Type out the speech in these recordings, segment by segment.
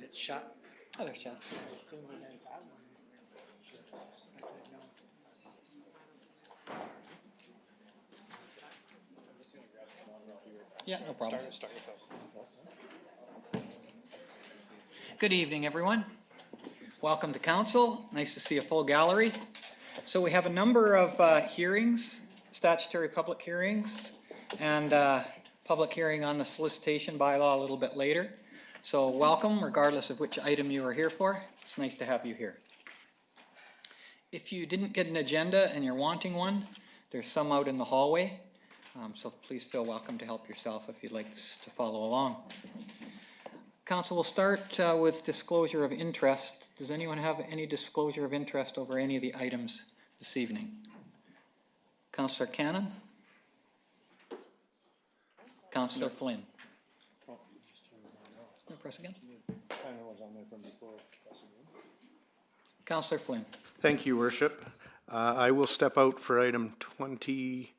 it's shut. Oh, there's Jeff. I assumed we didn't have one. I said no. Yeah, no problem. Good evening, everyone. Welcome to council. Nice to see a full gallery. So we have a number of hearings, statutory public hearings, and public hearing on the solicitation bylaw a little bit later. So welcome, regardless of which item you are here for. It's nice to have you here. If you didn't get an agenda and you're wanting one, there's some out in the hallway. So please feel welcome to help yourself if you'd like to follow along. Council will start with disclosure of interest. Does anyone have any disclosure of interest over any of the items this evening? Councillor Cannon? Councillor Flynn? Press again. Councillor Flynn. Thank you, Worship. I will step out for item 22.1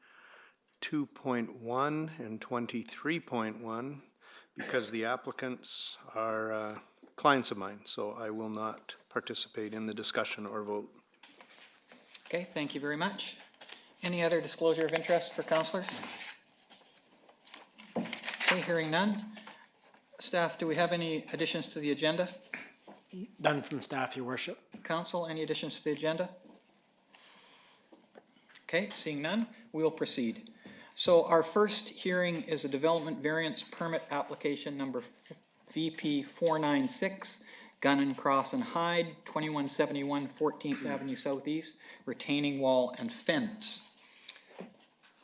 and 23.1 because the applicants are clients of mine, so I will not participate in the discussion or vote. Okay, thank you very much. Any other disclosure of interest for councillors? Okay, hearing none. Staff, do we have any additions to the agenda? Done from staff, Your Worship. Council, any additions to the agenda? Okay, seeing none, we will proceed. So our first hearing is a development variance permit application number VP 496, Gun and Cross and Hyde, 2171 14th Avenue Southeast, retaining wall and fence.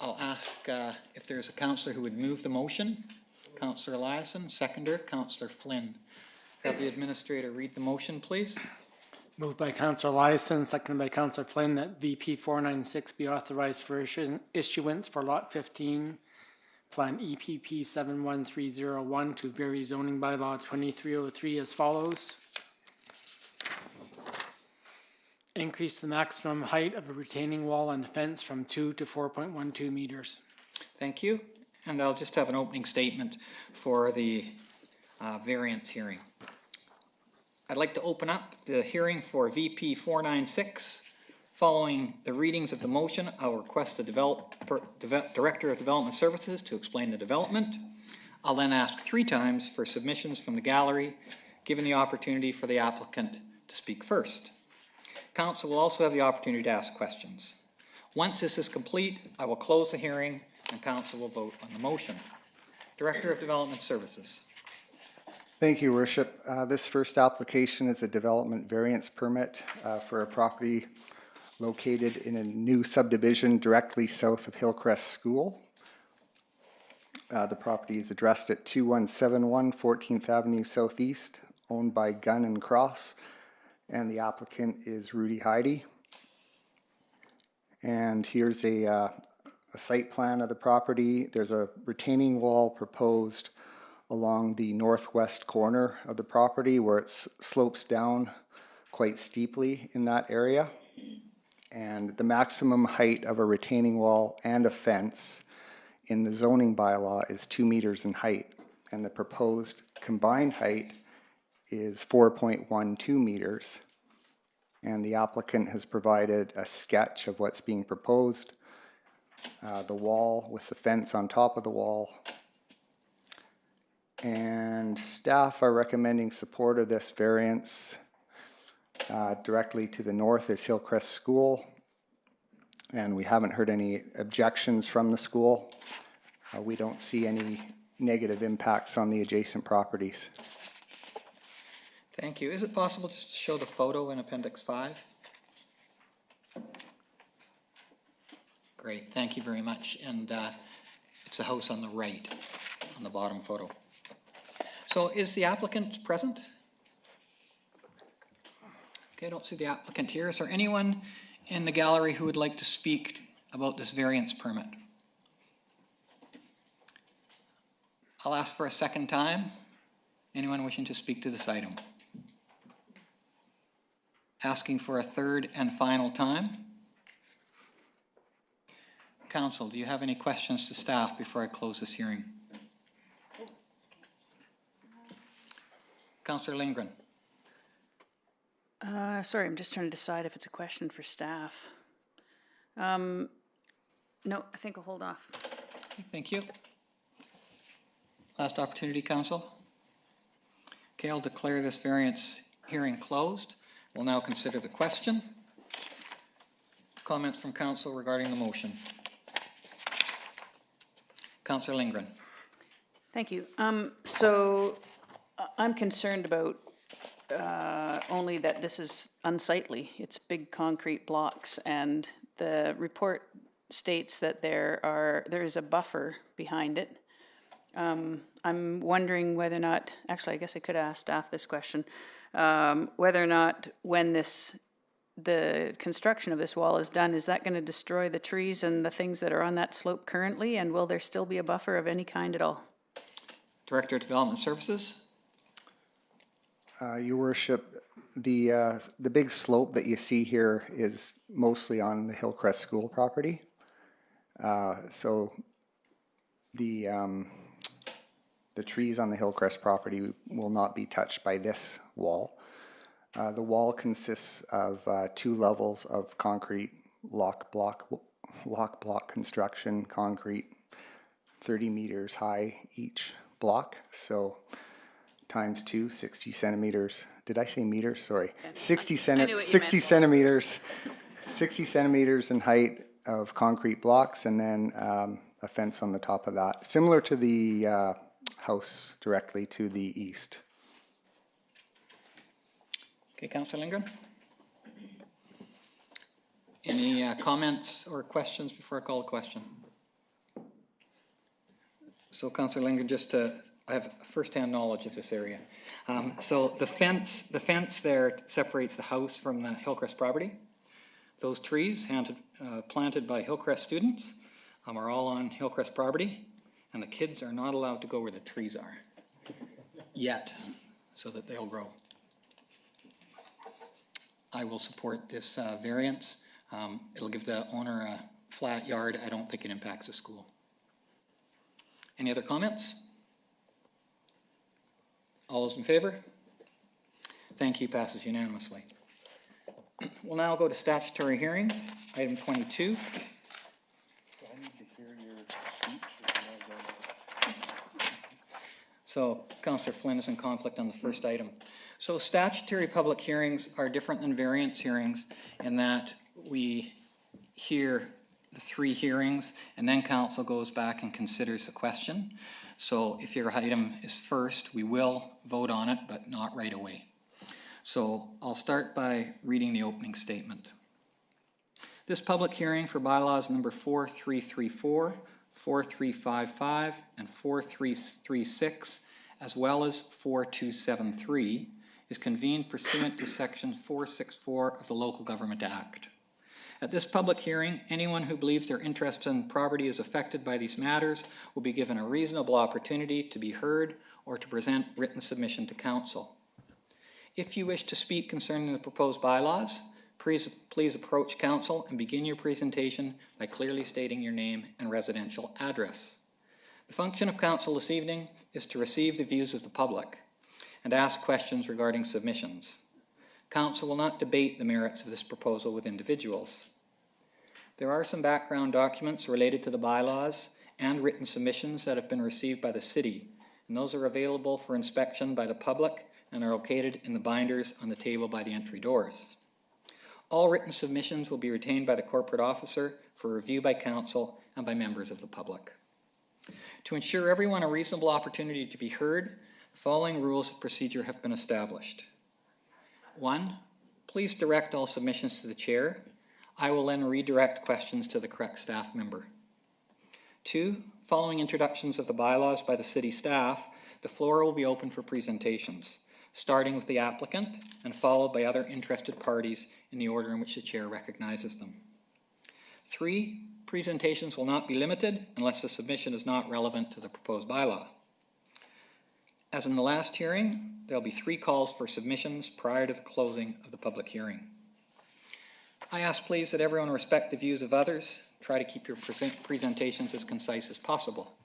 I'll ask if there's a councillor who would move the motion. Councillor Eliason, seconder, Councillor Flynn. Have the administrator read the motion, please. Moved by Councillor Eliason, seconded by Councillor Flynn, that VP 496 be authorized for issuance for Lot 15, Plan EPP 71301 to vary zoning bylaw 2303 as follows. Increase the maximum height of a retaining wall and fence from 2 to 4.12 meters. Thank you. And I'll just have an opening statement for the variance hearing. I'd like to open up the hearing for VP 496. Following the readings of the motion, I'll request the Director of Development Services to explain the development. I'll then ask 3 times for submissions from the gallery, given the opportunity for the applicant to speak first. Council will also have the opportunity to ask questions. Once this is complete, I will close the hearing and council will vote on the motion. Director of Development Services. Thank you, Worship. This first application is a development variance permit for a property located in a new subdivision directly south of Hillcrest School. The property is addressed at 2171 14th Avenue Southeast, owned by Gun and Cross, and the applicant is Rudy Heidi. And here's a site plan of the property. There's a retaining wall proposed along the northwest corner of the property where it slopes down quite steeply in that area. And the maximum height of a retaining wall and a fence in the zoning bylaw is 2 meters in height. And the proposed combined height is 4.12 meters. And the applicant has provided a sketch of what's being proposed. The wall with the fence on top of the wall. And staff are recommending support of this variance. Directly to the north is Hillcrest School, and we haven't heard any objections from the school. We don't see any negative impacts on the adjacent properties. Thank you. Is it possible just to show the photo in Appendix 5? Great, thank you very much. And it's a house on the right, on the bottom photo. So is the applicant present? Okay, I don't see the applicant here. Is there anyone in the gallery who would like to speak about this variance permit? I'll ask for a second time. Anyone wishing to speak to this item? Asking for a third and final time. Council, do you have any questions to staff before I close this hearing? Councillor Lindgren. Sorry, I'm just trying to decide if it's a question for staff. No, I think I'll hold off. Okay, thank you. Last opportunity, council. Okay, I'll declare this variance hearing closed. We'll now consider the question. Comments from council regarding the motion. Councillor Lindgren. Thank you. So I'm concerned about only that this is unsightly. It's big concrete blocks, and the report states that there is a buffer behind it. I'm wondering whether or not, actually I guess I could ask staff this question, whether or not when the construction of this wall is done, is that going to destroy the trees and the things that are on that slope currently, and will there still be a buffer of any kind at all? Director of Development Services. Your worship, the big slope that you see here is mostly on the Hillcrest School property. So the trees on the Hillcrest property will not be touched by this wall. The wall consists of 2 levels of concrete lock block construction, concrete 30 meters high each block. So times 2, 60 centimeters. Did I say meters? Sorry. 60 centimeters in height of concrete blocks, and then a fence on the top of that, similar to the house directly to the east. Okay, Councillor Lindgren. Any comments or questions before I call the question? So, Councillor Lindgren, I have first-hand knowledge of this area. So the fence there separates the house from the Hillcrest property. Those trees planted by Hillcrest students are all on Hillcrest property, and the kids are not allowed to go where the trees are yet, so that they'll grow. I will support this variance. It'll give the owner a flat yard. I don't think it impacts the school. Any other comments? All those in favor? Thank you. Passes unanimously. We'll now go to statutory hearings. Item 22. So, Councillor Flynn is in conflict on the first item. So statutory public hearings are different than variance hearings in that we hear the 3 hearings and then council goes back and considers the question. So if your item is first, we will vote on it, but not right away. So I'll start by reading the opening statement. This public hearing for bylaws number 4334, 4355, and 4336, as well as 4273, is convened pursuant to Section 464 of the Local Government Act. At this public hearing, anyone who believes their interest in property is affected by these matters will be given a reasonable opportunity to be heard or to present written submission to council. If you wish to speak concerning the proposed bylaws, please approach council and begin your presentation by clearly stating your name and residential address. The function of council this evening is to receive the views of the public and ask questions regarding submissions. Council will not debate the merits of this proposal with individuals. There are some background documents related to the bylaws and written submissions that have been received by the city, and those are available for inspection by the public and are located in the binders on the table by the entry doors. All written submissions will be retained by the corporate officer for review by council and by members of the public. To ensure everyone a reasonable opportunity to be heard, the following rules of procedure have been established. 1, please direct all submissions to the chair. I will then redirect questions to the correct staff member. 2, following introductions of the bylaws by the city staff, the floor will be open for presentations, starting with the applicant and followed by other interested parties in the order in which the chair recognizes them. 3, presentations will not be limited unless the submission is not relevant to the proposed bylaw. As in the last hearing, there will be 3 calls for submissions prior to the closing of the public hearing. I ask please that everyone respect the views of others. Try to keep your presentations as concise as possible.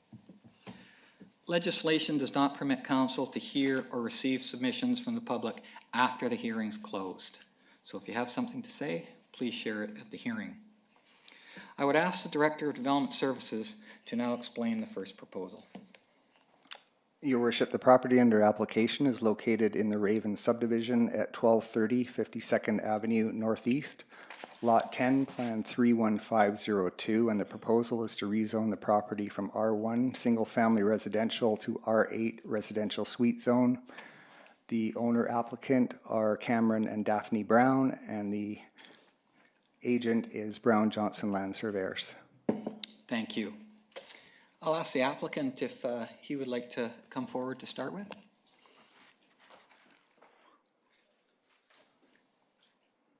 legislation does not permit council to hear or receive submissions from the public after the hearing's closed. So if you have something to say, please share it at the hearing. I would ask the Director of Development Services to now explain the first proposal. Your Worship, the property under application is located in the Raven subdivision at 1230 52nd Avenue Northeast, Lot 10, Plan 31502, and the proposal is to rezone the property from R1 Single Family Residential to R8 Residential Suite Zone. The owner applicant are Cameron and Daphne Brown, and the agent is Brown Johnson Land Surveyors. Thank you. I'll ask the applicant if he would like to come forward to start with.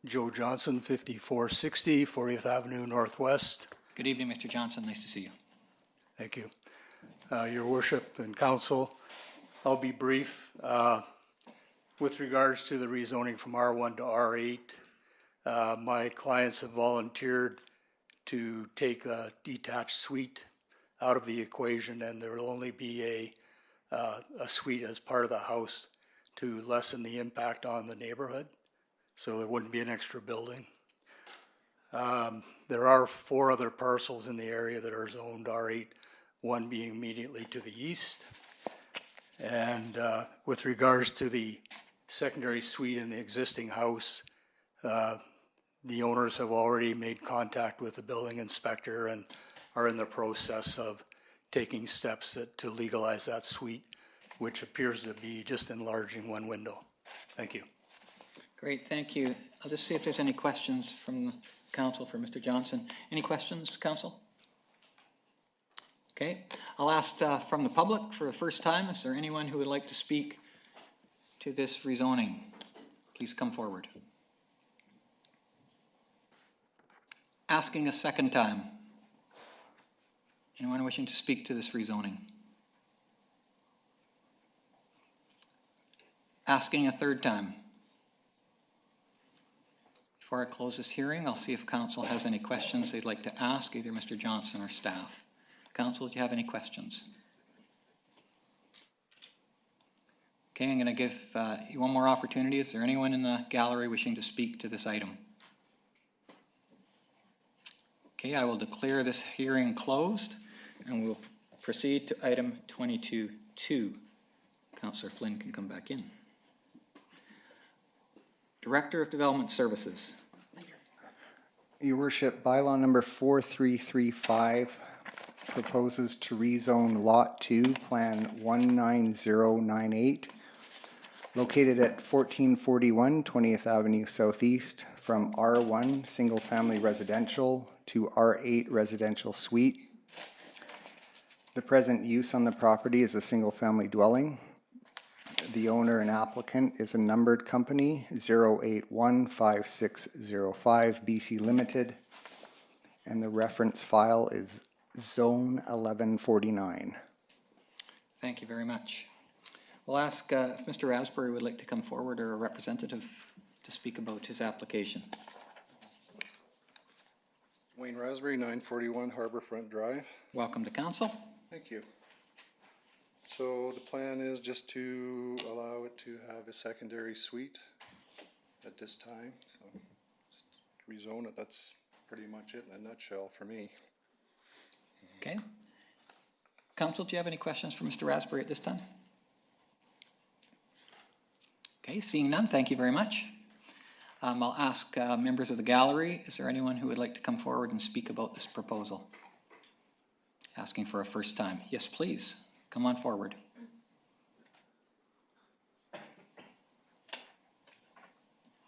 Joe Johnson, 5460 40th Avenue Northwest. Good evening, Mr. Johnson. Nice to see you. Thank you. Your Worship and Council, I'll be brief. With regards to the rezoning from R1 to R8, my clients have volunteered to take a detached suite out of the equation, and there will only be a suite as part of the house to lessen the impact on the neighborhood. So there wouldn't be an extra building. There are 4 other parcels in the area that are zoned R8, one being immediately to the east. And with regards to the secondary suite in the existing house, the owners have already made contact with the building inspector and are in the process of taking steps to legalize that suite, which appears to be just enlarging one window. Thank you. Great, thank you. I'll just see if there's any questions from the council for Mr. Johnson. Any questions, council? Okay, I'll ask from the public for the first time, is there anyone who would like to speak to this rezoning? Please come forward. Asking a second time. Anyone wishing to speak to this rezoning? Asking a third time. Before I close this hearing, I'll see if council has any questions they'd like to ask either Mr. Johnson or staff. Council, do you have any questions? Okay, I'm going to give you one more opportunity. Is there anyone in the gallery wishing to speak to this item? Okay, I will declare this hearing closed and we'll proceed to item 22.2. Councillor Flynn can come back in. Director of Development Services. Your Worship, bylaw number 4335 proposes to rezone Lot 2, Plan 19098, located at 1441 20th Avenue Southeast, from R1 Single Family Residential to R8 Residential Suite. The present use on the property is a single family dwelling. The owner and applicant is a numbered company, 0815605 BC Limited, and the reference file is Zone 1149. Thank you very much. We'll ask if Mr. Asbury would like to come forward or a representative to speak about his application. Wayne Raspberry, 941 Harborfront Drive. Welcome to council. Thank you. So the plan is just to allow it to have a secondary suite at this time. So just rezone it. That's pretty much it in a nutshell for me. Okay. Council, do you have any questions for Mr. Raspberry at this time? Okay, seeing none, thank you very much. I'll ask members of the gallery, is there anyone who would like to come forward and speak about this proposal? Asking for a first time. Yes, please. Come on forward.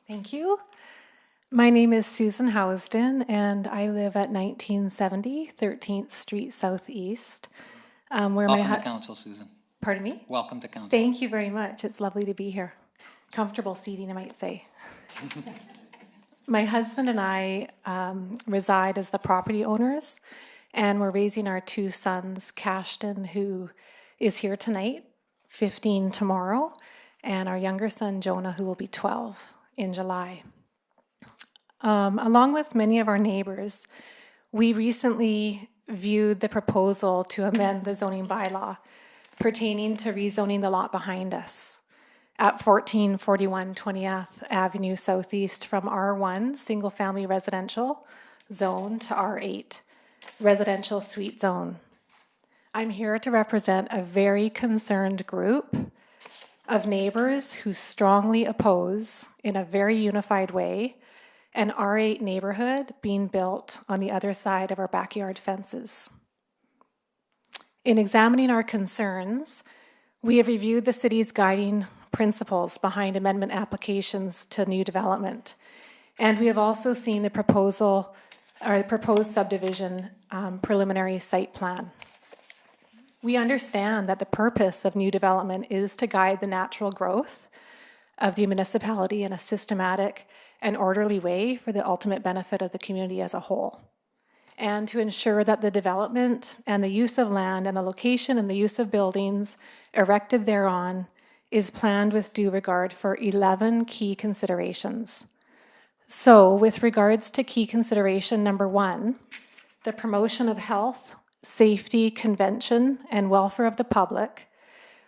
Thank you. My name is Susan Housden, and I live at 1970 13th Street Southeast. Welcome to council, Susan. Pardon me? Welcome to council. Thank you very much. It's lovely to be here. Comfortable seating, I might say. My husband and I reside as the property owners, and we're raising our 2 sons, Cashton, who is here tonight, 15 tomorrow, and our younger son, Jonah, who will be 12 in July. Along with many of our neighbors, we recently viewed the proposal to amend the zoning bylaw pertaining to rezoning the lot behind us at 1441 20th Avenue Southeast from R1 single-family residential zone to R8 residential suite zone. I'm here to represent a very concerned group of neighbors who strongly oppose, in a very unified way, an R8 neighborhood being built on the other side of our backyard fences. In examining our concerns, we have reviewed the city's guiding principles behind amendment applications to new development, and we have also seen the proposed subdivision preliminary site plan. We understand that the purpose of new development is to guide the natural growth of the municipality in a systematic and orderly way for the ultimate benefit of the community as a whole, and to ensure that the development and the use of land and the location and the use of buildings erected thereon is planned with due regard for 11 key considerations. So, with regards to key consideration number 1, the promotion of health, safety, convention, and welfare of the public,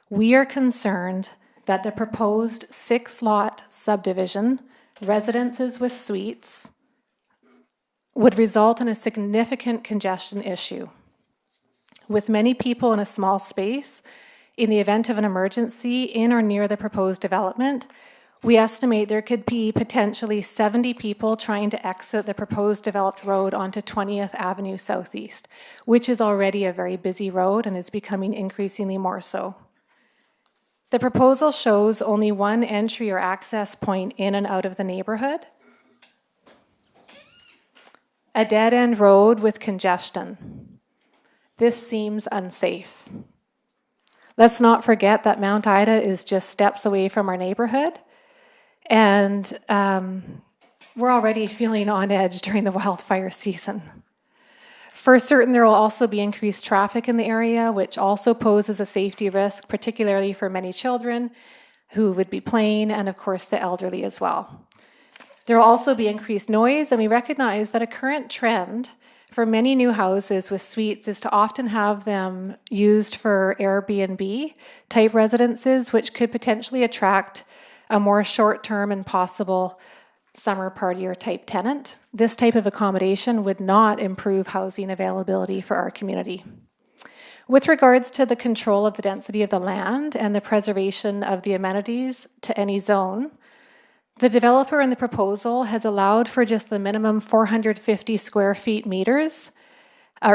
we are concerned that the proposed 6-lot subdivision, residences with suites, would result in a significant congestion issue. With many people in a small space, in the event of an emergency in or near the proposed development, we estimate there could be potentially 70 people trying to exit the proposed developed road onto 20th Avenue Southeast, which is already a very busy road and is becoming increasingly more so. The proposal shows only one entry or access point in and out of the neighborhood, a dead-end road with congestion. This seems unsafe. Let's not forget that Mount Ida is just steps away from our neighborhood, and we're already feeling on edge during the wildfire season. For certain, there will also be increased traffic in the area, which also poses a safety risk, particularly for many children who would be playing, and of course the elderly as well. There will also be increased noise, and we recognize that a current trend for many new houses with suites is to often have them used for Airbnb type residences, which could potentially attract a more short-term and possible summer partier type tenant. This type of accommodation would not improve housing availability for our community. With regards to the control of the density of the land and the preservation of the amenities to any zone, the developer in the proposal has allowed for just the minimum 450 square meters for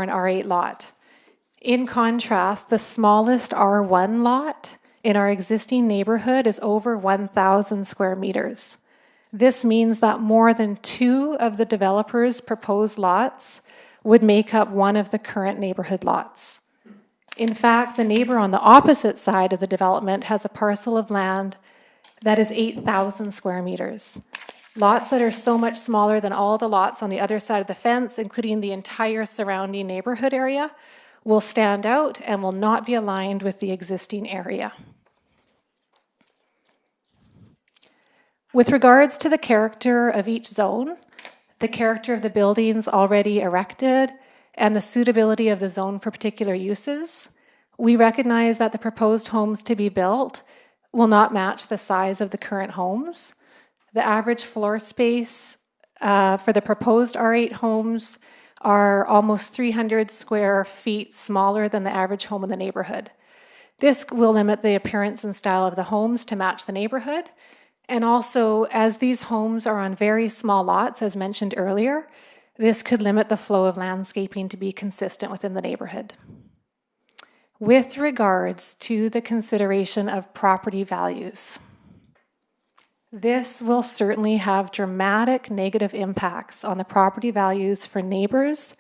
an R8 lot. In contrast, the smallest R1 lot in our existing neighborhood is over 1,000 square meters. This means that more than 2 of the developer's proposed lots would make up one of the current neighborhood lots. In fact, the neighbor on the opposite side of the development has a parcel of land that is 8,000 square meters. Lots that are so much smaller than all the lots on the other side of the fence, including the entire surrounding neighborhood area, will stand out and will not be aligned with the existing area. With regards to the character of each zone, the character of the buildings already erected, and the suitability of the zone for particular uses, we recognize that the proposed homes to be built will not match the size of the current homes. The average floor space for the proposed R8 homes are almost 300 square feet smaller than the average home in the neighborhood. This will limit the appearance and style of the homes to match the neighborhood. And also, as these homes are on very small lots, as mentioned earlier, this could limit the flow of landscaping to be consistent within the neighborhood. With regards to the consideration of property values, this will certainly have dramatic negative impacts on the property values for neighbors,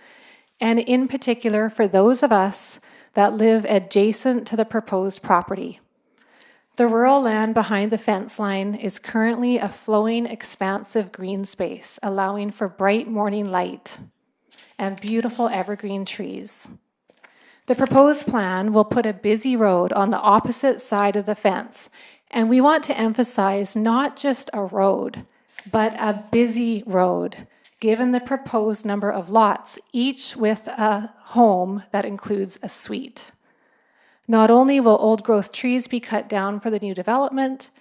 and in particular for those of us that live adjacent to the proposed property. The rural land behind the fence line is currently a flowing, expansive green space, allowing for bright morning light and beautiful evergreen trees. The proposed plan will put a busy road on the opposite side of the fence, and we want to emphasize not just a road, but a busy road, given the proposed number of lots, each with a home that includes a suite Not only will old growth trees be cut down for the new development,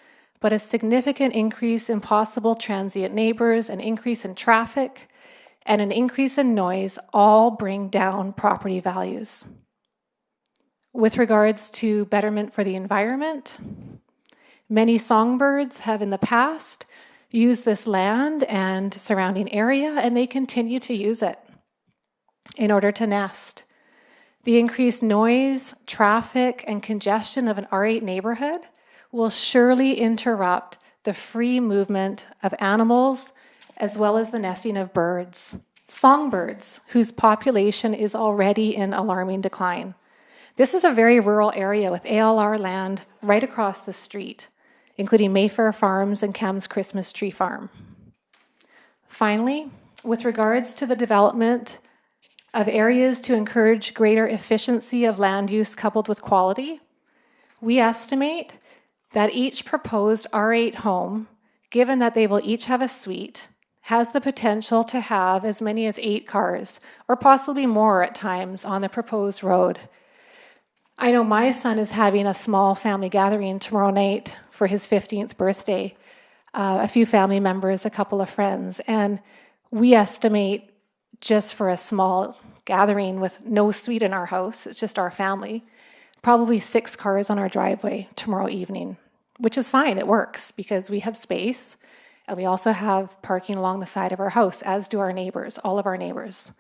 but a significant increase in possible transient neighbors, an increase in traffic, and an increase in noise all bring down property values. With regards to betterment for the environment, many songbirds have in the past used this land and surrounding area, and they continue to use it in order to nest. The increased noise, traffic, and congestion of an R8 neighborhood will surely interrupt the free movement of animals as well as the nesting of birds, songbirds, whose population is already in alarming decline. This is a very rural area with ALR land right across the street, including Mayfair Farms and Cam's Christmas Tree Farm. Finally, with regards to the development of areas to encourage greater efficiency of land use coupled with quality, we estimate that each proposed R8 home, given that they will each have a suite, has the potential to have as many as 8 cars, or possibly more at times, on the proposed road. I know my son is having a small family gathering tomorrow night for his 15th birthday. A few family members, a couple of friends, and we estimate just for a small gathering with no suite in our house, it's just our family, probably 6 cars on our driveway tomorrow evening, which is fine, it works because we have space and we also have parking along the side of our house, as do our neighbors, all of our neighbors.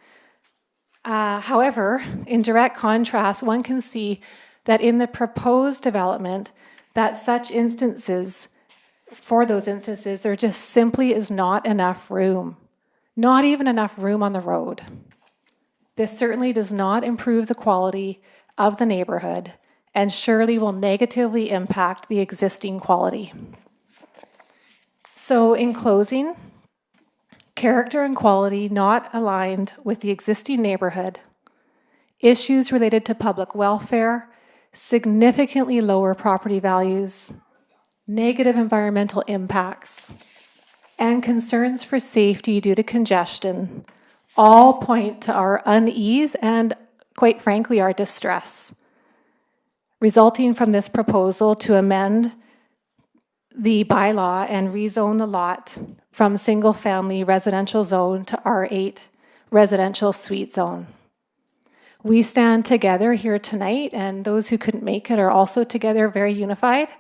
However, in direct contrast, one can see that in the proposed development, that such instances, for those instances, there just simply is not enough room. Not even enough room on the road. This certainly does not improve the quality of the neighborhood and surely will negatively impact the existing quality. So in closing, character and quality not aligned with the existing neighborhood, issues related to public welfare, significantly lower property values, negative environmental impacts, and concerns for safety due to congestion all point to our unease and, quite frankly, our distress, resulting from this proposal to amend the bylaw and rezone the lot from single-family residential zone to R8 residential suite zone. We stand together here tonight, and those who couldn't make it are also together very unified,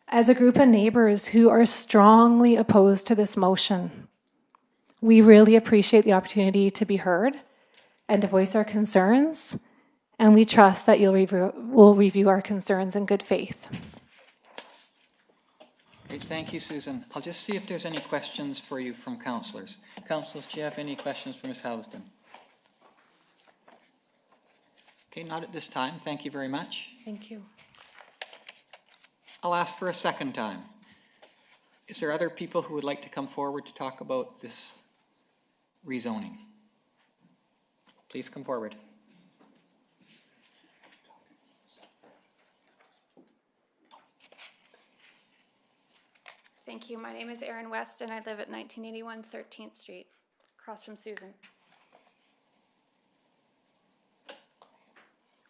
as a group of neighbors who are strongly opposed to this motion. We really appreciate the opportunity to be heard and to voice our concerns, and we trust that we'll review our concerns in good faith. Great, thank you, Susan. I'll just see if there's any questions for you from councillors. Councillors, do you have any questions for Ms. Housden? Okay, not at this time. Thank you very much. Thank you. I'll ask for a second time. Is there other people who would like to come forward to talk about this rezoning? Please come forward. Thank you. My name is Erin West, and I live at 1981 13th Street, across from Susan.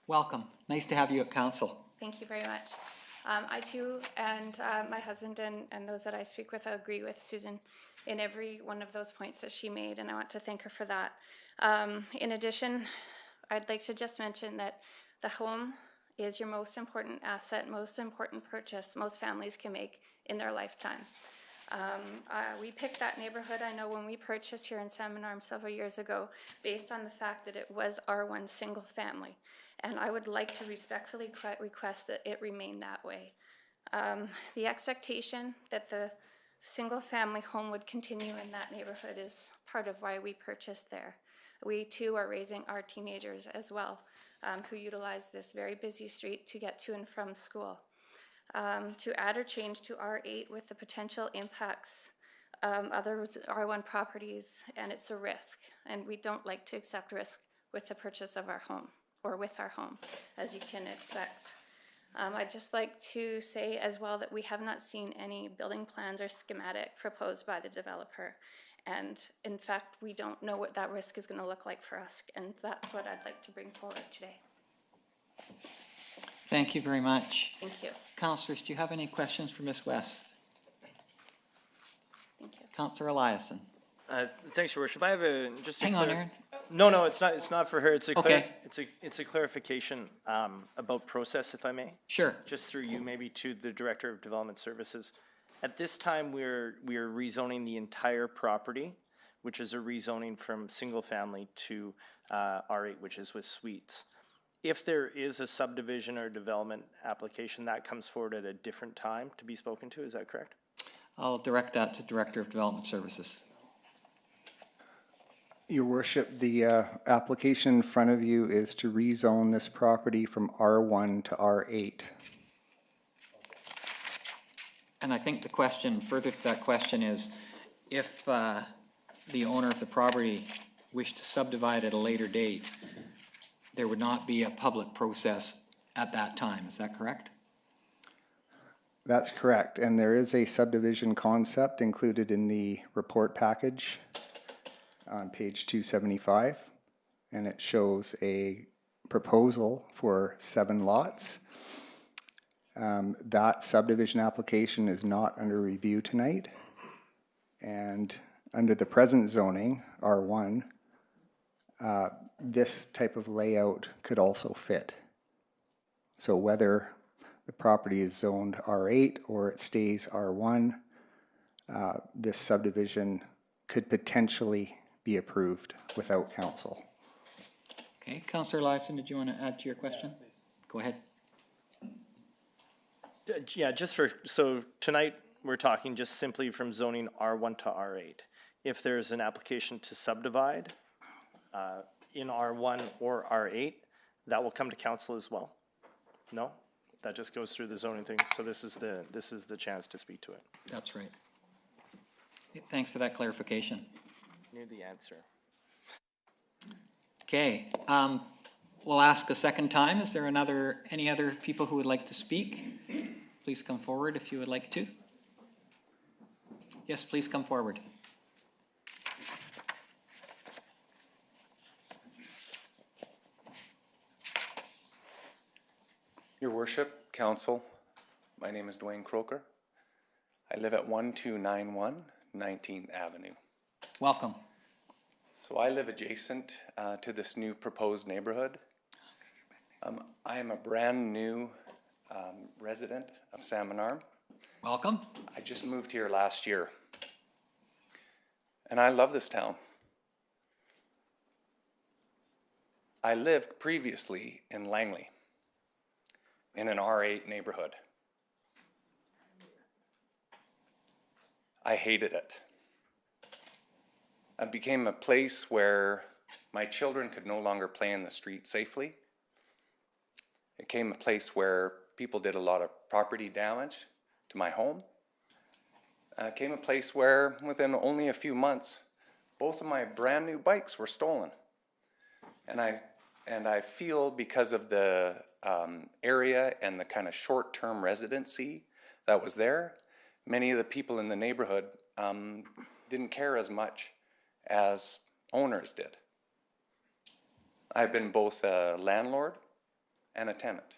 Welcome. Nice to have you at council. Thank you very much. I too, and my husband and those that I speak with, agree with Susan in every one of those points that she made, and I want to thank her for that. In addition, I'd like to just mention that the home is your most important asset, most important purchase most families can make in their lifetime. We picked that neighborhood, I know, when we purchased here in Salmon Arm several years ago, based on the fact that it was R1 single family. And I would like to respectfully request that it remain that way. The expectation that the single family home would continue in that neighborhood is part of why we purchased there. We too are raising our teenagers as well, who utilize this very busy street to get to and from school. To add or change to R8 with the potential impacts other R1 properties, and it's a risk, and we don't like to accept risk with the purchase of our home, or with our home, as you can expect. I'd just like to say as well that we have not seen any building plans or schematic proposed by the developer. And in fact, we don't know what that risk is going to look like for us. And that's what I'd like to bring forward today. Thank you very much. Thank you. Councillors, do you have any questions for Ms. West? Thank you. Councillor Eliason. Thanks, Your Worship. I have just a Hang on, Aaron. No, it's not for her. It's a Okay. it's a clarification about process, if I may. Sure. Just through you, maybe to the Director of Development Services. At this time, we are rezoning the entire property, which is a rezoning from single family to R8, which is with suites. If there is a subdivision or development application, that comes forward at a different time to be spoken to. Is that correct? I'll direct that to Director of Development Services. Your Worship, the application in front of you is to rezone this property from R1 to R8. And I think the question, further to that question is, if the owner of the property wished to subdivide at a later date, there would not be a public process at that time. Is that correct? That's correct, and there is a subdivision concept included in the report package on page 275, and it shows a proposal for 7 lots. That subdivision application is not under review tonight, and under the present zoning, R1, this type of layout could also fit. So whether the property is zoned R8 or it stays R1, this subdivision could potentially be approved without council. Okay, Councillor Eliason, did you want to add to your question? Go ahead. Yeah, so tonight we're talking just simply from zoning R1 to R8. If there's an application to subdivide in R1 or R8, that will come to council as well. No, that just goes through the zoning thing. So this is the chance to speak to it. That's right. Thanks for that clarification. Knew the answer. Okay, we'll ask a second time. Is there any other people who would like to speak? Please come forward if you would like to. Yes, please come forward. Your Worship, Council, my name is Dwayne Croker. I live at 1291 19th Avenue. Welcome. So I live adjacent to this new proposed neighborhood. I am a brand new resident of Salmon Arm. Welcome. I just moved here last year. And I love this town. I lived previously in Langley, in an R8 neighborhood. I hated it. It became a place where my children could no longer play in the street safely. It became a place where people did a lot of property damage to my home. It became a place where within only a few months, both of my brand new bikes were stolen. And I feel because of the area and the kind of short-term residency that was there, many of the people in the neighborhood didn't care as much as owners did. I've been both a landlord and a tenant.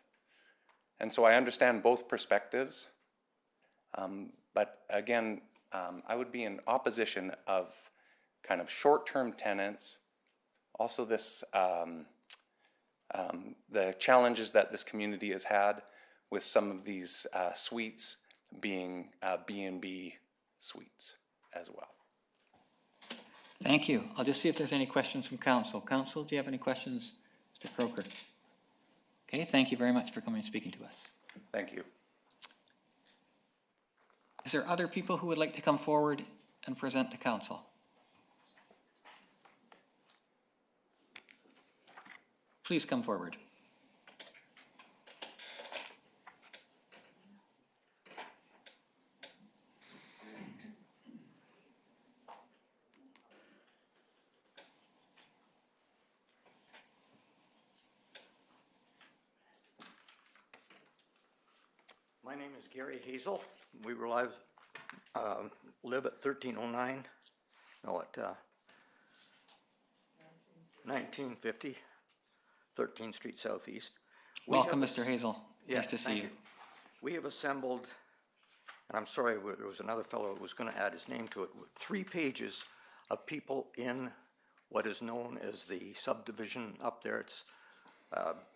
And so I understand both perspectives. But again, I would be in opposition of kind of short-term tenants, also this the challenges that this community has had with some of these suites being B&B suites as well. Thank you. I'll just see if there's any questions from council. Council, do you have any questions, Mr. Croker? Okay, thank you very much for coming and speaking to us. Thank you. Is there other people who would like to come forward and present to council? Please come forward. My name is Gary Hazel. We live at 1309, no, at 1950, 13th Street Southeast. Welcome, Mr. Hazel. Nice to see thank you. We have assembled, and I'm sorry, there was another fellow who was going to add his name to it, 3 pages of people in what is known as the subdivision up there. It's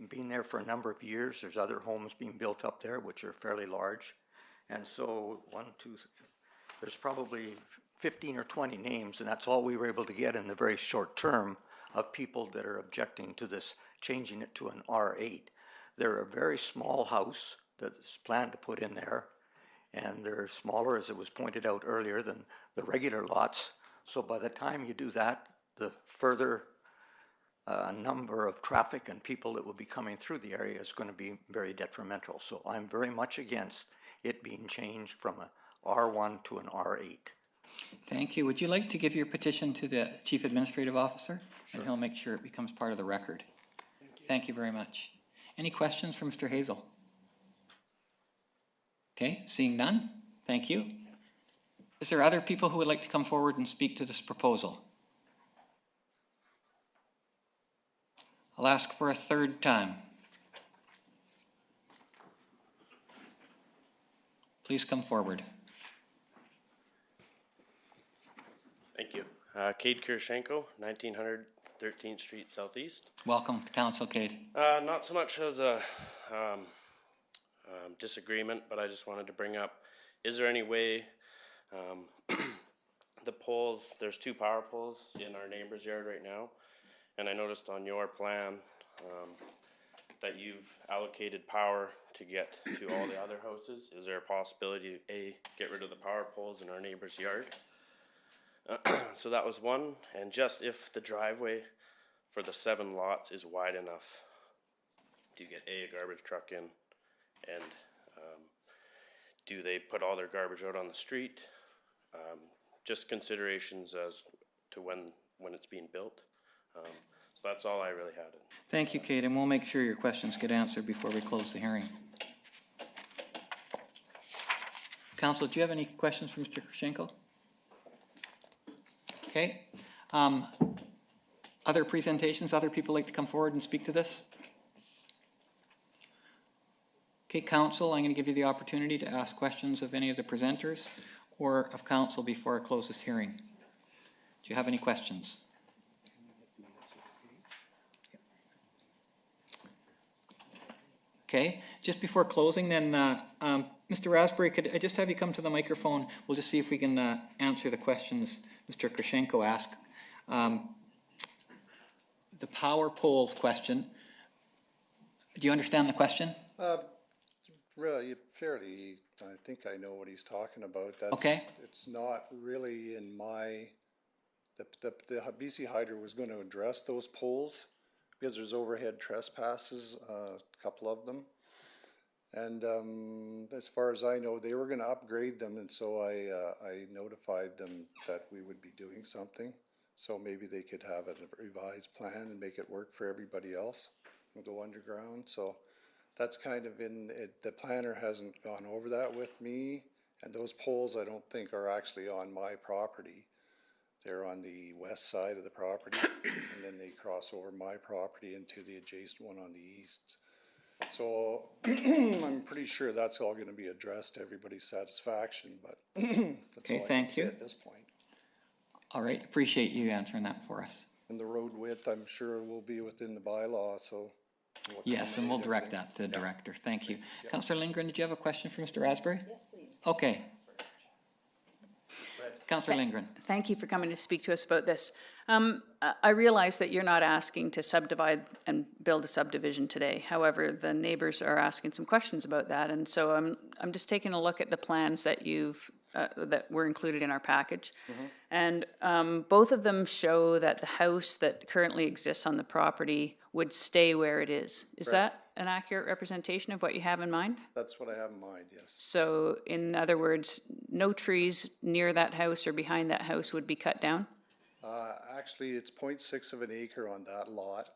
been there for a number of years. There's other homes being built up there, which are fairly large. And so there's probably 15 or 20 names, and that's all we were able to get in the very short term of people that are objecting to this, changing it to an R8. They're a very small house that's planned to put in there, and they're smaller, as it was pointed out earlier, than the regular lots. So by the time you do that, the further number of traffic and people that will be coming through the area is going to be very detrimental. So I'm very much against it being changed from a R1 to an R8. Thank you. Would you like to give your petition to the Chief Administrative Officer? Sure. And he'll make sure it becomes part of the record. Thank you very much. Any questions for Mr. Hazel? Okay, seeing none, thank you. Is there other people who would like to come forward and speak to this proposal? I'll ask for a third time. Please come forward. Thank you. Cade Kirshenko, 1900 13th Street Southeast. Welcome to Council, Cade. Not so much as a disagreement, but I just wanted to bring up, is there any way the poles, there's 2 power poles in our neighbor's yard right now, and I noticed on your plan that you've allocated power to get to all the other houses. Is there a possibility to A, get rid of the power poles in our neighbor's yard? So that was one, and just if the driveway for the 7 lots is wide enough to get a garbage truck in, and do they put all their garbage out on the street? Just considerations as to when it's being built. So that's all I really had. Thank you, Kate, and we'll make sure your questions get answered before we close the hearing. Council, do you have any questions for Mr. Kirshenko? Okay. Other presentations, other people like to come forward and speak to this? Okay, Council, I'm going to give you the opportunity to ask questions of any of the presenters or of Council before I close this hearing. Do you have any questions? Okay, just before closing then, Mr. Raspberry, could I just have you come to the microphone? We'll just see if we can answer the questions Mr. Kirshenko asked. The power poles question, do you understand the question? Really, fairly, I think I know what he's talking about. That's, okay. It's not really in my, the BC Hydro was going to address those poles because there's overhead trespasses, a couple of them. And as far as I know, they were going to upgrade them, and so I notified them that we would be doing something. So maybe they could have a revised plan and make it work for everybody else and go underground. So that's kind of in it. The planner hasn't gone over that with me, and those poles I don't think are actually on my property. They're on the west side of the property, and then they cross over my property into the adjacent one on the east. So I'm pretty sure that's all going to be addressed to everybody's satisfaction, but that's all I can say at this point. All right, appreciate you answering that for us. And the road width, I'm sure, will be within the bylaw, so. Yes, and we'll direct that to the director. Thank you. Yeah. Councillor Lindgren, did you have a question for Mr. Raspberry? Yes, please. Okay. Councillor Lindgren. Thank you for coming to speak to us about this. I realize that you're not asking to subdivide and build a subdivision today. However, the neighbors are asking some questions about that, and so I'm just taking a look at the plans that that were included in our package, and both of them show that the house that currently exists on the property would stay where it is. Is that an accurate representation of what you have in mind? That's what I have in mind, yes. So, in other words, no trees near that house or behind that house would be cut down? Actually, it's 0.6 of an acre on that lot.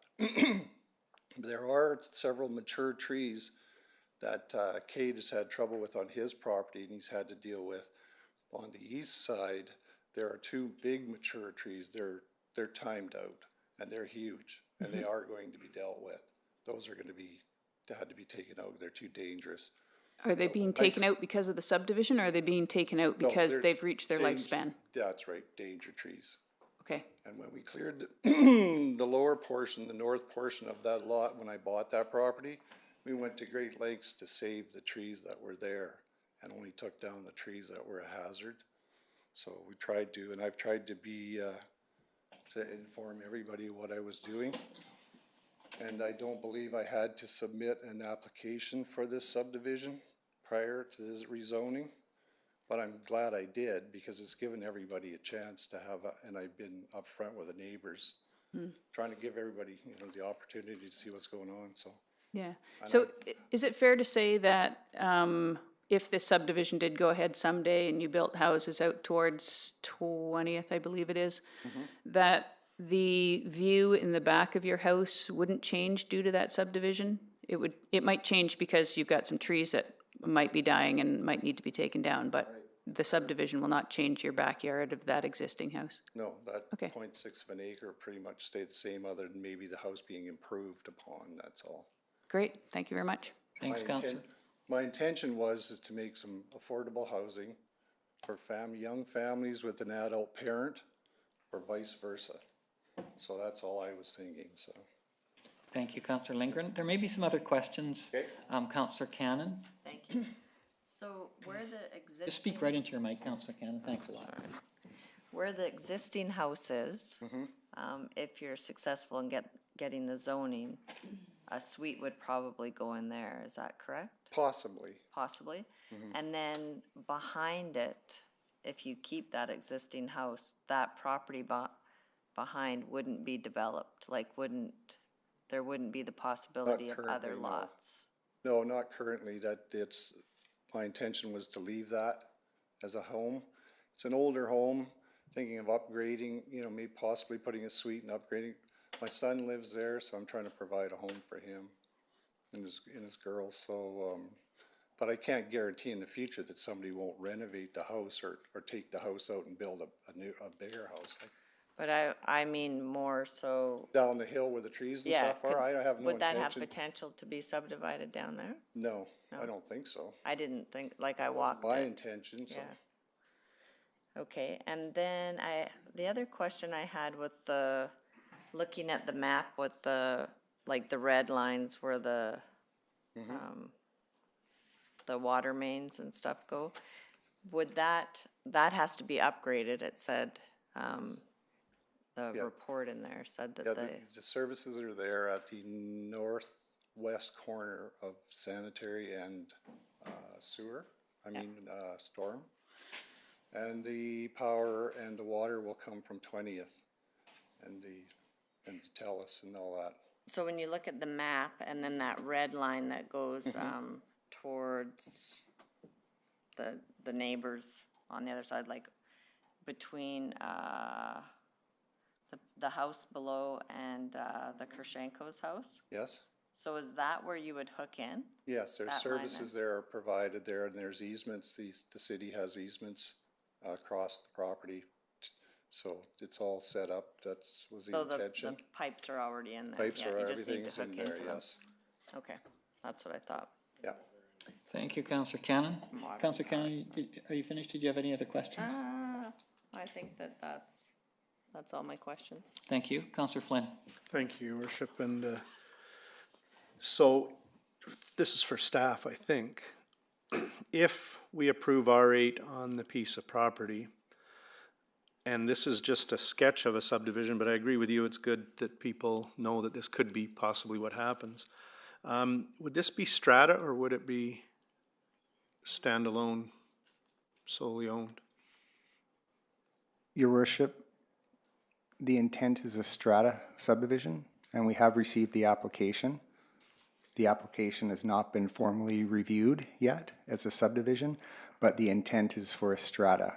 There are several mature trees that Cade has had trouble with on his property, and he's had to deal with. On the east side, there are 2 big mature trees. They're timed out, and they're huge, and they are going to be dealt with. Those are going to be had to be taken out. They're too dangerous. Are they being taken out because of the subdivision, or are they being taken out No, because they're they've reached their danger- lifespan? That's right, danger trees. Okay, And when we cleared the lower portion, the north portion of that lot, when I bought that property, we went to great lengths to save the trees that were there and only took down the trees that were a hazard. So we tried to, and I've tried to be, to inform everybody what I was doing. And I don't believe I had to submit an application for this subdivision prior to this rezoning. But I'm glad I did, because it's given everybody a chance to have, and I've been upfront with the neighbors, trying to give everybody, you know, the opportunity to see what's going on, so. yeah. So is it fair to say that if this subdivision did go ahead someday and you built houses out towards 20th, I believe it is, that the view in the back of your house wouldn't change due to that subdivision? It might change because you've got some trees that might be dying and might need to be taken down, but the subdivision will not change your backyard of that existing house? No, that Okay. 0.6 of an acre pretty much stayed the same, other than maybe the house being improved upon, that's all. Great, thank you very much. Thanks, My Councillor. My intention is to make some affordable housing for young families with an adult parent, or vice versa. So that's all I was thinking, so. Thank you, Councillor Lindgren. There may be some other questions. Okay. Councillor Cannon, Thank you. So where the existing. just speak right into your mic, Councillor Cannon. Thanks a lot. Where the existing house is, if you're successful in getting the zoning, a suite would probably go in there, is that correct? Possibly. Possibly. And then behind it, if you keep that existing house, that property behind wouldn't be developed, like there wouldn't be the possibility of other currently, no. lots. No, not currently. My intention was to leave that as a home. It's an older home, thinking of upgrading, you know, maybe possibly putting a suite and upgrading. My son lives there, so I'm trying to provide a home for him and his girls, so, but I can't guarantee in the future that somebody won't renovate the house or take the house out and build a bigger house. But I mean more so. Down the hill where the trees and Yeah, stuff are, I have no intention. would that have potential to be subdivided down there? No, I don't think so. I didn't think, like I walked My it. intention, so. Yeah. Okay, and then the other question I had with looking at the map with the red lines where the water mains and stuff go, would that has to be upgraded, it said, the report in there said that The services are there at the northwest corner of sanitary and sewer, storm. And the power and the water will come from 20th and the TELUS and all that. So when you look at the map and then that red line that goes towards the neighbors on the other side, like between the house below and the Kershenko's house? Yes? So is that where you would hook in? Yes, there's That line services then? there are provided there, and there's easements. The city has easements across the property. So it's all set up. Was the So intention. the pipes are already in there? Pipes Yeah, are, you just need to everything's in hook there, into them. yes. Okay, that's what I thought. Yeah. Thank you, Councillor Cannon. Councillor Cannon, are you finished? Did you have any other questions? I think that's all my questions. Thank you. Councillor Flynn. Thank you, Your Worship. And so this is for staff, I think. If we approve R8 on the piece of property, and this is just a sketch of a subdivision, but I agree with you, it's good that people know that this could be possibly what happens. Would this be strata, or would it be standalone, solely owned? Your Worship, the intent is a strata subdivision, and we have received the application. The application has not been formally reviewed yet as a subdivision, but the intent is for a strata.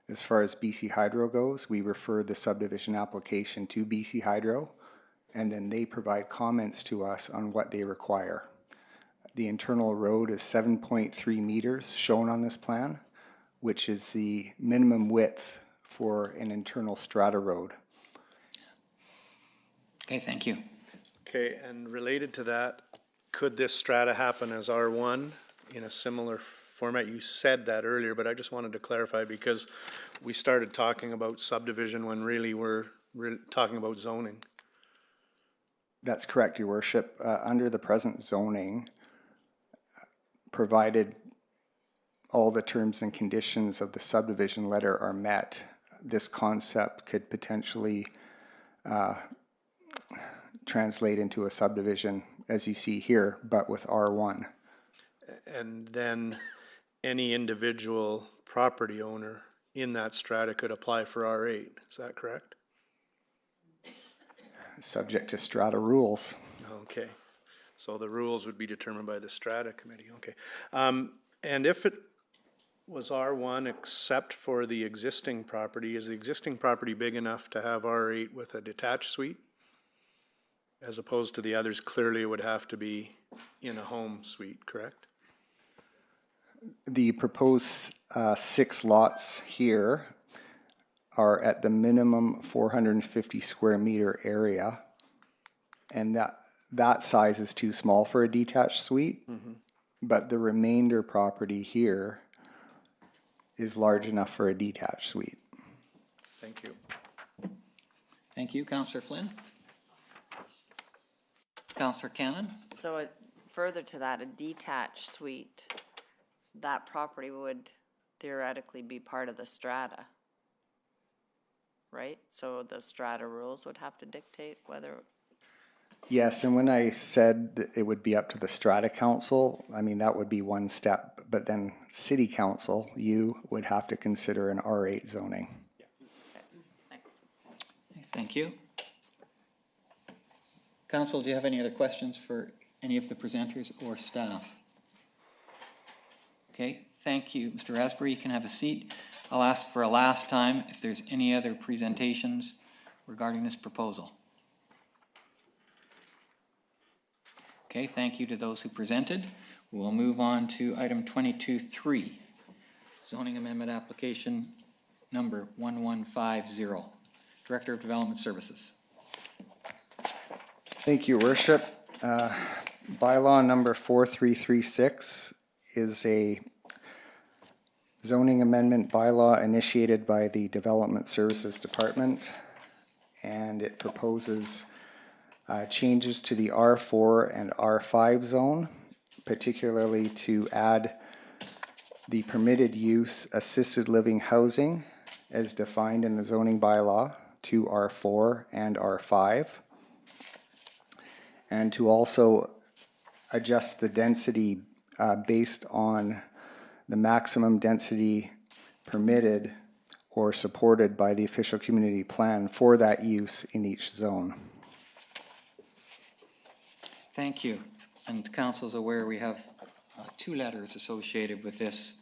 As far as BC Hydro goes, we refer the subdivision application to BC Hydro, and then they provide comments to us on what they require. The internal road is 7.3 meters shown on this plan, which is the minimum width for an internal strata road. Okay, thank you. Okay, and related to that, could this strata happen as R1 in a similar format? You said that earlier, but I just wanted to clarify because we started talking about subdivision when really we're talking about zoning. That's correct, Your Worship. Under the present zoning, provided all the terms and conditions of the subdivision letter are met, this concept could potentially translate into a subdivision, as you see here, but with R1. And then any individual property owner in that strata could apply for R8. Is that correct? Subject to strata rules. Okay. So the rules would be determined by the strata committee. Okay. And if it was R1 except for the existing property, is the existing property big enough to have R8 with a detached suite? As opposed to the others, clearly it would have to be in a home suite, correct? The proposed 6 lots here are at the minimum 450 square meter area, and that size is too small for a detached suite. Mm-hmm. But the remainder property here is large enough for a detached suite. Thank you. Thank you, Councillor Flynn. Councillor Cannon? So further to that, a detached suite, that property would theoretically be part of the strata, right? So the strata rules would have to dictate whether... Yes, and when I said that it would be up to the strata council, I mean, that would be one step, but then city council, you would have to consider an R8 zoning. Thanks. Thank you. Council, do you have any other questions for any of the presenters or staff? Okay, thank you, Mr. Asbury. You can have a seat. I'll ask for a last time if there's any other presentations regarding this proposal. Okay, thank you to those who presented. We'll move on to item 22.3, zoning amendment application number 1150. Director of Development Services. Thank you, Worship. Bylaw number 4336 is a zoning amendment bylaw initiated by the Development Services Department, and it proposes changes to the R4 and R5 zone, particularly to add the permitted use assisted living housing as defined in the zoning bylaw to R4 and R5, and to also adjust the density based on the maximum density permitted or supported by the official community plan for that use in each zone. Thank you. And council is aware we have 2 letters associated with this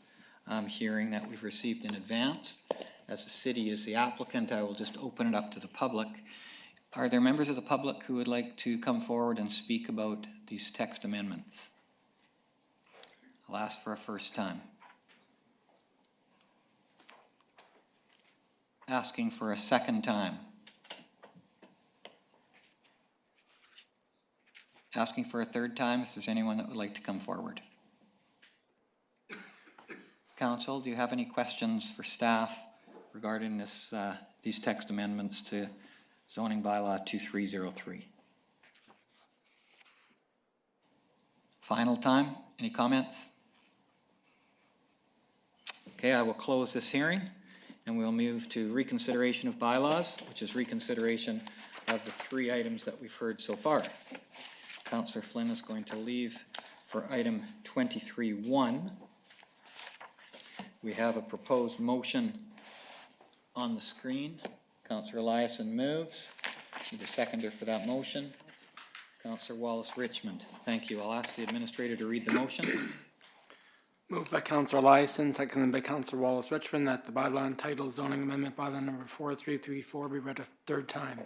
hearing that we've received in advance. As the city is the applicant, I will just open it up to the public. Are there members of the public who would like to come forward and speak about these text amendments? I'll ask for a first time. Asking for a second time. Asking for a third time if there's anyone that would like to come forward. Council, do you have any questions for staff regarding this, these text amendments to zoning bylaw 2303? Final time, any comments? Okay, I will close this hearing and we'll move to reconsideration of bylaws, which is reconsideration of the 3 items that we've heard so far. Councillor Flynn is going to leave for item 23.1. We have a proposed motion on the screen. Councillor Eliason moves. Need a seconder for that motion. Councillor Wallace Richmond. Thank you. I'll ask the administrator to read the motion. Moved by Councillor Eliason, seconded by Councillor Wallace Richmond, that the bylaw entitled zoning amendment bylaw number 4334 be read a third time.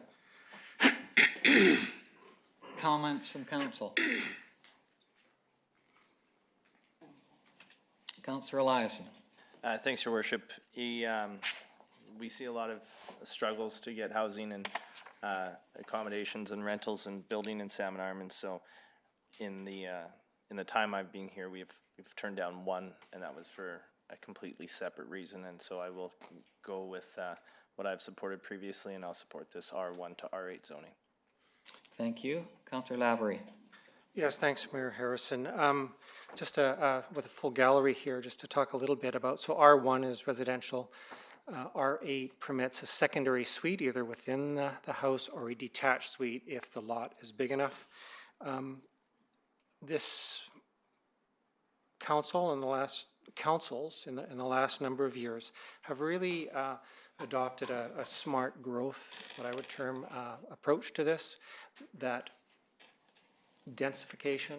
Comments from council? Councillor Eliason. Thanks, Your Worship. We see a lot of struggles to get housing and accommodations and rentals and building in Salmon Arm, and so in the time I've been here, we've turned down one, and that was for a completely separate reason. And so I will go with what I've supported previously, and I'll support this R1 to R8 zoning. Thank you. Councillor Lavery. Yes, thanks, Mayor Harrison. Just with a full gallery here, just to talk a little bit about, so R1 is residential. R8 permits a secondary suite either within the house or a detached suite if the lot is big enough. This council and the last councils in the last number of years have really adopted a smart growth, what I would term approach to this, that densification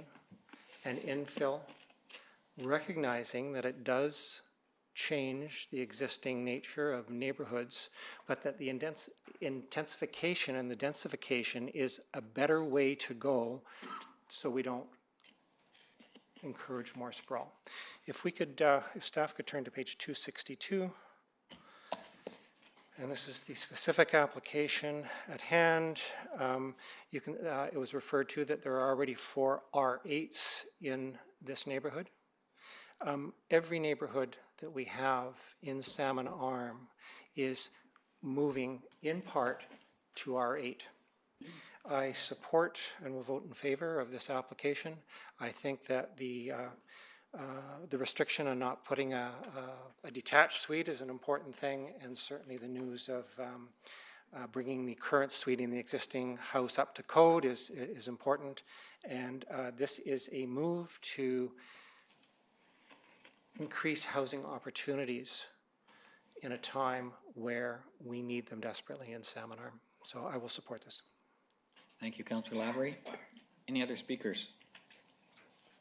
and infill, recognizing that it does change the existing nature of neighborhoods, but that the intensification and the densification is a better way to go so we don't encourage more sprawl. If we could, if staff could turn to page 262. And this is the specific application at hand. You can, it was referred to that there are already 4 R8s in this neighborhood. Every neighborhood that we have in Salmon Arm is moving in part to R8. I support and will vote in favor of this application. I think that the restriction on not putting a detached suite is an important thing, and certainly the news of bringing the current suite in the existing house up to code is important. And this is a move to increase housing opportunities in a time where we need them desperately in Salmon Arm. So I will support this. Thank you, Councillor Lavery. Any other speakers?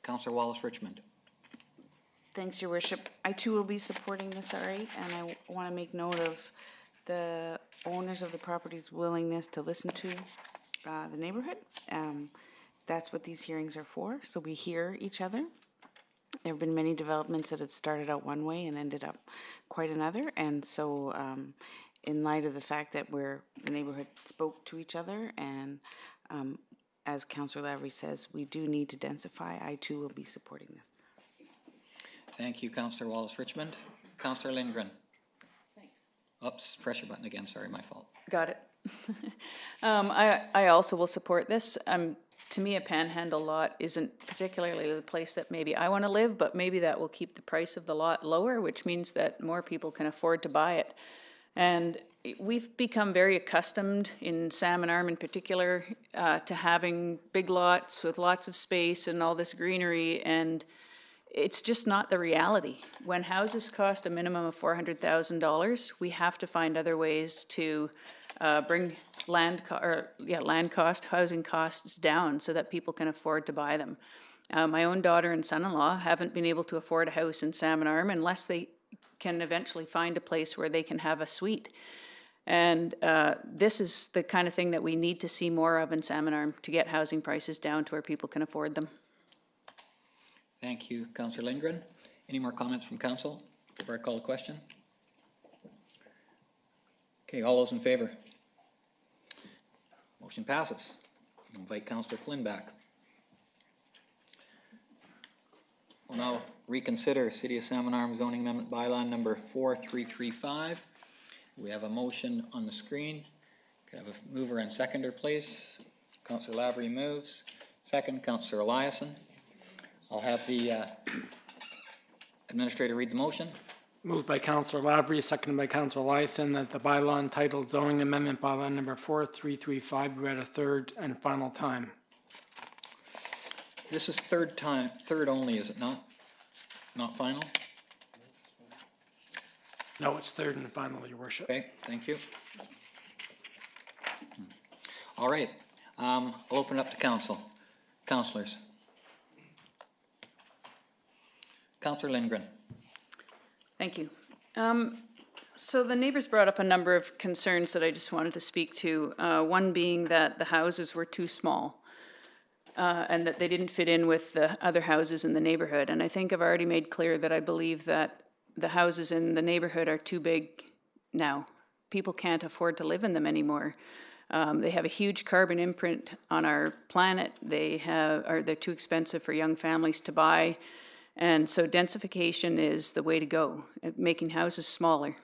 Councillor Wallace-Richmond. Thanks, Your Worship. I too will be supporting this R8, and I want to make note of the owners of the property's willingness to listen to the neighborhood. That's what these hearings are for, so we hear each other. There have been many developments that have started out one way and ended up quite another, and so in light of the fact that the neighborhood spoke to each other, and as Councillor Lavery says, we do need to densify, I too will be supporting this. Thank you, Councillor Wallace-Richmond. Councillor Lindgren. Thanks. Oops, press your button again. Sorry, my fault. Got it. I also will support this. To me, a panhandle lot isn't particularly the place that maybe I want to live, but maybe that will keep the price of the lot lower, which means that more people can afford to buy it. And we've become very accustomed in Salmon Arm in particular to having big lots with lots of space and all this greenery, and it's just not the reality. When houses cost a minimum of $400,000, we have to find other ways to bring land cost, housing costs down so that people can afford to buy them. My own daughter and son-in-law haven't been able to afford a house in Salmon Arm unless they can eventually find a place where they can have a suite. And this is the kind of thing that we need to see more of in Salmon Arm to get housing prices down to where people can afford them. Thank you, Councillor Lindgren. Any more comments from council before I call the question? Okay, all those in favor? Motion passes. I'll invite Councillor Flynn back. We'll now reconsider City of Salmon Arm zoning amendment bylaw number 4335. We have a motion on the screen. Can I have a mover and seconder, please? Councillor Lavery moves. Second, Councillor Eliason. I'll have the administrator read the motion. Moved by Councillor Lavery, seconded by Councillor Eliason, that the bylaw entitled zoning amendment bylaw number 4335 be read a third and final time. This is third only, is it not? Not final? No, it's third and final, Your Worship. Okay, thank you. All right, I'll open it up to council. Councillors. Councillor Lindgren. Thank you. So the neighbors brought up a number of concerns that I just wanted to speak to. One being that the houses were too small and that they didn't fit in with the other houses in the neighborhood. And I think I've already made clear that I believe that the houses in the neighborhood are too big now. People can't afford to live in them anymore. They have a huge carbon imprint on our planet. They're too expensive for young families to buy. And so densification is the way to go, making houses smaller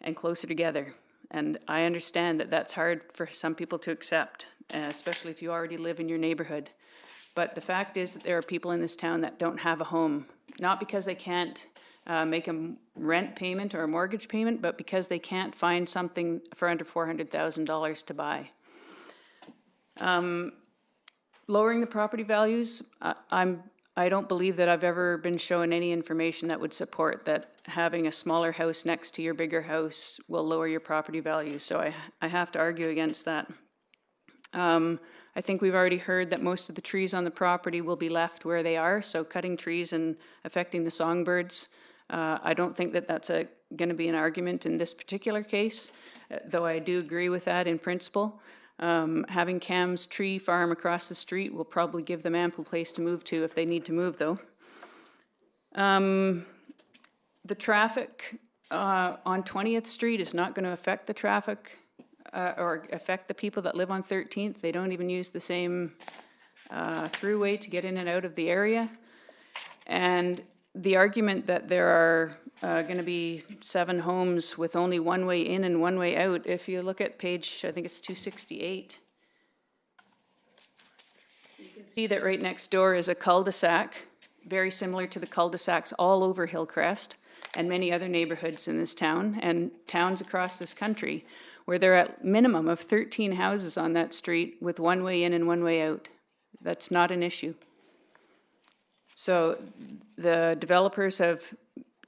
and closer together. And I understand that that's hard for some people to accept, especially if you already live in your neighborhood. But the fact is that there are people in this town that don't have a home, not because they can't make a rent payment or a mortgage payment, but because they can't find something for under $400,000 to buy. Lowering the property values, I don't believe that I've ever been shown any information that would support that having a smaller house next to your bigger house will lower your property value. So I have to argue against that. I think we've already heard that most of the trees on the property will be left where they are, so cutting trees and affecting the songbirds. I don't think that that's going to be an argument in this particular case, though I do agree with that in principle. Having Cam's tree farm across the street will probably give them ample place to move to if they need to move, though. The traffic on 20th Street is not going to affect the traffic or affect the people that live on 13th. They don't even use the same throughway to get in and out of the area. And the argument that there are going to be 7 homes with only one way in and one way out, if you look at page, I think it's 268, you can see that right next door is a cul-de-sac, very similar to the cul-de-sacs all over Hillcrest and many other neighborhoods in this town and towns across this country, where there are at minimum of 13 houses on that street with one way in and one way out. That's not an issue. So the developers have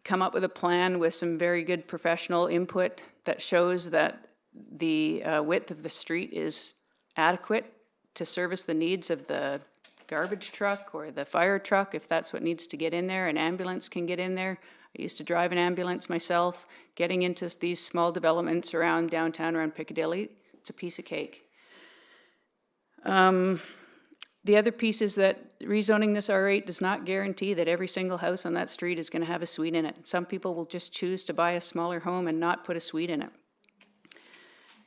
come up with a plan with some very good professional input that shows that the width of the street is adequate to service the needs of the garbage truck or the fire truck, if that's what needs to get in there. An ambulance can get in there. I used to drive an ambulance myself. Getting into these small developments around downtown, around Piccadilly, it's a piece of cake. The other piece is that rezoning this R8 does not guarantee that every single house on that street is going to have a suite in it. Some people will just choose to buy a smaller home and not put a suite in it.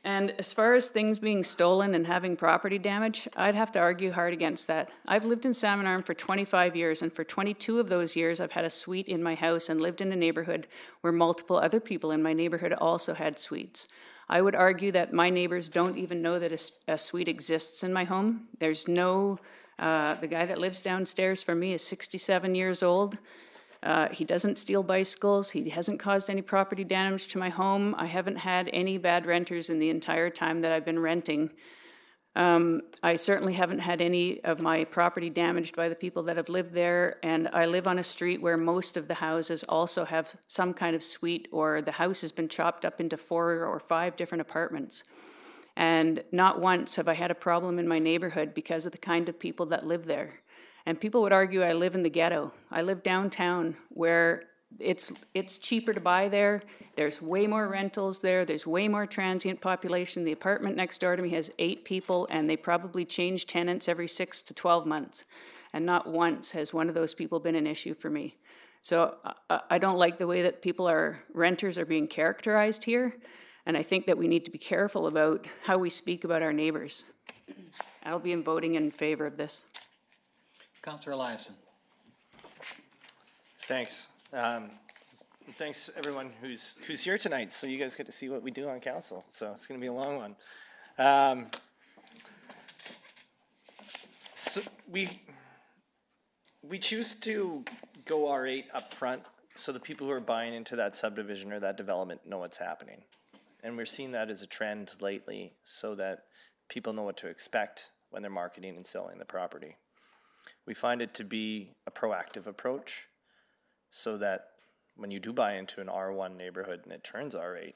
And as far as things being stolen and having property damage, I'd have to argue hard against that. I've lived in Salmon Arm for 25 years, and for 22 of those years, I've had a suite in my house and lived in a neighborhood where multiple other people in my neighborhood also had suites. I would argue that my neighbors don't even know that a suite exists in my home. There's no, the guy that lives downstairs from me is 67 years old. He doesn't steal bicycles. He hasn't caused any property damage to my home. I haven't had any bad renters in the entire time that I've been renting. I certainly haven't had any of my property damaged by the people that have lived there, and I live on a street where most of the houses also have some kind of suite, or the house has been chopped up into 4 or 5 different apartments. And not once have I had a problem in my neighborhood because of the kind of people that live there. And people would argue I live in the ghetto. I live downtown where it's cheaper to buy there. There's way more rentals there. There's way more transient population. The apartment next door to me has 8 people, and they probably change tenants every 6 to 12 months. And not once has one of those people been an issue for me. So I don't like the way that renters are being characterized here. And I think that we need to be careful about how we speak about our neighbors. I'll be voting in favor of this. Councillor Eliason. Thanks. Thanks everyone who's here tonight, so you guys get to see what we do on council. So it's going to be a long one. So we choose to go R8 up front, so the people who are buying into that subdivision or that development know what's happening, and we're seeing that as a trend lately, so that people know what to expect when they're marketing and selling the property. We find it to be a proactive approach, so that when you do buy into an R1 neighborhood and it turns R8,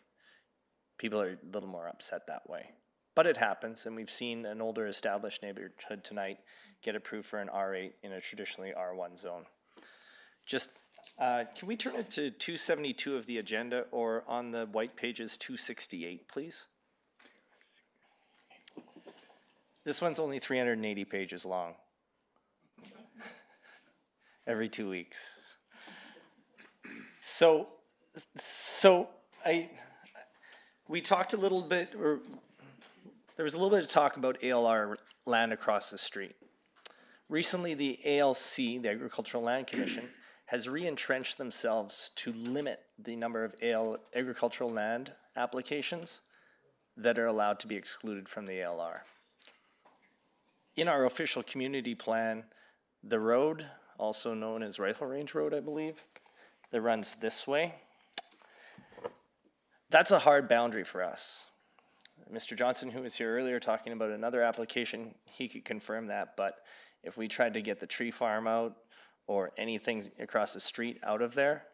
people are a little more upset that way. But it happens, and we've seen an older established neighborhood tonight get approved for an R8 in a traditionally R1 zone. Just, can we turn it to 272 of the agenda, or on the white pages 268, please? This one's only 380 pages long. Every 2 weeks. So we talked a little bit, or there was a little bit of talk about ALR land across the street. Recently, the ALC, the Agricultural Land Commission, has re-entrenched themselves to limit the number of agricultural land applications that are allowed to be excluded from the ALR. In our official community plan, the road, also known as Rifle Range Road, I believe, that runs this way, that's a hard boundary for us. Mr. Johnson, who was here earlier talking about another application, he could confirm that, but if we tried to get the tree farm out or anything across the street out of there,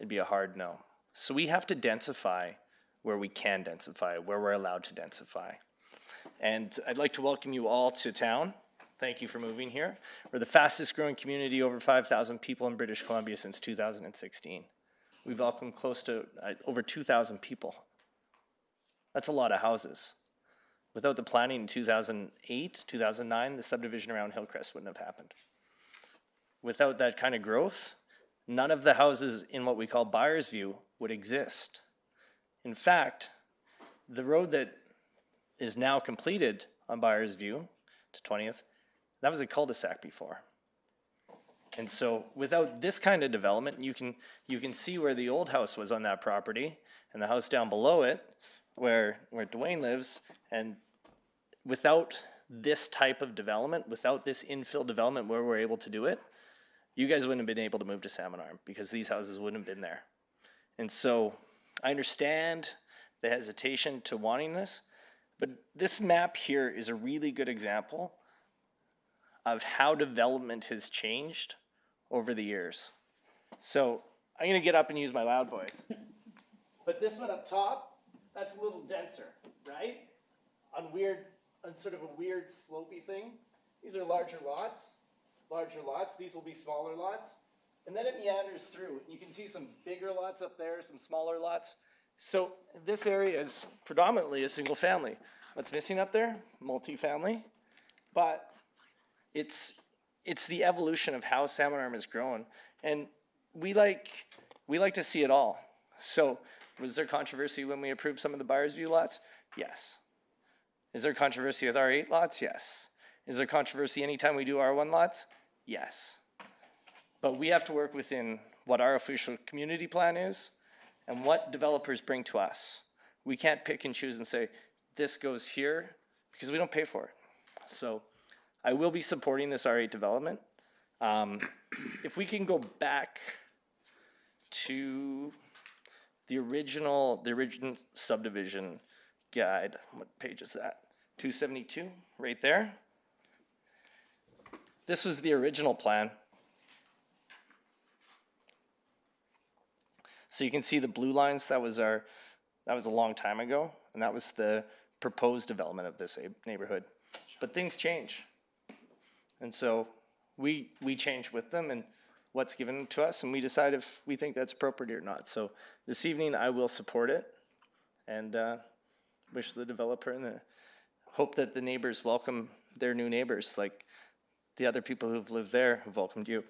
it'd be a hard no. So we have to densify where we can densify, where we're allowed to densify. And I'd like to welcome you all to town. Thank you for moving here. We're the fastest growing community, over 5,000 people in British Columbia since 2016. We've welcomed close to over 2,000 people. That's a lot of houses. Without the planning in 2008, 2009, the subdivision around Hillcrest wouldn't have happened. Without that kind of growth, none of the houses in what we call Buyers View would exist. In fact, the road that is now completed on Buyers View to 20th, that was a cul-de-sac before. And so without this kind of development, you can see where the old house was on that property and the house down below it where Dwayne lives. And without this type of development, without this infill development where we're able to do it, you guys wouldn't have been able to move to Salmon Arm because these houses wouldn't have been there. And so I understand the hesitation to wanting this, but this map here is a really good example of how development has changed over the years. So I'm gonna get up and use my loud voice. But this one up top, that's a little denser, right? On sort of a weird slopey thing. These are larger lots. These will be smaller lots. And then it meanders through. You can see some bigger lots up there, some smaller lots. So this area is predominantly a single family. What's missing up there? Multifamily. But it's the evolution of how Salmon Arm has grown. And we like to see it all. So was there controversy when we approved some of the Buyers View lots? Yes. Is there controversy with R8 lots? Yes. Is there controversy anytime we do R1 lots? Yes. But we have to work within what our official community plan is and what developers bring to us. We can't pick and choose and say, this goes here, because we don't pay for it. So I will be supporting this R8 development. If we can go back to the original subdivision guide, what page is that? 272, right there. This was the original plan. So you can see the blue lines, that was a long time ago, and that was the proposed development of this neighborhood. But things change. And so we change with them and what's given to us, and we decide if we think that's appropriate or not. So this evening I will support it and wish the developer and hope that the neighbors welcome their new neighbors like the other people who've lived there who've welcomed you.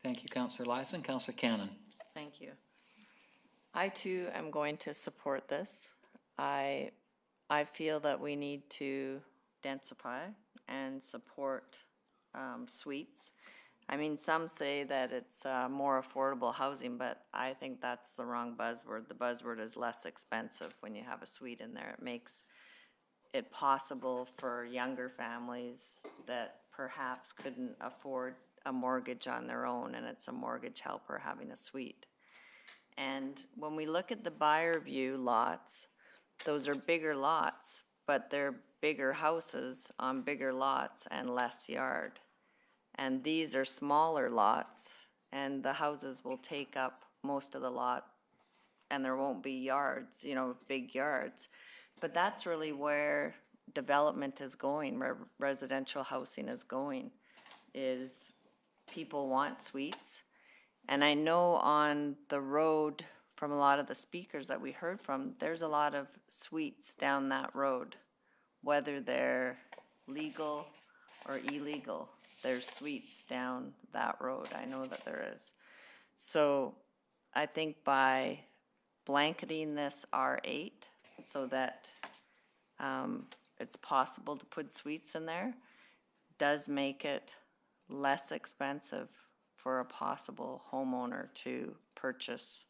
Thank you, Councillor Lyson. Councillor Cannon. Thank you. I too am going to support this. I feel that we need to densify and support suites. I mean, some say that it's more affordable housing, but I think that's the wrong buzzword. The buzzword is less expensive when you have a suite in there. It makes it possible for younger families that perhaps couldn't afford a mortgage on their own, and it's a mortgage helper having a suite. And when we look at the Buyer View lots, those are bigger lots, but they're bigger houses on bigger lots and less yard. And these are smaller lots, and the houses will take up most of the lot, and there won't be yards, big yards. But that's really where development is going, where residential housing is going, is people want suites. And I know on the road, from a lot of the speakers that we heard from, there's a lot of suites down that road, whether they're legal or illegal. There's suites down that road. I know that there is. So I think by blanketing this R8 so that it's possible to put suites in there, does make it less expensive for a possible homeowner to purchase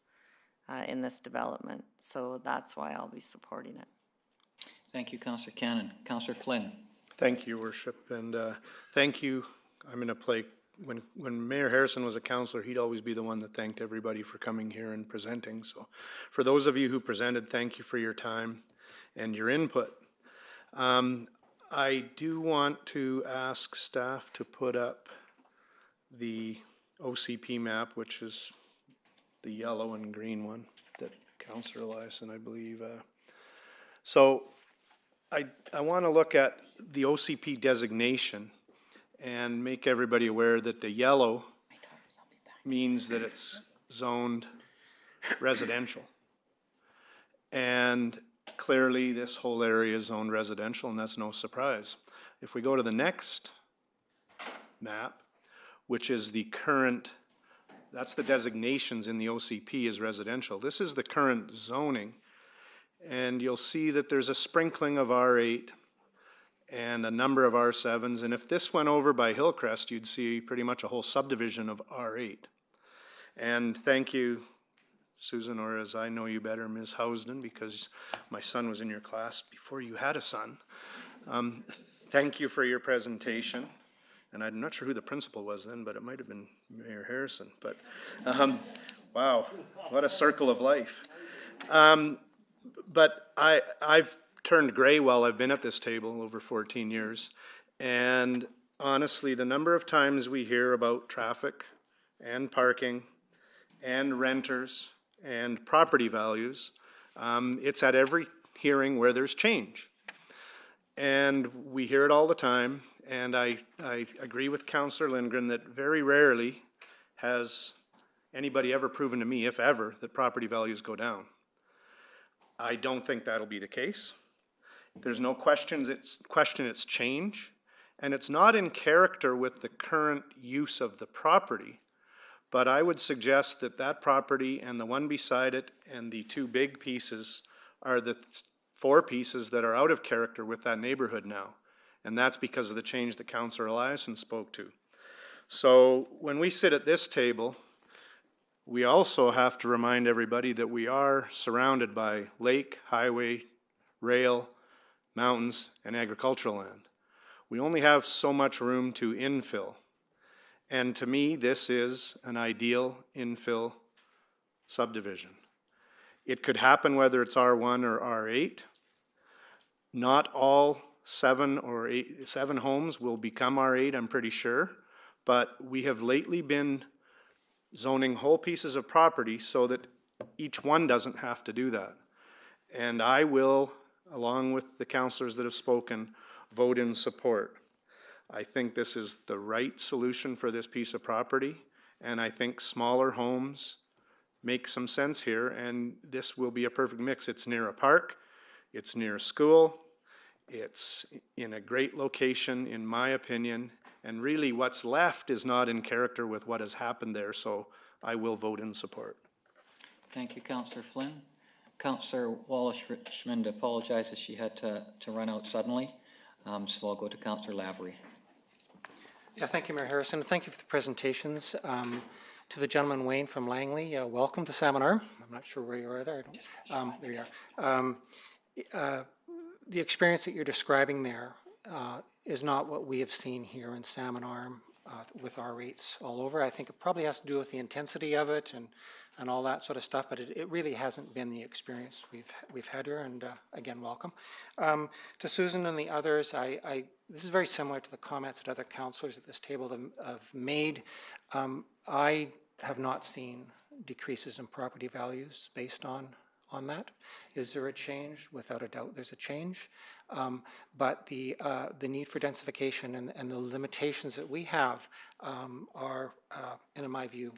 in this development. So that's why I'll be supporting it. Thank you, Councillor Cannon. Councillor Flynn. Thank you, Your Worship, and thank you. I'm going to play, when Mayor Harrison was a councillor, he'd always be the one that thanked everybody for coming here and presenting. So for those of you who presented, thank you for your time and your input. I do want to ask staff to put up the OCP map, which is the yellow and green one that Councillor Eliason, I believe. So I want to look at the OCP designation and make everybody aware that the yellow means that it's zoned residential. And clearly this whole area is zoned residential, and that's no surprise. If we go to the next map, which is the current, that's the designations in the OCP as residential. This is the current zoning. And you'll see that there's a sprinkling of R8 and a number of R7s. And if this went over by Hillcrest, you'd see pretty much a whole subdivision of R8. And thank you, Susan, or as I know you better, Ms. Housden, because my son was in your class before you had a son. Thank you for your presentation. And I'm not sure who the principal was then, but it might have been Mayor Harrison. But wow, what a circle of life. But I've turned gray while I've been at this table over 14 years. And honestly, the number of times we hear about traffic and parking and renters and property values, it's at every hearing where there's change. And we hear it all the time. And I agree with Councillor Lindgren that very rarely has anybody ever proven to me, if ever, that property values go down. I don't think that'll be the case. There's no question it's change, and it's not in character with the current use of the property, but I would suggest that that property and the one beside it and the two big pieces are the four pieces that are out of character with that neighborhood now, and that's because of the change that Councillor Eliason spoke to. So when we sit at this table, we also have to remind everybody that we are surrounded by lake, highway, rail, mountains, and agricultural land. We only have so much room to infill. And to me, this is an ideal infill subdivision. It could happen whether it's R1 or R8. Not all 7 homes will become R8, I'm pretty sure. But we have lately been zoning whole pieces of property so that each one doesn't have to do that. And I will, along with the councillors that have spoken, vote in support. I think this is the right solution for this piece of property, and I think smaller homes make some sense here, and this will be a perfect mix. It's near a park, it's near a school, it's in a great location, in my opinion, and really what's left is not in character with what has happened there, so I will vote in support. Thank you, Councillor Flynn. Councillor Wallace-Richmond apologizes she had to run out suddenly, so I'll go to Councillor Lavery. Yeah, thank you, Mayor Harrison. Thank you for the presentations. To the gentleman Wayne from Langley, welcome to Salmon Arm. I'm not sure where you are there. There you are. The experience that you're describing there is not what we have seen here in Salmon Arm with our rates all over. I think it probably has to do with the intensity of it and all that sort of stuff, but it really hasn't been the experience we've had here, and again, welcome. To Susan and the others, this is very similar to the comments that other councillors at this table have made. I have not seen decreases in property values based on that. Is there a change? Without a doubt, there's a change. But the need for densification and the limitations that we have are, in my view,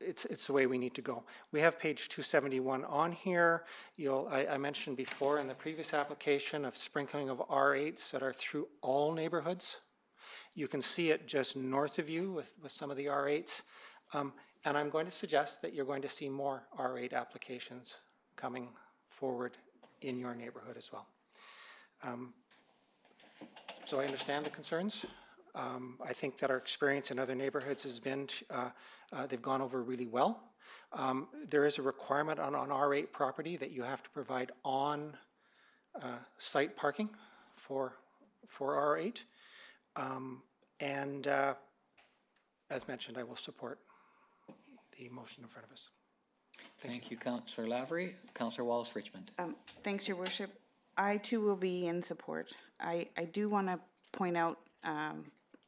it's the way we need to go. We have page 271 on here. I mentioned before in the previous application of sprinkling of R8s that are through all neighborhoods. You can see it just north of you with some of the R8s. And I'm going to suggest that you're going to see more R8 applications coming forward in your neighborhood as well. So I understand the concerns. I think that our experience in other neighborhoods has been, they've gone over really well. There is a requirement on R8 property that you have to provide on-site parking for R8. As mentioned, I will support the motion in front of us. Thank you, Councillor Lavery. Councillor Wallace-Richmond. Thanks, Your Worship. I too will be in support. I do want to point out,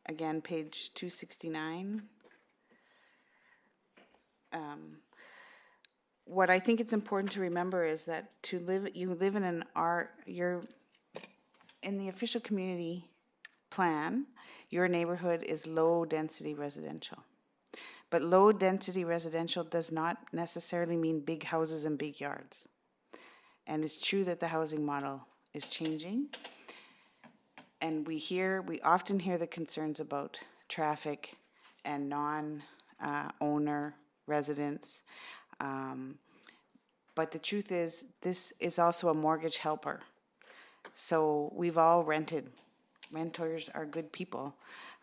again, page 269. What I think it's important to remember is that you live in you're in the official community plan, your neighborhood is low density residential. But low density residential does not necessarily mean big houses and big yards. And it's true that the housing model is changing. And we often hear the concerns about traffic and non-owner residents. But the truth is, this is also a mortgage helper. So we've all rented. Renters are good people.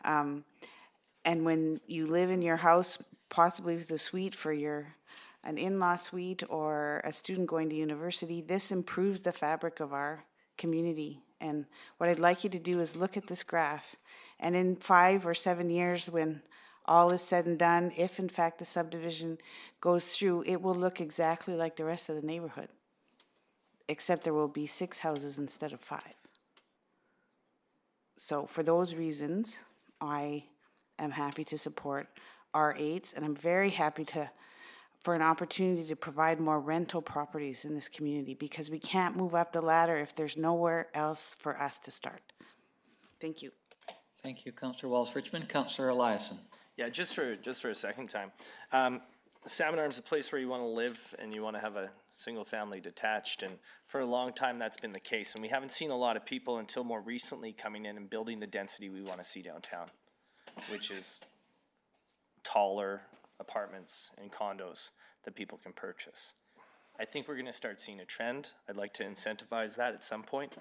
And when you live in your house, possibly with a suite for an in-law suite or a student going to university, this improves the fabric of our community. And what I'd like you to do is look at this graph. And in 5 or 7 years, when all is said and done, if in fact the subdivision goes through, it will look exactly like the rest of the neighborhood, except there will be 6 houses instead of 5. So for those reasons, I am happy to support R8s, and I'm very happy for an opportunity to provide more rental properties in this community, because we can't move up the ladder if there's nowhere else for us to start. Thank you. Thank you, Councillor Wallace-Richmond. Councillor Eliason. Yeah, just for a second time. Salmon Arm's a place where you want to live and you want to have a single family detached, and for a long time that's been the case, and we haven't seen a lot of people until more recently coming in and building the density we want to see downtown, which is taller apartments and condos that people can purchase. I think we're going to start seeing a trend. I'd like to incentivize that at some point,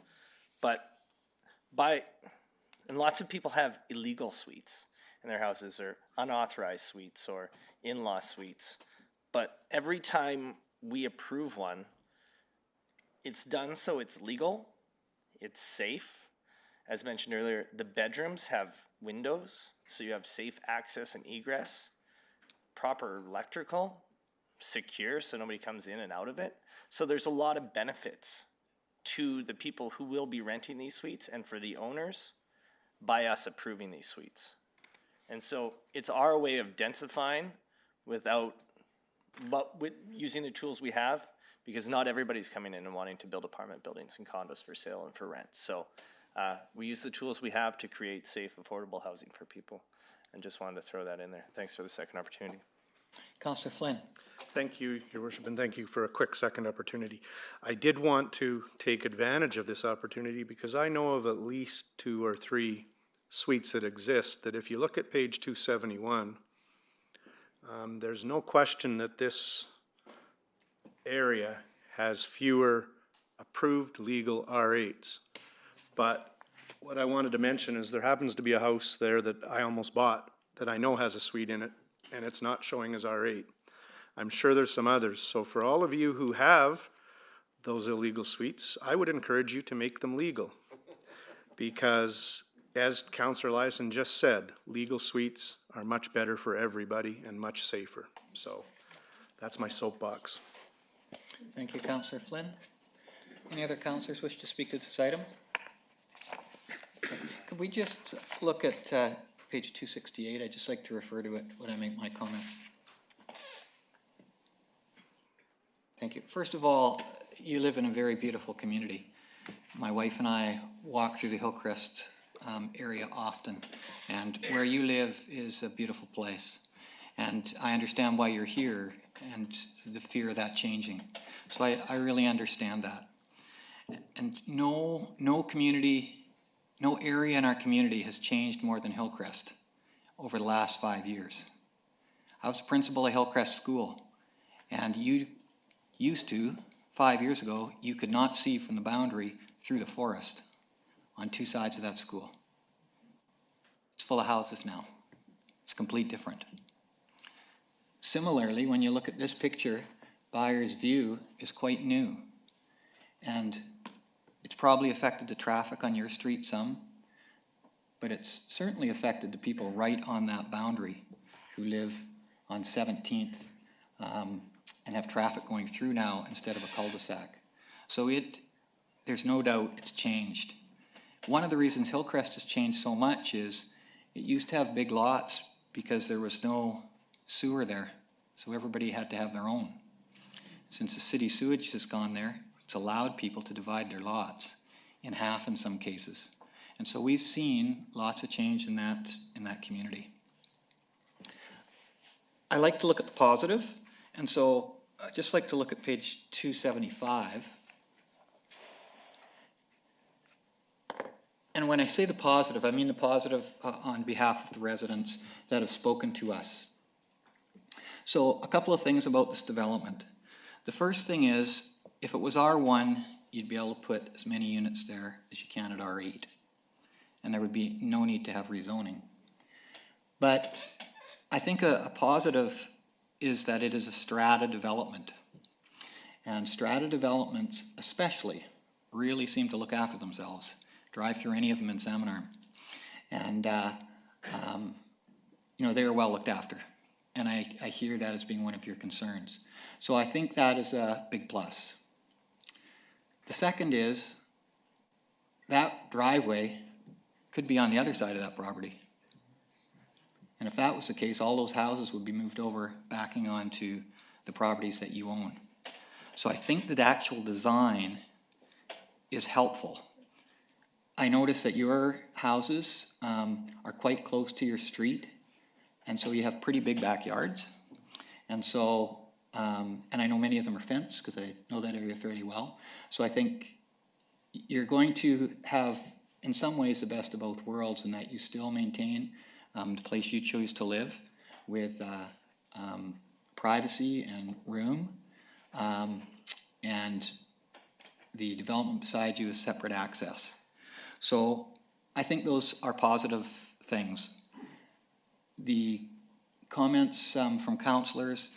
and lots of people have illegal suites in their houses, or unauthorized suites or in-law suites. But every time we approve one, it's done so it's legal, it's safe. As mentioned earlier, the bedrooms have windows, so you have safe access and egress, proper electrical, secure, so nobody comes in and out of it. So there's a lot of benefits to the people who will be renting these suites and for the owners by us approving these suites. And so it's our way of densifying with using the tools we have, because not everybody's coming in and wanting to build apartment buildings and condos for sale and for rent. So we use the tools we have to create safe, affordable housing for people, and just wanted to throw that in there. Thanks for the second opportunity. Councillor Flynn. Thank you, Your Worship, and thank you for a quick second opportunity. I did want to take advantage of this opportunity because I know of at least 2 or 3 suites that exist that if you look at page 271, there's no question that this area has fewer approved legal R8s. But what I wanted to mention is there happens to be a house there that I almost bought that I know has a suite in it, and it's not showing as R8. I'm sure there's some others. So for all of you who have those illegal suites, I would encourage you to make them legal, because as Councillor Eliason just said, legal suites are much better for everybody and much safer. So that's my soapbox. Thank you, Councillor Flynn. Any other councillors wish to speak to this item? Could we just look at page 268? I'd just like to refer to it when I make my comments. Thank you. First of all, you live in a very beautiful community. My wife and I walk through the Hillcrest area often, and where you live is a beautiful place. And I understand why you're here and the fear of that changing. So I really understand that. And no community, no area in our community has changed more than Hillcrest over the last 5 years. I was principal of Hillcrest School, and you used to 5 years ago, you could not see from the boundary through the forest on two sides of that school. It's full of houses now. It's complete different. Similarly, when you look at this picture, Byers View is quite new. And it's probably affected the traffic on your street some, but it's certainly affected the people right on that boundary who live on 17th and have traffic going through now instead of a cul-de-sac. So there's no doubt it's changed. One of the reasons Hillcrest has changed so much is it used to have big lots because there was no sewer there, so everybody had to have their own. Since the city sewage has gone there, it's allowed people to divide their lots in half in some cases. And so we've seen lots of change in that community. I like to look at the positive, and so I'd just like to look at page 275. And when I say the positive, I mean the positive on behalf of the residents that have spoken to us. So a couple of things about this development. The first thing is, if it was R1, you'd be able to put as many units there as you can at R8. And there would be no need to have rezoning. But I think a positive is that it is a strata development. And strata developments especially really seem to look after themselves. Drive through any of them in Salmon. And they are well looked after. And I hear that as being one of your concerns. So I think that is a big plus. The second is that driveway could be on the other side of that property. And if that was the case, all those houses would be moved over, backing onto the properties that you own. So I think that actual design is helpful. I notice that your houses are quite close to your street, and so you have pretty big backyards. And so, and I know many of them are fenced because I know that area fairly well. So I think you're going to have, in some ways, the best of both worlds in that you still maintain the place you choose to live with privacy and room, and the development beside you is separate access. So I think those are positive things. The comments from councillors,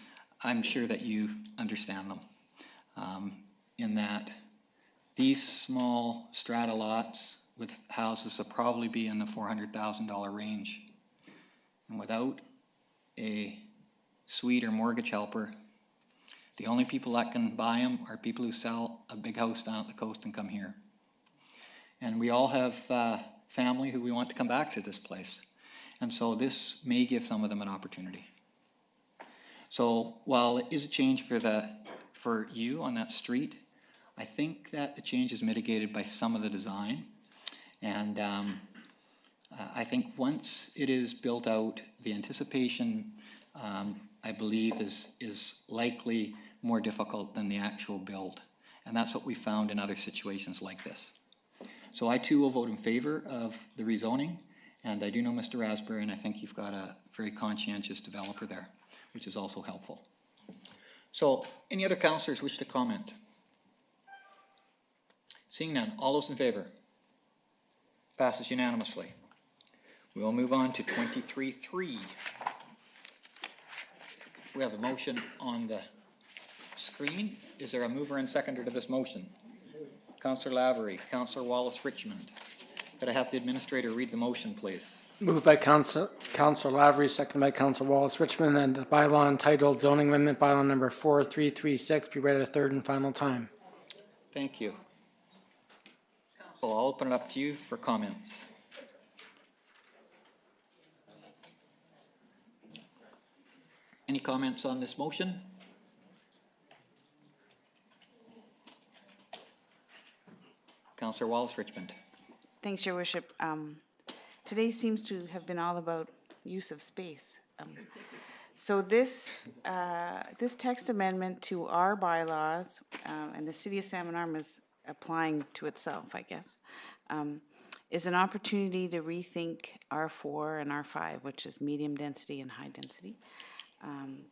I'm sure that you understand them, in that these small strata lots with houses will probably be in the $400,000 range. And without a suite or mortgage helper, the only people that can buy them are people who sell a big house down at the coast and come here. And we all have family who we want to come back to this place. And so this may give some of them an opportunity. So while it is a change for you on that street, I think that the change is mitigated by some of the design. And I think once it is built out, the anticipation, I believe, is likely more difficult than the actual build. And that's what we found in other situations like this. So I too will vote in favor of the rezoning. And I do know Mr. Raspberry, and I think you've got a very conscientious developer there, which is also helpful. So any other councillors wish to comment? Seeing none, all those in favor? Passes unanimously. We will move on to 23.3. We have a motion on the screen. Is there a mover and seconder to this motion? Councillor Lavery, Councillor Wallace-Richmond. Could I have the administrator read the motion, please? Moved by Councillor Lavery, seconded by Councillor Wallace-Richmond, and the bylaw entitled Zoning Amendment Bylaw Number 4336 be read a third and final time. Thank you. Council, I'll open it up to you for comments. Any comments on this motion? Councillor Wallace-Richmond. Thanks, Your Worship. Today seems to have been all about use of space. So this text amendment to our bylaws, and the City of Salmon Arm is applying to itself, I guess, is an opportunity to rethink R4 and R5, which is medium density and high density,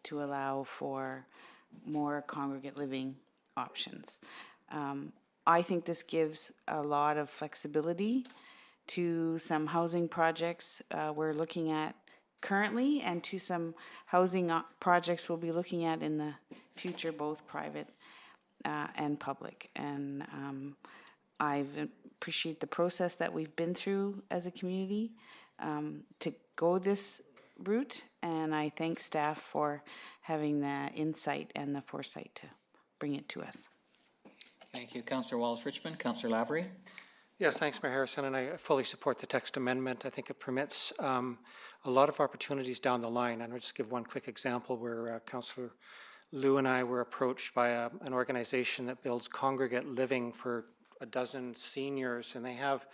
to allow for more congregate living options. I think this gives a lot of flexibility to some housing projects we're looking at currently, and to some housing projects we'll be looking at in the future, both private and public. And I appreciate the process that we've been through as a community to go this route, and I thank staff for having the insight and the foresight to bring it to us. Thank you, Councillor Wallace-Richmond. Councillor Lavery. Yes, thanks, Mayor Harrison, and I fully support the text amendment. I think it permits a lot of opportunities down the line. And I'll just give one quick example where Councillor Lou and I were approached by an organization that builds congregate living for a dozen seniors, and they have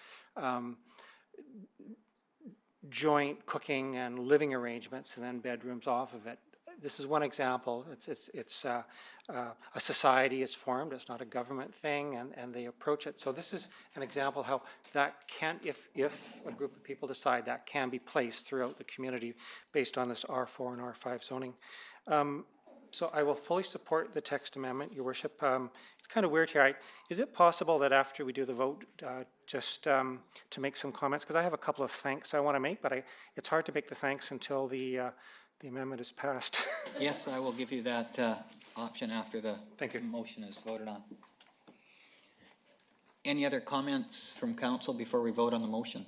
joint cooking and living arrangements and then bedrooms off of it. This is one example. It's a society is formed. It's not a government thing, and they approach it. So this is an example how that can, if a group of people decide, that can be placed throughout the community based on this R4 and R5 zoning. So I will fully support the text amendment, Your Worship. It's kind of weird here. Is it possible that after we do the vote, just to make some comments? Because I have a couple of thanks I want to make, but it's hard to make the thanks until the amendment is passed. Yes, I will give you that option after the Thank you. motion is voted on. Any other comments from council before we vote on the motion?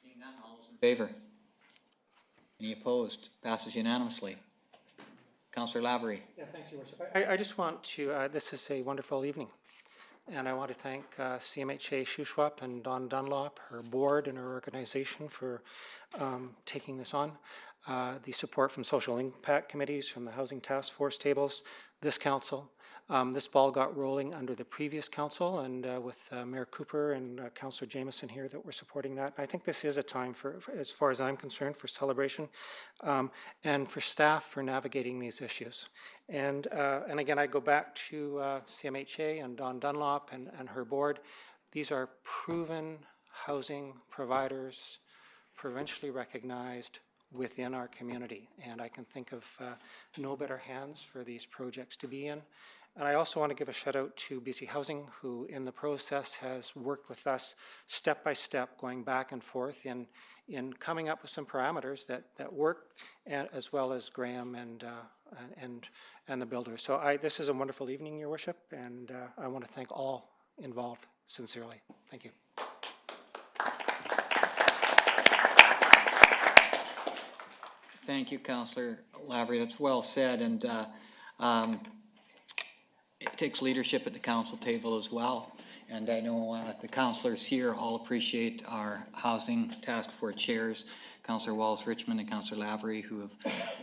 Seeing none, all those in favor? Any opposed? Passes unanimously. Councillor Lavery. Yeah, thanks, Your Worship. I just want to, this is a wonderful evening, and I want to thank CMHA Shuswap and Dawn Dunlop, her board and her organization for taking this on. The support from social impact committees, from the Housing Task Force tables, this council. This ball got rolling under the previous council, and with Mayor Cooper and Councillor Jameson here that were supporting that. I think this is a time for, as far as I'm concerned, for celebration, and for staff for navigating these issues. And again, I go back to CMHA and Dawn Dunlop and her board. These are proven housing providers, provincially recognized within our community, and I can think of no better hands for these projects to be in. And I also want to give a shout out to BC Housing, who in the process has worked with us step by step, going back and forth in coming up with some parameters that work, as well as Graham and the builders. So this is a wonderful evening, Your Worship, and I want to thank all involved sincerely. Thank you. Thank you, Councillor Lavery. That's well said, and it takes leadership at the council table as well. And I know the councillors here all appreciate our Housing Task Force chairs, Councillor Wallace-Richmond and Councillor Lavery, who have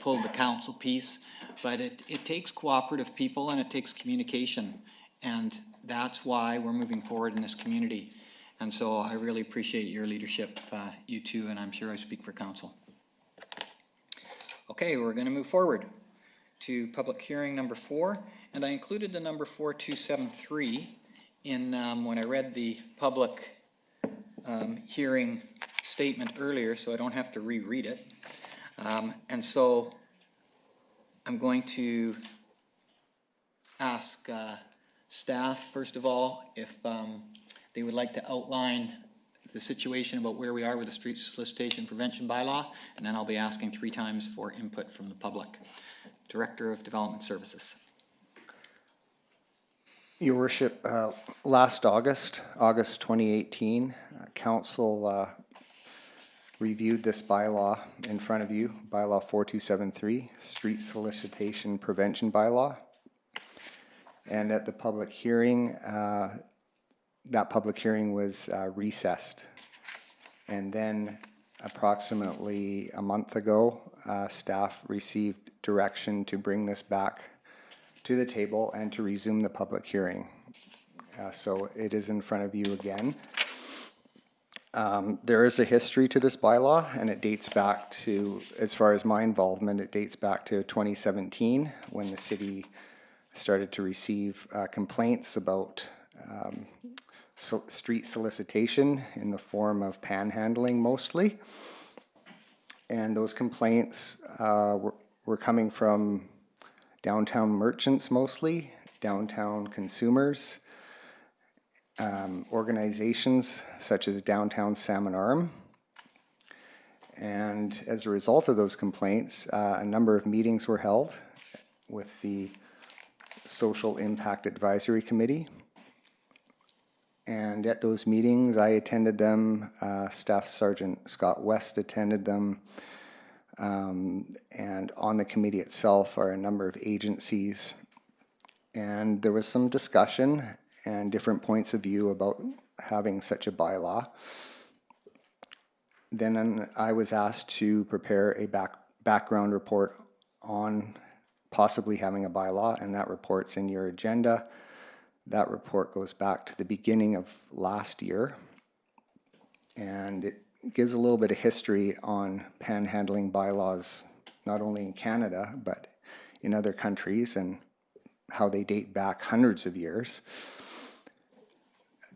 pulled the council piece. But it takes cooperative people, and it takes communication. And that's why we're moving forward in this community. And so I really appreciate your leadership, you two, and I'm sure I speak for council. Okay, we're going to move forward to public hearing number 4, and I included the number 4273 in when I read the public hearing statement earlier, so I don't have to reread it. And so I'm going to ask staff, first of all, if they would like to outline the situation about where we are with the street solicitation prevention bylaw, and then I'll be asking 3 times for input from the public. Director of Development Services. Your Worship, last August 2018, Council reviewed this bylaw in front of you, bylaw 4273, street solicitation prevention bylaw. And at the public hearing, that public hearing was recessed. And then approximately a month ago, staff received direction to bring this back to the table and to resume the public hearing. So it is in front of you again. There is a history to this bylaw, and it dates back to, as far as my involvement, it dates back to 2017 when the city started to receive complaints about street solicitation in the form of panhandling mostly. And those complaints were coming from downtown merchants mostly, downtown consumers, organizations such as Downtown Salmon Arm. And as a result of those complaints, a number of meetings were held with the Social Impact Advisory Committee. And at those meetings, I attended them, Staff Sergeant Scott West attended them, and on the committee itself are a number of agencies. And there was some discussion and different points of view about having such a bylaw. Then I was asked to prepare a background report on possibly having a bylaw, and that report's in your agenda. That report goes back to the beginning of last year, and it gives a little bit of history on panhandling bylaws, not only in Canada, but in other countries, and how they date back hundreds of years.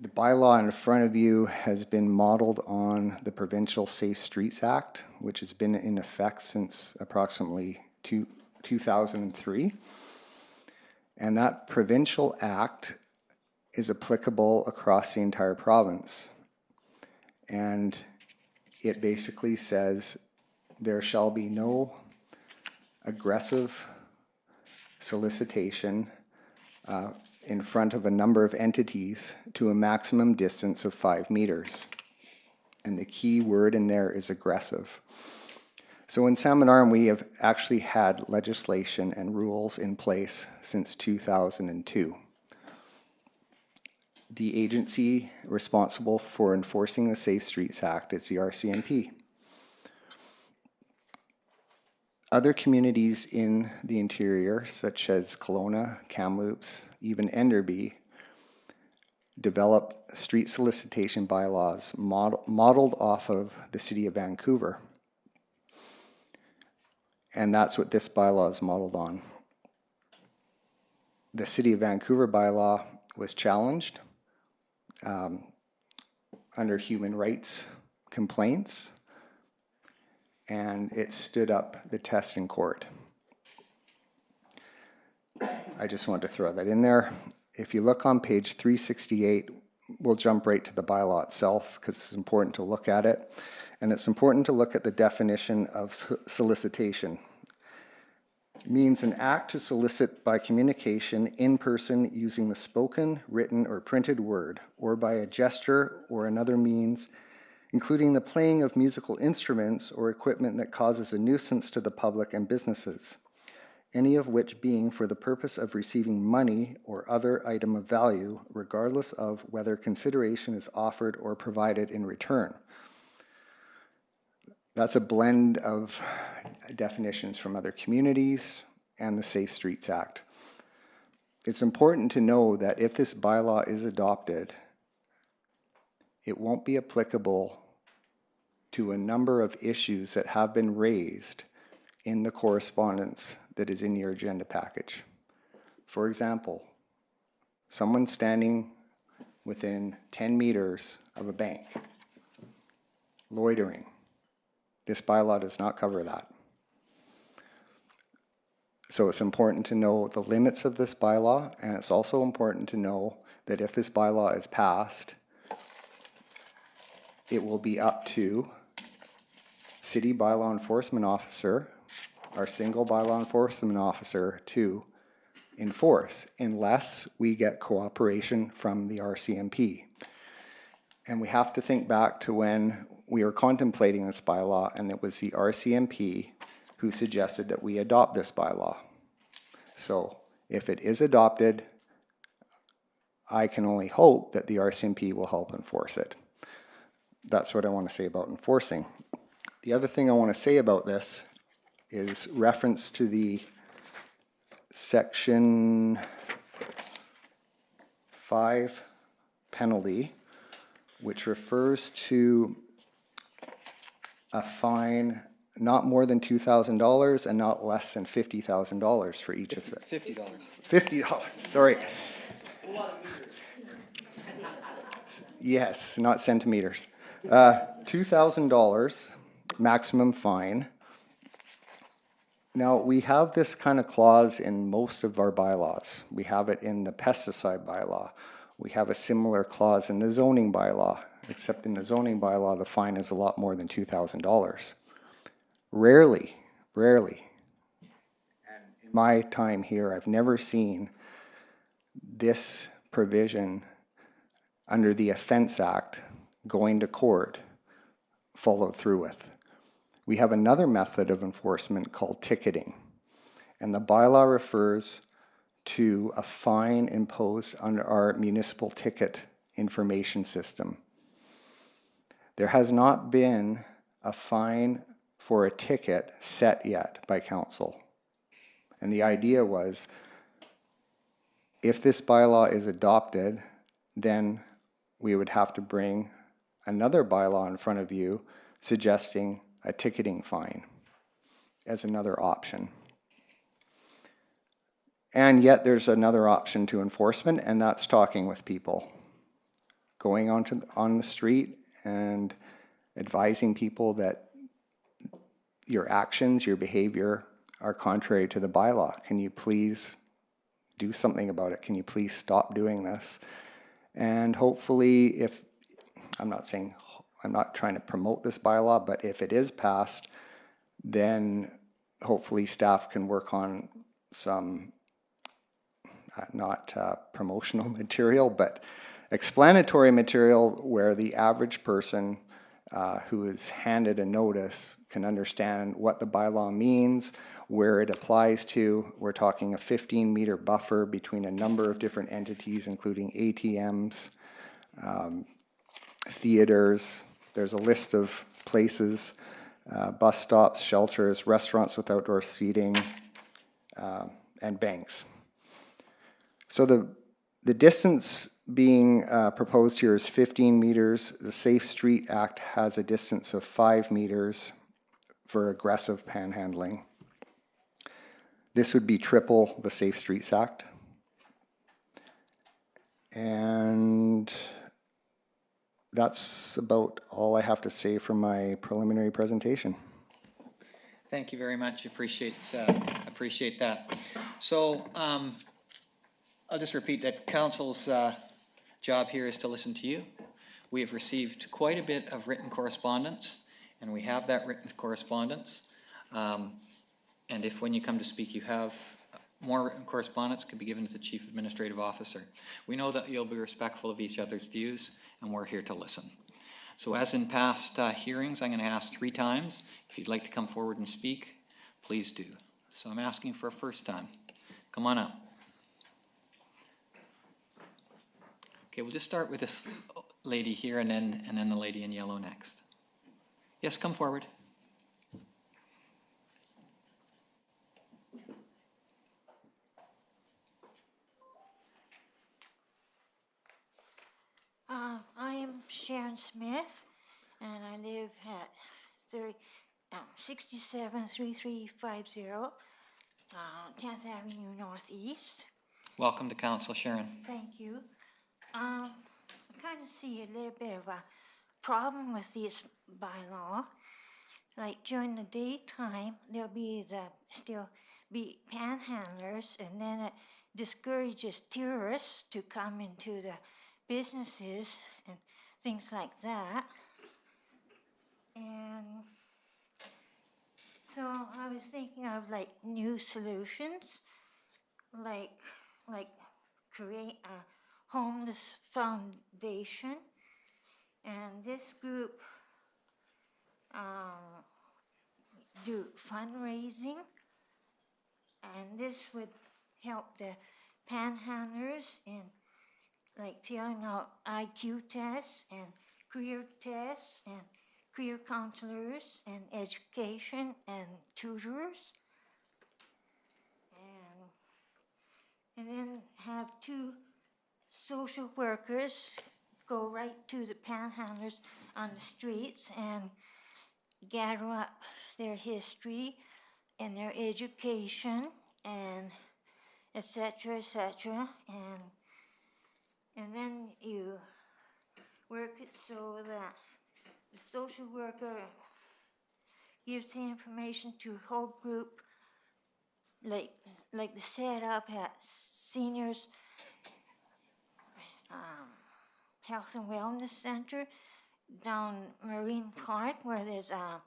The bylaw in front of you has been modeled on the Provincial Safe Streets Act, which has been in effect since approximately 2003. And that provincial act is applicable across the entire province. And it basically says there shall be no aggressive solicitation in front of a number of entities to a maximum distance of 5 meters. And the key word in there is aggressive. So in Salmon Arm, we have actually had legislation and rules in place since 2002. The agency responsible for enforcing the Safe Streets Act is the RCMP. Other communities in the interior, such as Kelowna, Kamloops, even Enderby, developed street solicitation bylaws modeled off of the City of Vancouver. And that's what this bylaw is modeled on. The City of Vancouver bylaw was challenged under human rights complaints, and it stood up the test in court. I just wanted to throw that in there. If you look on page 368, we'll jump right to the bylaw itself because it's important to look at it. And it's important to look at the definition of solicitation. It means an act to solicit by communication in person using the spoken, written, or printed word, or by a gesture or another means, including the playing of musical instruments or equipment that causes a nuisance to the public and businesses, any of which being for the purpose of receiving money or other item of value, regardless of whether consideration is offered or provided in return. That's a blend of definitions from other communities and the Safe Streets Act. It's important to know that if this bylaw is adopted, it won't be applicable to a number of issues that have been raised in the correspondence that is in your agenda package. For example, someone standing within 10 meters of a bank, loitering. This bylaw does not cover that. So it's important to know the limits of this bylaw, and it's also important to know that if this bylaw is passed, it will be up to City Bylaw Enforcement Officer, our single bylaw enforcement officer, to enforce unless we get cooperation from the RCMP. And we have to think back to when we were contemplating this bylaw, and it was the RCMP who suggested that we adopt this bylaw. So if it is adopted, I can only hope that the RCMP will help enforce it. That's what I want to say about enforcing. The other thing I want to say about this is reference to the Section 5 penalty, which refers to a fine not more than $2,000 and not less than $50,000 for each offense. $50. $50, sorry. Yes, not centimeters. $2,000 maximum fine Now, we have this kind of clause in most of our bylaws. We have it in the pesticide bylaw. We have a similar clause in the zoning bylaw, except in the zoning bylaw, the fine is a lot more than $2,000. Rarely, and in my time here, I've never seen this provision under the Offense Act going to court followed through with. We have another method of enforcement called ticketing, and the bylaw refers to a fine imposed under our municipal ticket information system. There has not been a fine for a ticket set yet by council. And the idea was, if this bylaw is adopted, then we would have to bring another bylaw in front of you suggesting a ticketing fine as another option. And yet there's another option to enforcement, and that's talking with people. Going on the street and advising people that your actions, your behavior are contrary to the bylaw. Can you please do something about it? Can you please stop doing this? And hopefully, I'm not trying to promote this bylaw, but if it is passed, then hopefully staff can work on some, not promotional material, but explanatory material where the average person who is handed a notice can understand what the bylaw means, where it applies to. We're talking a 15-meter buffer between a number of different entities, including ATMs, theaters. There's a list of places, bus stops, shelters, restaurants with outdoor seating, and banks. So the distance being proposed here is 15 meters. The Safe Street Act has a distance of 5 meters for aggressive panhandling. This would be triple the Safe Streets Act. And that's about all I have to say for my preliminary presentation. Thank you very much. Appreciate that. So I'll just repeat that council's job here is to listen to you. We have received quite a bit of written correspondence, and we have that written correspondence. And if when you come to speak you have more written correspondence, could be given to the Chief Administrative Officer. We know that you'll be respectful of each other's views, and we're here to listen. So as in past hearings, I'm going to ask 3 times. If you'd like to come forward and speak, please do. So I'm asking for a first time. Come on up. Okay, we'll just start with this lady here and then the lady in yellow next. Yes, come forward. I am Sharon Smith, and I live at 673350 10th Avenue Northeast. Welcome to council, Sharon. Thank you. I kind of see a little bit of a problem with this bylaw. Like during the daytime, there'll still be panhandlers, and then it discourages tourists to come into the businesses and things like that. And so I was thinking of like new solutions, like create a homeless foundation, and this group do fundraising, and this would help the panhandlers in like filling out IQ tests and career counselors and education and tutors, and then have 2 social workers go right to the panhandlers on the streets and gather up their history and their education and etc., and then you work it so that the social worker gives the information to a whole group like the setup at Seniors Health and Wellness Center down Marine Park, where there's a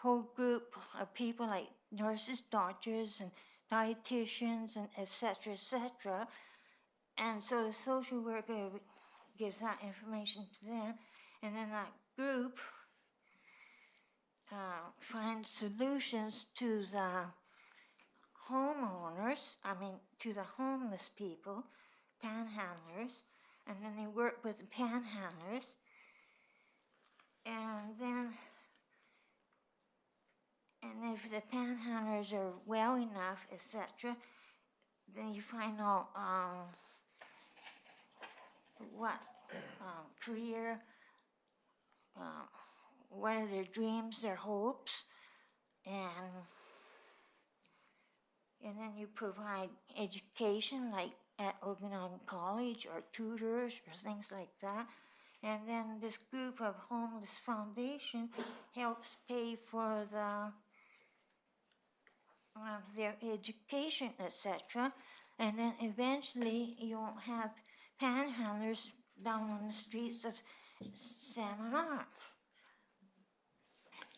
whole group of people like nurses, doctors, and dietitians, and et cetera, and so the social worker gives that information to them, and then that group finds solutions to the homeowners, to the homeless people, panhandlers, and then they work with the panhandlers, and if the panhandlers are well enough, etc., then you find out what career, what are their dreams, their hopes, and then you provide education like at Okanagan College or tutors or things like that. And then this group of Homeless Foundation helps pay for their education, etc. And then eventually you won't have panhandlers down on the streets of Salmon Arm.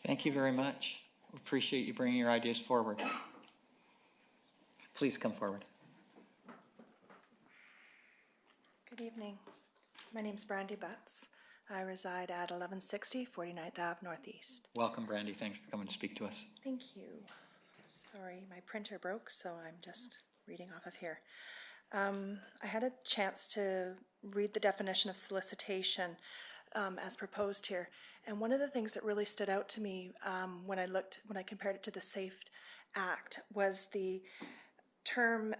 Thank you very much. Appreciate you bringing your ideas forward. Please come forward. Good evening. My name's Brandy Butts. I reside at 1160 49th Ave Northeast. Welcome, Brandy. Thanks for coming to speak to us. Thank you. Sorry, my printer broke, so I'm just reading off of here. I had a chance to read the definition of solicitation as proposed here, and one of the things that really stood out to me when I compared it to the SAFE Act was the term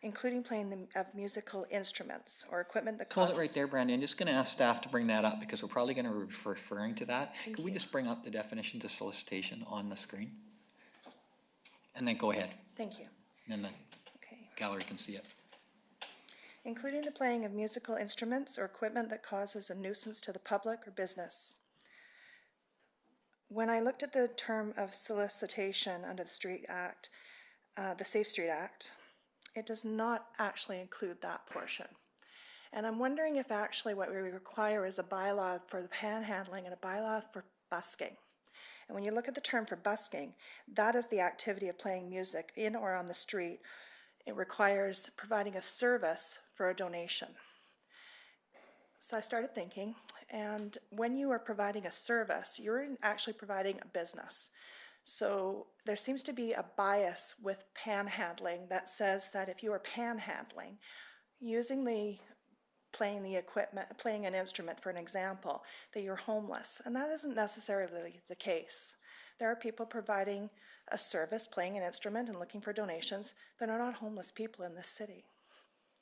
including playing of musical instruments or equipment that causes... Hold it right there, Brandy. I'm just going to ask staff to bring that up because we're probably going to be referring to that. Could we just bring up the definition to solicitation on the screen? And then go ahead. Thank you. And then the gallery can see it. Including the playing of musical instruments or equipment that causes a nuisance to the public or business. When I looked at the term of solicitation under the Street Act, the Safe Street Act, it does not actually include that portion. And I'm wondering if actually what we require is a bylaw for the panhandling and a bylaw for busking. And when you look at the term for busking, that is the activity of playing music in or on the street. It requires providing a service for a donation. So I started thinking, and when you are providing a service, you're actually providing a business. So there seems to be a bias with panhandling that says that if you are panhandling, playing the equipment, playing an instrument for an example, that you're homeless. And that isn't necessarily the case. There are people providing a service, playing an instrument and looking for donations that are not homeless people in this city.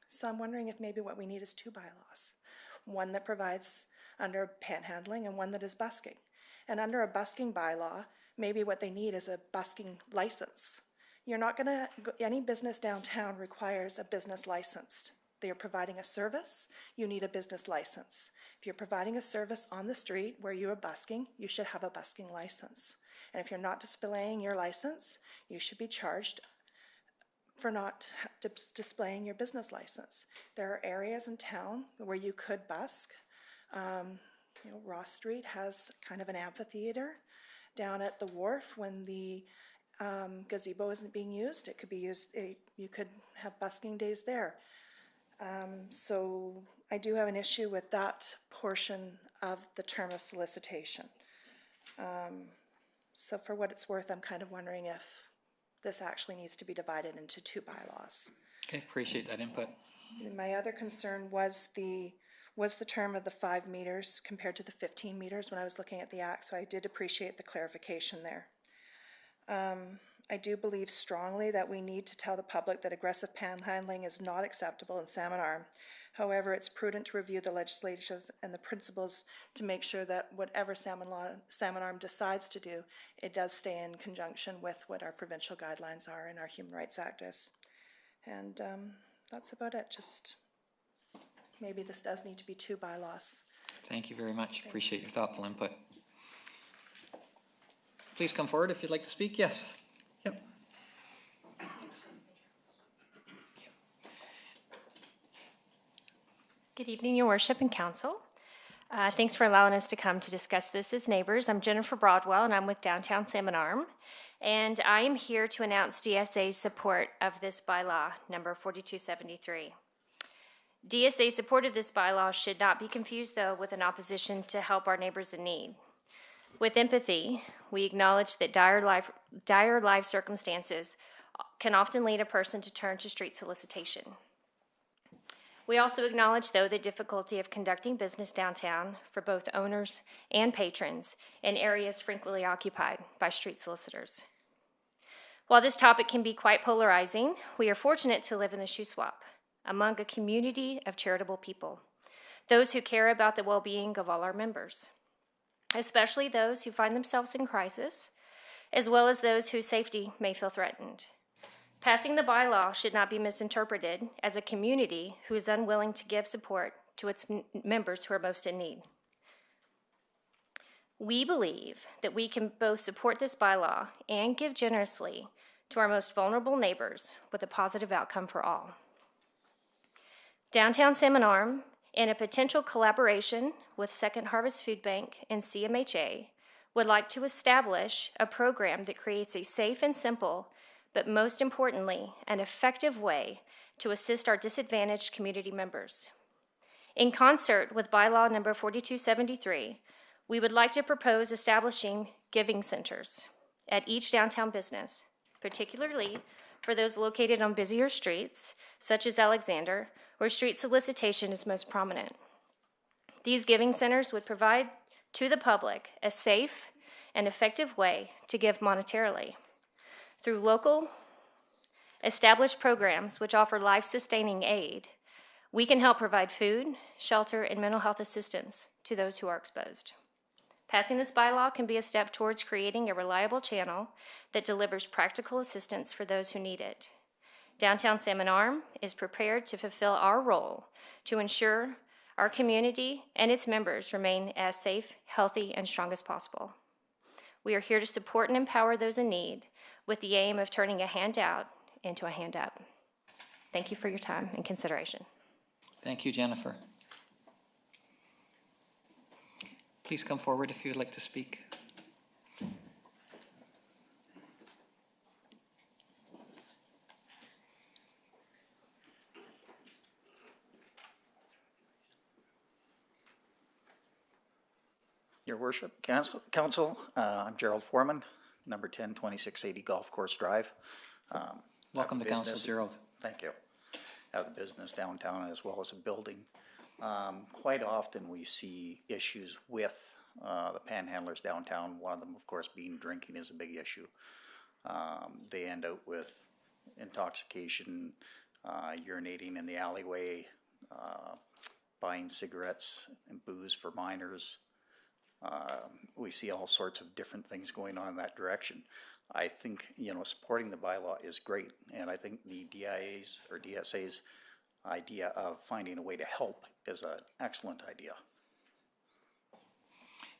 So I'm wondering if maybe what we need is two bylaws. One that provides under panhandling and one that is busking. And under a busking bylaw, maybe what they need is a busking license. You're not going to, any business downtown requires a business license. They are providing a service, you need a business license. If you're providing a service on the street where you are busking, you should have a busking license. And if you're not displaying your license, you should be charged for not displaying your business license. There are areas in town where you could busk. Ross Street has kind of an amphitheater. Down at the wharf, when the gazebo isn't being used, it could be used, you could have busking days there. So I do have an issue with that portion of the term of solicitation. So for what it's worth, I'm kind of wondering if this actually needs to be divided into two bylaws. Okay, appreciate that input. My other concern was the term of the 5 meters compared to the 15 meters when I was looking at the act, so I did appreciate the clarification there. I do believe strongly that we need to tell the public that aggressive panhandling is not acceptable in Salmon Arm. However, it's prudent to review the legislative and the principles to make sure that whatever Salmon Arm decides to do, it does stay in conjunction with what our provincial guidelines are and our Human Rights Act is. And that's about it. Just maybe this does need to be two bylaws. Thank you very much. Appreciate your thoughtful input. Please come forward if you'd like to speak. Yes. Yep. Good evening, Your Worship and Council. Thanks for allowing us to come to discuss this as neighbors. I'm Jennifer Broadwell, and I'm with Downtown Salmon Arm. And I am here to announce DSA's support of this bylaw, number 4273. DSA support of this bylaw should not be confused, though, with an opposition to help our neighbors in need. With empathy, we acknowledge that dire life circumstances can often lead a person to turn to street solicitation. We also acknowledge, though, the difficulty of conducting business downtown for both owners and patrons in areas frequently occupied by street solicitors. While this topic can be quite polarizing, we are fortunate to live in the shoe swap among a community of charitable people, those who care about the well-being of all our members, especially those who find themselves in crisis, as well as those whose safety may feel threatened. Passing the bylaw should not be misinterpreted as a community who is unwilling to give support to its members who are most in need. We believe that we can both support this bylaw and give generously to our most vulnerable neighbors with a positive outcome for all. Downtown Salmon Arm, in a potential collaboration with Second Harvest Food Bank and CMHA, would like to establish a program that creates a safe and simple, but most importantly, an effective way to assist our disadvantaged community members. In concert with bylaw number 4273, we would like to propose establishing giving centers at each downtown business, particularly for those located on busier streets, such as Alexander, where street solicitation is most prominent. These giving centers would provide to the public a safe and effective way to give monetarily through local established programs which offer life-sustaining aid. We can help provide food, shelter, and mental health assistance to those who are exposed. Passing this bylaw can be a step towards creating a reliable channel that delivers practical assistance for those who need it. Downtown Salmon Arm is prepared to fulfill our role to ensure our community and its members remain as safe, healthy, and strong as possible. We are here to support and empower those in need with the aim of turning a handout into a hand up. Thank you for your time and consideration. Thank you, Jennifer. Please come forward if you would like to speak. Your Worship, Council, I'm Gerald Foreman, number 10, 2680 Golf Course Drive. Welcome to Council, Gerald. Thank you. I have a business downtown as well as a building. Quite often we see issues with the panhandlers downtown. One of them, of course, being drinking is a big issue. They end up with intoxication, urinating in the alleyway, buying cigarettes and booze for minors. We see all sorts of different things going on in that direction. I think, supporting the bylaw is great, and I think the DIA's or DSA's idea of finding a way to help is an excellent idea.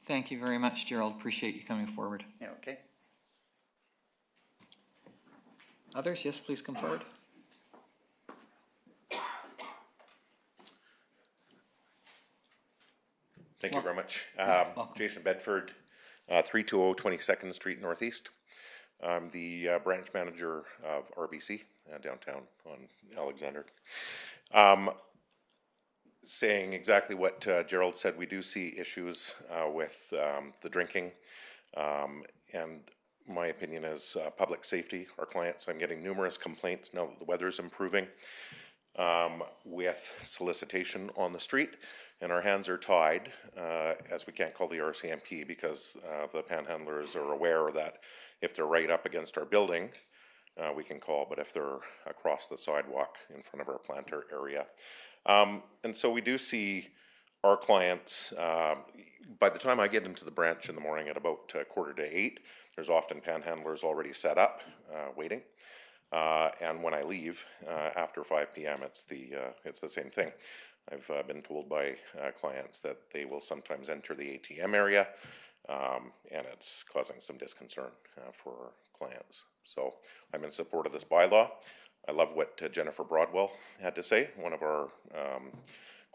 Thank you very much, Gerald. Appreciate you coming forward. Yeah, okay. Others? Yes, please come forward. Thank you very much. Jason Bedford, 320 22nd Street Northeast. I'm the branch manager of RBC downtown on Alexander. Saying exactly what Gerald said, we do see issues with the drinking, and my opinion is public safety. Our clients, I'm getting numerous complaints now that the weather is improving with solicitation on the street, and our hands are tied as we can't call the RCMP because the panhandlers are aware that if they're right up against our building, we can call, but if they're across the sidewalk in front of our planter area. And so we do see our clients, by the time I get into the branch in the morning at about 7:45, there's often panhandlers already set up, waiting. And when I leave after 5 p.m., it's the same thing. I've been told by clients that they will sometimes enter the ATM area, and it's causing some disconcern for clients. So I'm in support of this bylaw. I love what Jennifer Broadwell had to say, one of our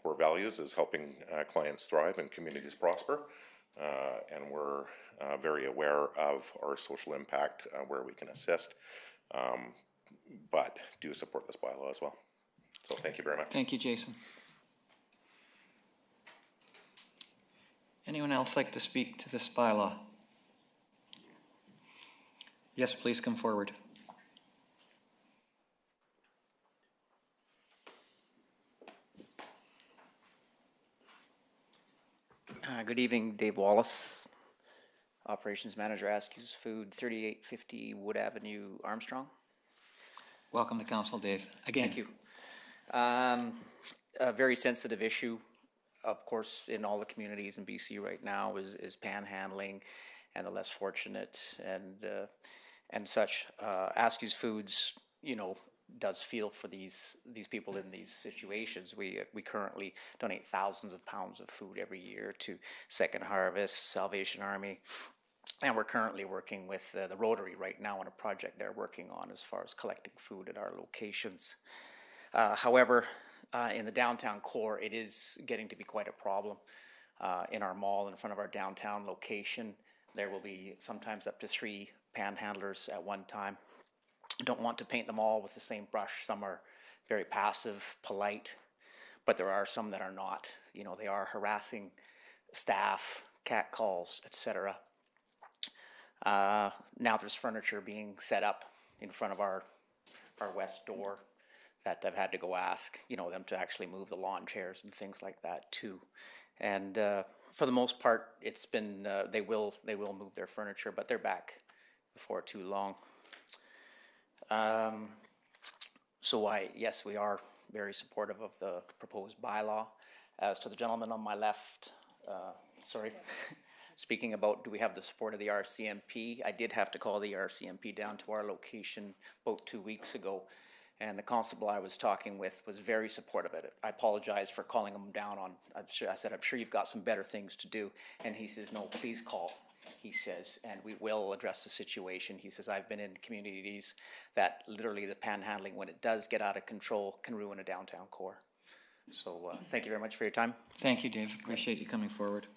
core values is helping clients thrive and communities prosper. And we're very aware of our social impact where we can assist, but do support this bylaw as well. So thank you very much. Thank you, Jason. Anyone else like to speak to this bylaw? Yes, please come forward. Good evening, Dave Wallace, Operations Manager, Askews Food, 3850 Wood Avenue, Armstrong. Welcome to council, Dave. Again. Thank you. A very sensitive issue, of course, in all the communities in BC right now is panhandling and the less fortunate and such. Askews Foods, does feel for these people in these situations. We currently donate thousands of pounds of food every year to Second Harvest, Salvation Army, and we're currently working with the Rotary right now on a project they're working on as far as collecting food at our locations. However, in the downtown core, it is getting to be quite a problem. In our mall in front of our downtown location, there will be sometimes up to 3 panhandlers at one time. Don't want to paint them all with the same brush. Some are very passive, polite, but there are some that are not. They are harassing staff, cat calls, etc. Now there's furniture being set up in front of our west door that I've had to go ask, them to actually move the lawn chairs and things like that too. And for the most part, it's been, they will move their furniture, but they're back before too long. Yes, we are very supportive of the proposed bylaw. As to the gentleman on my left, speaking about do we have the support of the RCMP, I did have to call the RCMP down to our location about 2 weeks ago, and the constable I was talking with was very supportive of it. I apologize for calling him down on, I said, I'm sure you've got some better things to do, and he says, no, please call. He says, and we will address the situation. He says, I've been in communities that literally the panhandling, when it does get out of control, can ruin a downtown core. So thank you very much for your time. Thank you, Dave. Appreciate you coming forward.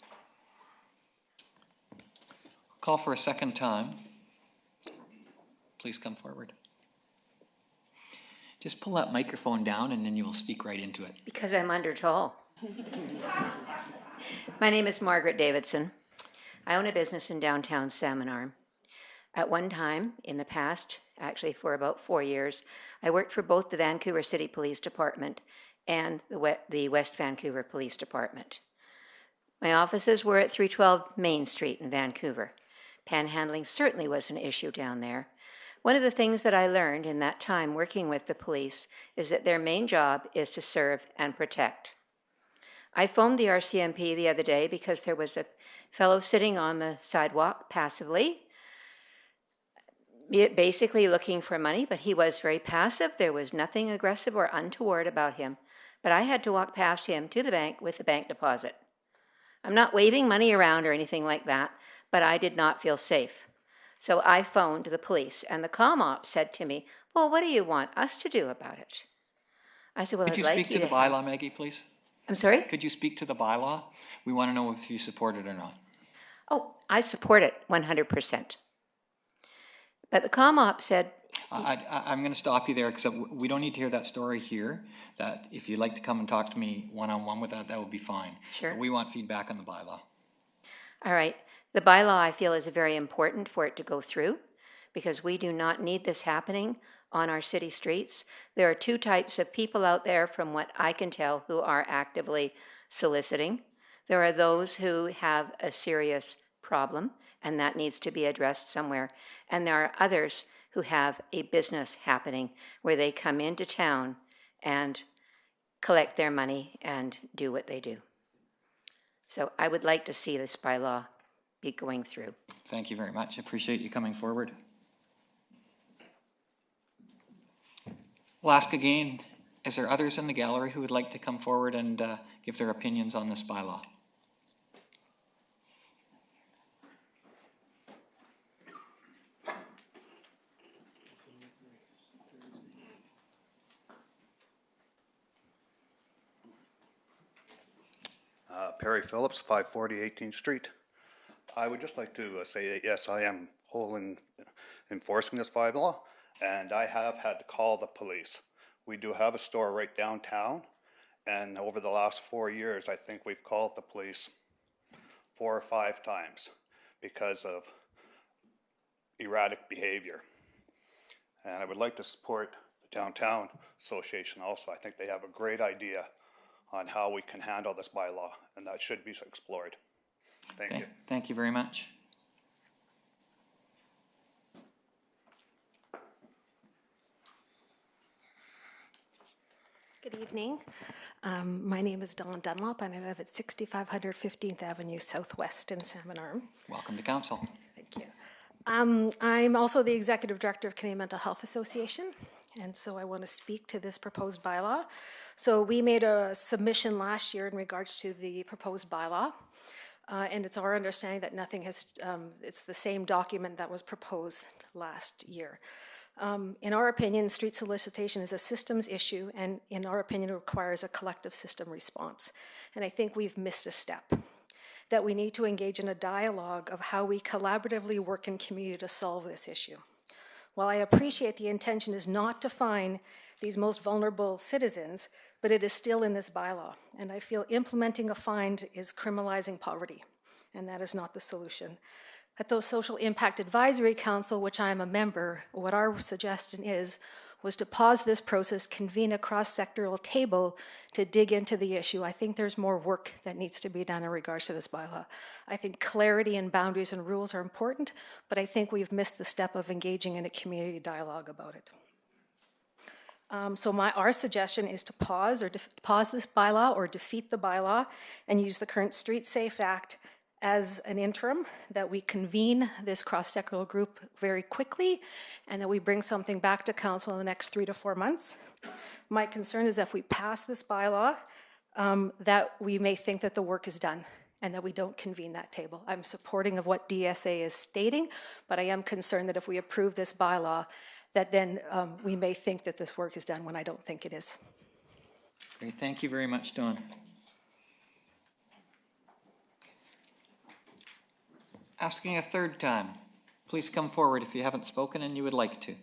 Call for a second time. Please come forward. Just pull that microphone down and then you will speak right into it. Because I'm under tall. My name is Margaret Davidson. I own a business in downtown Salmon Arm. At one time, in the past, actually for about 4 years, I worked for both the Vancouver City Police Department and the West Vancouver Police Department. My offices were at 312 Main Street in Vancouver. Panhandling certainly was an issue down there. One of the things that I learned in that time working with the police is that their main job is to serve and protect. I phoned the RCMP the other day because there was a fellow sitting on the sidewalk passively, basically looking for money, but he was very passive. There was nothing aggressive or untoward about him. But I had to walk past him to the bank with a bank deposit. I'm not waving money around or anything like that, but I did not feel safe. So I phoned the police, and the comm op said to me, well, what do you want us to do about it? I said, well, Could you speak to the bylaw, Maggie, please? I'm sorry? Could you speak to the bylaw? We want to know if you support it or not. Oh, I support it 100%. But the comm op said... I'm going to stop you there because we don't need to hear that story here. That if you'd like to come and talk to me one-on-one with that would be fine. Sure. But we want feedback on the bylaw. All right. The bylaw, I feel, is very important for it to go through because we do not need this happening on our city streets. There are 2 types of people out there, from what I can tell, who are actively soliciting. There are those who have a serious problem, and that needs to be addressed somewhere. And there are others who have a business happening where they come into town and collect their money and do what they do. So I would like to see this bylaw be going through. Thank you very much. I appreciate you coming forward. We'll ask again, is there others in the gallery who would like to come forward and give their opinions on this bylaw? Perry Phillips, 540 18th Street. I would just like to say that yes, I am whole in enforcing this bylaw, and I have had to call the police. We do have a store right downtown, and over the last 4 years, I think we've called the police 4 or 5 times because of erratic behavior. And I would like to support the Downtown Association also. I think they have a great idea on how we can handle this bylaw, and that should be explored. Thank you. Thank you very much. Good evening. My name is Dawn Dunlop, and I live at 6500 15th Avenue Southwest in Salmon Arm. Welcome to council. Thank you. I'm also the Executive Director of Canadian Mental Health Association, and so I want to speak to this proposed bylaw. So we made a submission last year in regards to the proposed bylaw, and it's our understanding that nothing has, it's the same document that was proposed last year. In our opinion, street solicitation is a systems issue, and in our opinion, it requires a collective system response. And I think we've missed a step, that we need to engage in a dialogue of how we collaboratively work in community to solve this issue. While I appreciate the intention is not to fine these most vulnerable citizens, but it is still in this bylaw. And I feel implementing a fine is criminalizing poverty, and that is not the solution. At the Social Impact Advisory Council, which I am a member, what our suggestion was to pause this process, convene a cross-sectoral table to dig into the issue. I think there's more work that needs to be done in regards to this bylaw. I think clarity and boundaries and rules are important, but I think we've missed the step of engaging in a community dialogue about it. So our suggestion is to pause this bylaw or defeat the bylaw and use the current Street Safe Act as an interim, that we convene this cross-sectoral group very quickly and that we bring something back to council in the next 3 to 4 months. My concern is that if we pass this bylaw, that we may think that the work is done and that we don't convene that table. I'm supporting of what DSA is stating, but I am concerned that if we approve this bylaw, that then we may think that this work is done when I don't think it is. Great, thank you very much, Dawn. Asking a third time. Please come forward if you haven't spoken and you would like to.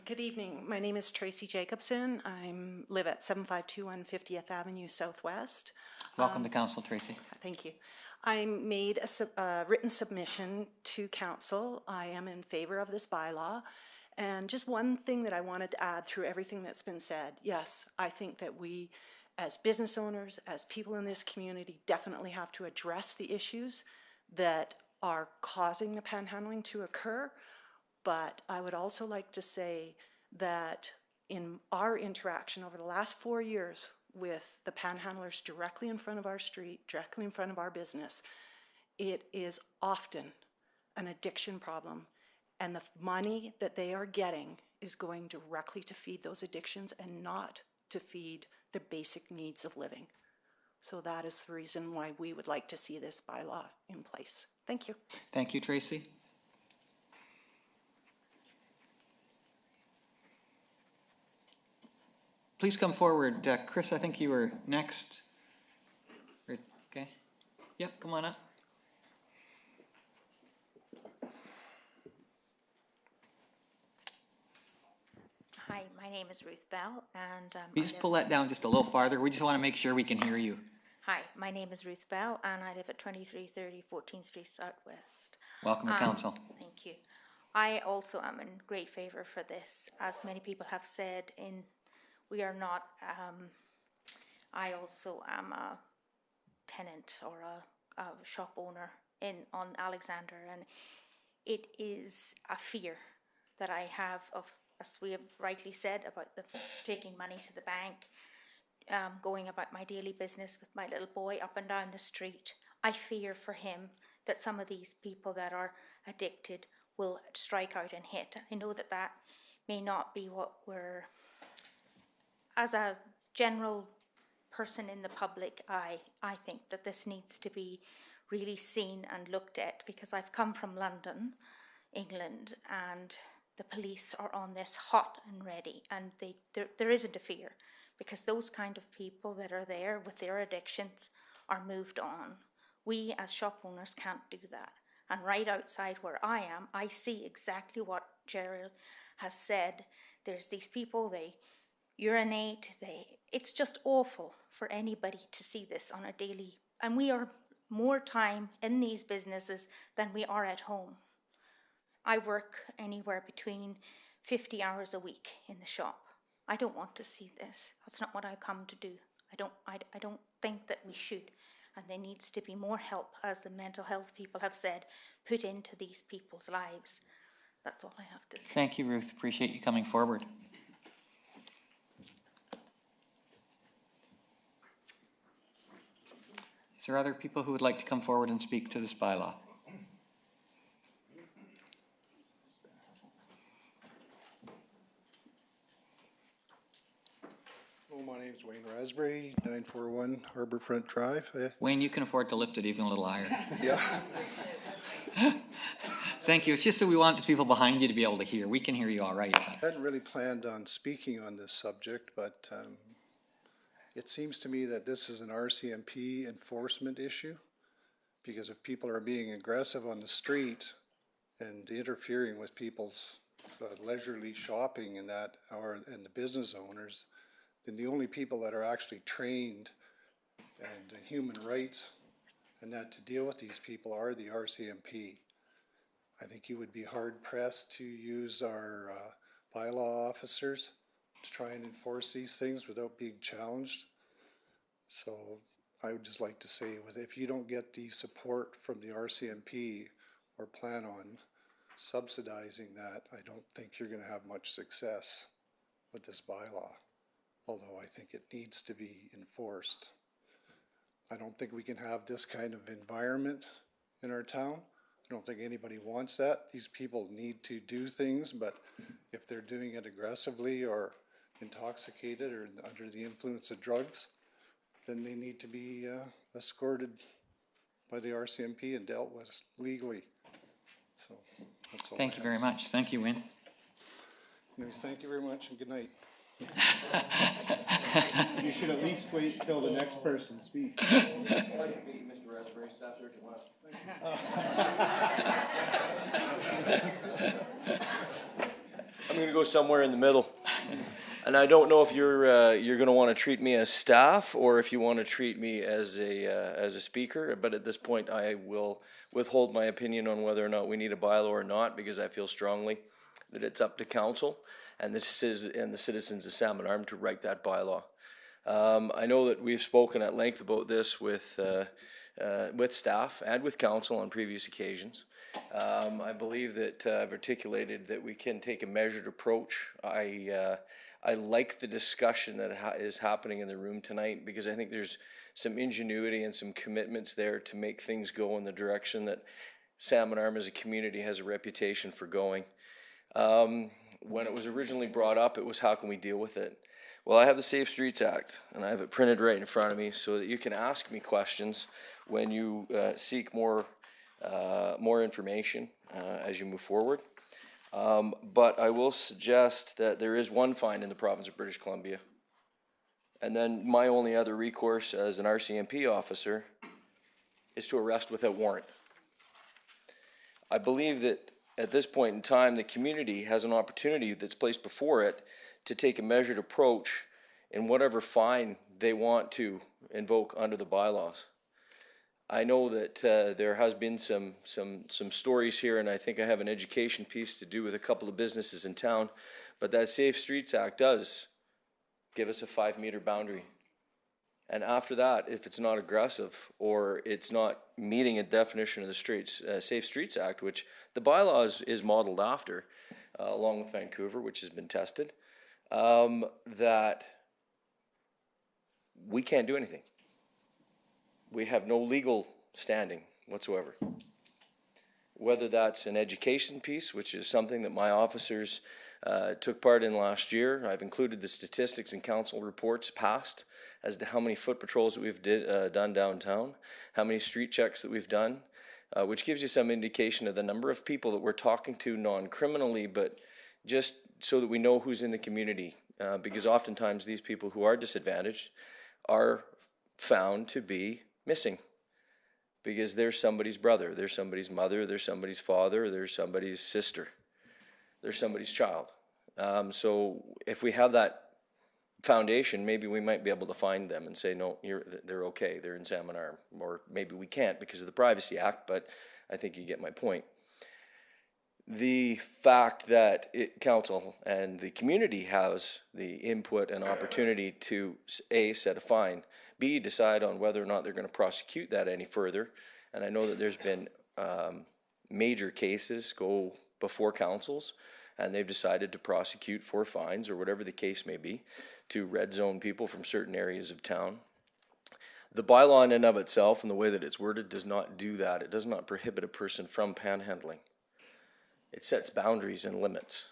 Good evening. My name is Tracy Jacobson. I live at 7521 50th Avenue Southwest. Welcome to council, Tracy. Thank you. I made a written submission to council. I am in favor of this bylaw. And just one thing that I wanted to add through everything that's been said. Yes, I think that we, as business owners, as people in this community, definitely have to address the issues that are causing the panhandling to occur. But I would also like to say that in our interaction over the last 4 years with the panhandlers directly in front of our street, directly in front of our business, it is often an addiction problem. And the money that they are getting is going directly to feed those addictions and not to feed the basic needs of living. So that is the reason why we would like to see this bylaw in place. Thank you. Thank you, Tracy. Please come forward. Chris, I think you were next. Okay. Yep, come on up. Hi, my name is Ruth Bell, and You just pull that down just a little farther. We just want to make sure we can hear you. Hi, my name is Ruth Bell, and I live at 2330 14th Street Southwest. Welcome to council. Thank you. I also am in great favor for this. As many people have said, we are not. I also am a tenant or a shop owner on Alexander, and it is a fear that I have of, as we have rightly said, about taking money to the bank, going about my daily business with my little boy up and down the street. I fear for him that some of these people that are addicted will strike out and hit. I know that that may not be what we're, as a general person in the public eye, I think that this needs to be really seen and looked at, because I've come from London, England, and the police are on this hot and ready, and there isn't a fear, because those kind of people that are there with their addictions are moved on. We as shop owners can't do that. And right outside where I am, I see exactly what Gerald has said. There's these people, they urinate, it's just awful for anybody to see this on a daily, and we are more time in these businesses than we are at home. I work anywhere between 50 hours a week in the shop. I don't want to see this. That's not what I come to do. I don't think that we should. And there needs to be more help, as the mental health people have said, put into these people's lives. That's all I have to say. Thank you, Ruth. Appreciate you coming forward. Is there other people who would like to come forward and speak to this bylaw? Hello, my name's Wayne Raspberry, 941 Harbourfront Drive. Wayne, you can afford to lift it even a little higher. Yeah. Thank you. It's just that we want the people behind you to be able to hear. We can hear you all right. I hadn't really planned on speaking on this subject, but it seems to me that this is an RCMP enforcement issue, because if people are being aggressive on the street and interfering with people's leisurely shopping and that, and the business owners, then the only people that are actually trained and human rights and that to deal with these people are the RCMP. I think you would be hard pressed to use our bylaw officers to try and enforce these things without being challenged. So I would just like to say, if you don't get the support from the RCMP or plan on subsidizing that, I don't think you're going to have much success with this bylaw, although I think it needs to be enforced. I don't think we can have this kind of environment in our town. I don't think anybody wants that. These people need to do things, but if they're doing it aggressively or intoxicated or under the influence of drugs, then they need to be escorted by the RCMP and dealt with legally. So that's all. Thank you very much. Thank you, Wayne. Anyways, thank you very much and good night. You should at least wait till the next person speaks. I'm going to go somewhere in the middle. And I don't know if you're going to want to treat me as staff or if you want to treat me as a speaker. But at this point, I will withhold my opinion on whether or not we need a bylaw or not, because I feel strongly that it's up to council and the citizens of Salmon Arm to write that bylaw. I know that we've spoken at length about this with staff and with council on previous occasions. I believe that I've articulated that we can take a measured approach. I like the discussion that is happening in the room tonight, because I think there's some ingenuity and some commitments there to make things go in the direction that Salmon Arm as a community has a reputation for going. When it was originally brought up, it was how can we deal with it? Well, I have the Safe Streets Act, and I have it printed right in front of me so that you can ask me questions when you seek more information as you move forward. But I will suggest that there is one fine in the province of British Columbia. And then my only other recourse as an RCMP officer is to arrest without warrant. I believe that at this point in time, the community has an opportunity that's placed before it to take a measured approach in whatever fine they want to invoke under the bylaws. I know that there has been some stories here, and I think I have an education piece to do with a couple of businesses in town, but that Safe Streets Act does give us a 5-meter boundary. And after that, if it's not aggressive or it's not meeting a definition of the Safe Streets Act, which the bylaw is modeled after, along with Vancouver, which has been tested, that we can't do anything. We have no legal standing whatsoever. Whether that's an education piece, which is something that my officers took part in last year. I've included the statistics in council reports past as to how many foot patrols that we've done downtown, how many street checks that we've done, which gives you some indication of the number of people that we're talking to non-criminally, but just so that we know who's in the community, because oftentimes these people who are disadvantaged are found to be missing because they're somebody's brother, they're somebody's mother, they're somebody's father, they're somebody's sister, they're somebody's child. So if we have that foundation, maybe we might be able to find them and say, no, they're okay, they're in Salmon Arm. Or maybe we can't because of the Privacy Act, but I think you get my point. The fact that council and the community has the input and opportunity to A, set a fine, B, decide on whether or not they're going to prosecute that any further. And I know that there's been major cases go before councils and they've decided to prosecute for fines or whatever the case may be to red zone people from certain areas of town. The bylaw in and of itself and the way that it's worded does not do that. It does not prohibit a person from panhandling. It sets boundaries and limits,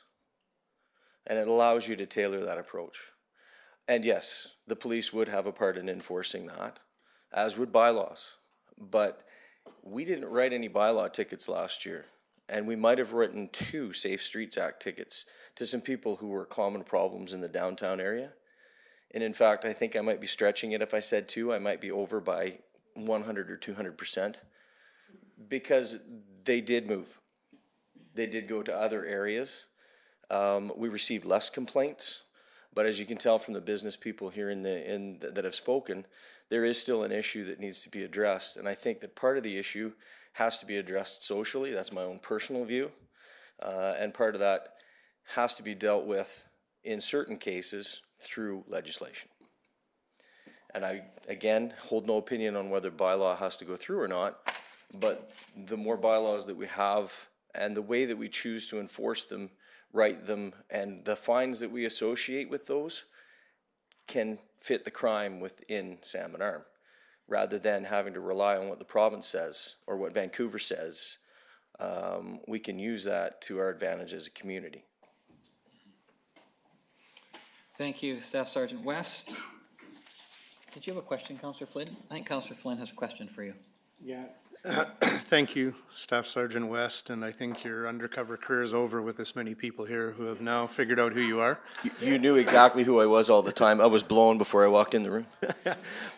and it allows you to tailor that approach. And yes, the police would have a part in enforcing that, as would bylaws. But we didn't write any bylaw tickets last year, and we might have written 2 Safe Streets Act tickets to some people who were common problems in the downtown area. And in fact, I think I might be stretching it if I said 2. I might be over by 100 or 200% because they did move. They did go to other areas. We received less complaints, but as you can tell from the business people here that have spoken, there is still an issue that needs to be addressed. And I think that part of the issue has to be addressed socially. That's my own personal view. And part of that has to be dealt with in certain cases through legislation. And I, again, hold no opinion on whether bylaw has to go through or not, but the more bylaws that we have and the way that we choose to enforce them, write them, and the fines that we associate with those can fit the crime within Salmon Arm, rather than having to rely on what the province says or what Vancouver says. We can use that to our advantage as a community. Thank you, Staff Sergeant West. Did you have a question, Councillor Flynn? I think Councillor Flynn has a question for you. Yeah. Thank you, Staff Sergeant West, and I think your undercover career is over with this many people here who have now figured out who you are. You knew exactly who I was all the time. I was blown before I walked in the room.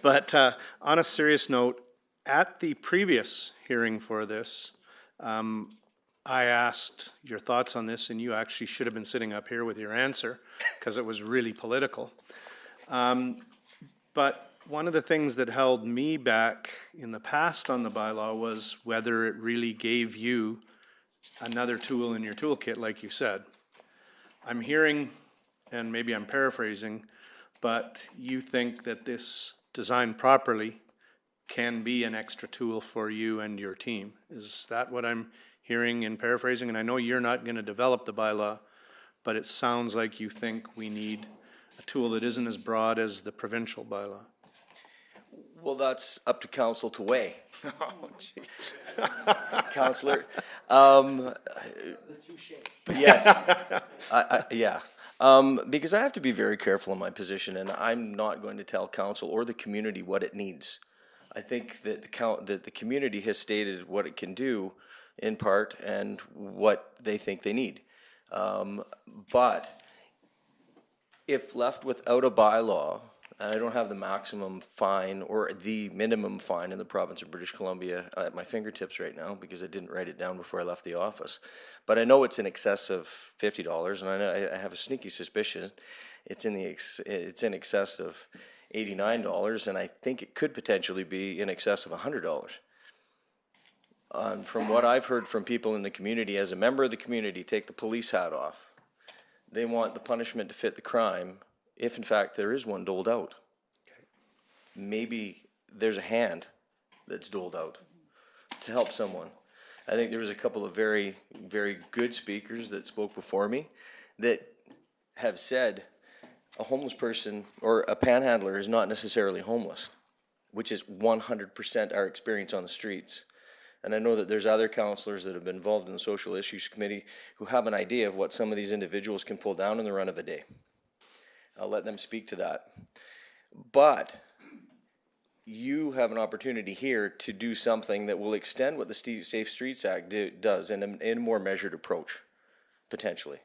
But on a serious note, at the previous hearing for this, I asked your thoughts on this, and you actually should have been sitting up here with your answer because it was really political. But one of the things that held me back in the past on the bylaw was whether it really gave you another tool in your toolkit, like you said. I'm hearing, and maybe I'm paraphrasing, but you think that this, designed properly, can be an extra tool for you and your team. Is that what I'm hearing and paraphrasing? And I know you're not going to develop the bylaw, but it sounds like you think we need a tool that isn't as broad as the provincial bylaw. Well, that's up to council to weigh. Councillor. Yes. Yeah. Because I have to be very careful in my position, and I'm not going to tell council or the community what it needs. I think that the community has stated what it can do in part and what they think they need. But if left without a bylaw, and I don't have the maximum fine or the minimum fine in the province of British Columbia at my fingertips right now because I didn't write it down before I left the office. But I know it's in excess of $50, and I have a sneaky suspicion it's in excess of $89, and I think it could potentially be in excess of $100. From what I've heard from people in the community, as a member of the community, take the police hat off. They want the punishment to fit the crime, if in fact there is one doled out. Okay. Maybe there's a hand that's doled out to help someone. I think there was a couple of very, very good speakers that spoke before me that have said a homeless person or a panhandler is not necessarily homeless, which is 100% our experience on the streets. And I know that there's other councillors that have been involved in the Social Issues Committee who have an idea of what some of these individuals can pull down in the run of a day. I'll let them speak to that. But you have an opportunity here to do something that will extend what the Safe Streets Act does in a more measured approach, potentially.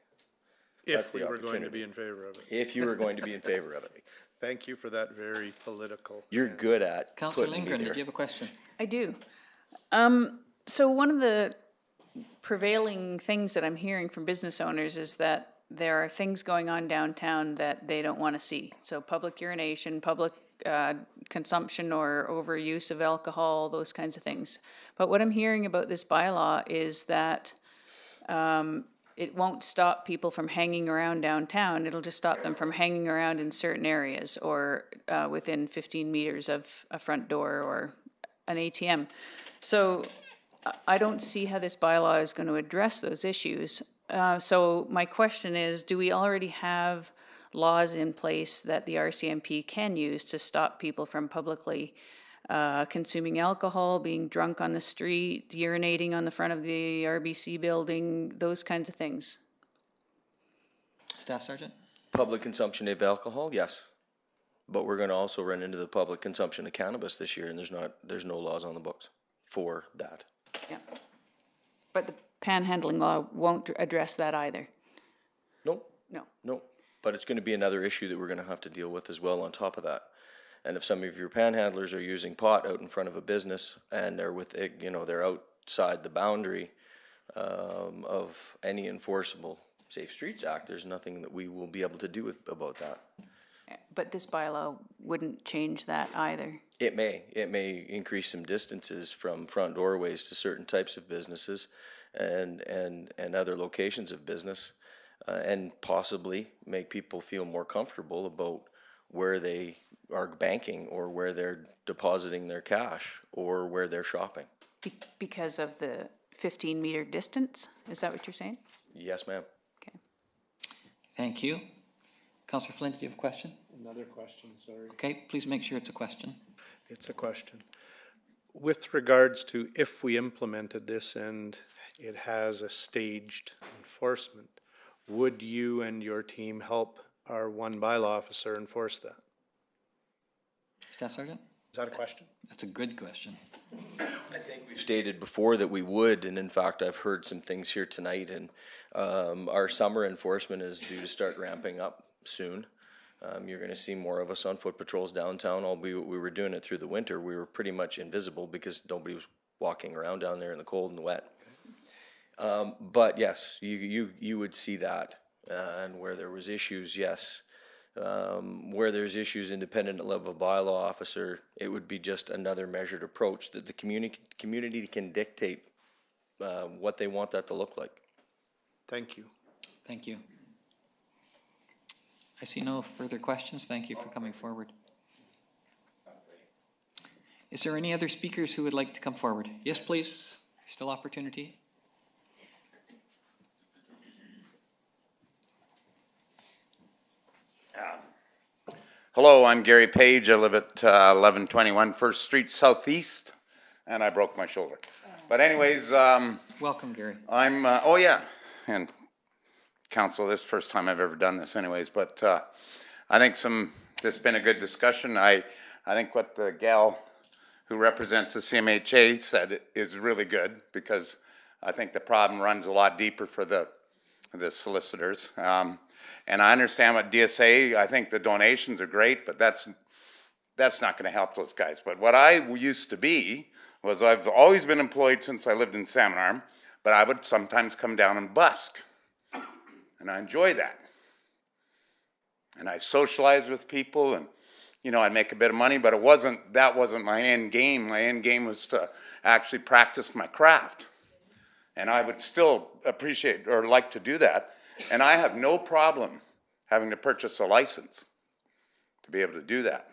That's If the we were going to opportunity. be in favor of it. If you were going to be in favor of it. Thank you for that very political. You're answer. good at Councillor putting me Lindgren, there. did you have a question? I do. So one of the prevailing things that I'm hearing from business owners is that there are things going on downtown that they don't want to see. So public urination, public consumption or overuse of alcohol, those kinds of things. But what I'm hearing about this bylaw is that it won't stop people from hanging around downtown. It'll just stop them from hanging around in certain areas or within 15 meters of a front door or an ATM. So I don't see how this bylaw is going to address those issues. So my question is, do we already have laws in place that the RCMP can use to stop people from publicly consuming alcohol, being drunk on the street, urinating on the front of the RBC building, those kinds of things? Staff Sergeant? Public consumption of alcohol, yes. But we're gonna also run into the public consumption of cannabis this year, and there's no laws on the books for that. Yeah. But the panhandling law won't address that either. Nope. No. Nope. But it's gonna be another issue that we're gonna have to deal with as well on top of that. And if some of your panhandlers are using pot out in front of a business and they're they're outside the boundary of any enforceable Safe Streets Act, there's nothing that we will be able to do about that. But this bylaw wouldn't change that either. It may increase some distances from front doorways to certain types of businesses and other locations of business, and possibly make people feel more comfortable about where they are banking or where they're depositing their cash or where they're shopping. Because of the 15-meter distance? Is that what you're saying? Yes, ma'am. Okay. Thank you. Councillor Flynn, do you have a question? Another question, sorry. Okay, please make sure it's a question. It's a question. With regards to if we implemented this and it has a staged enforcement, would you and your team help our one bylaw officer enforce that? Staff Sergeant? Is that a question? That's a good question. I think we've stated before that we would, and in fact, I've heard some things here tonight, and our summer enforcement is due to start ramping up soon. You're going to see more of us on foot patrols downtown, albeit we were doing it through the winter. We were pretty much invisible because nobody was walking around down there in the cold and wet. But yes, you would see that, and where there was issues, yes. Where there's issues independent of a bylaw officer, it would be just another measured approach that the community can dictate what they want that to look like. Thank you. Thank you. I see no further questions. Thank you for coming forward. Is there any other speakers who would like to come forward? Yes, please. Still opportunity. Hello, I'm Gary Page. I live at 1121 First Street Southeast, and I broke my shoulder. But anyways, welcome, Gary. I'm oh yeah, and council, this is the first time I've ever done this anyways, but I think this has been a good discussion. I think what the gal who represents the CMHA said is really good, because I think the problem runs a lot deeper for the solicitors. And I understand what DSA, I think the donations are great, but that's not going to help those guys. But what I used to be was, I've always been employed since I lived in Salmon Arm, but I would sometimes come down and busk. And I enjoy that. And I socialize with people, and I'd make a bit of money, but that wasn't my end game. My end game was to actually practice my craft. And I would still appreciate or like to do that. And I have no problem having to purchase a license to be able to do that.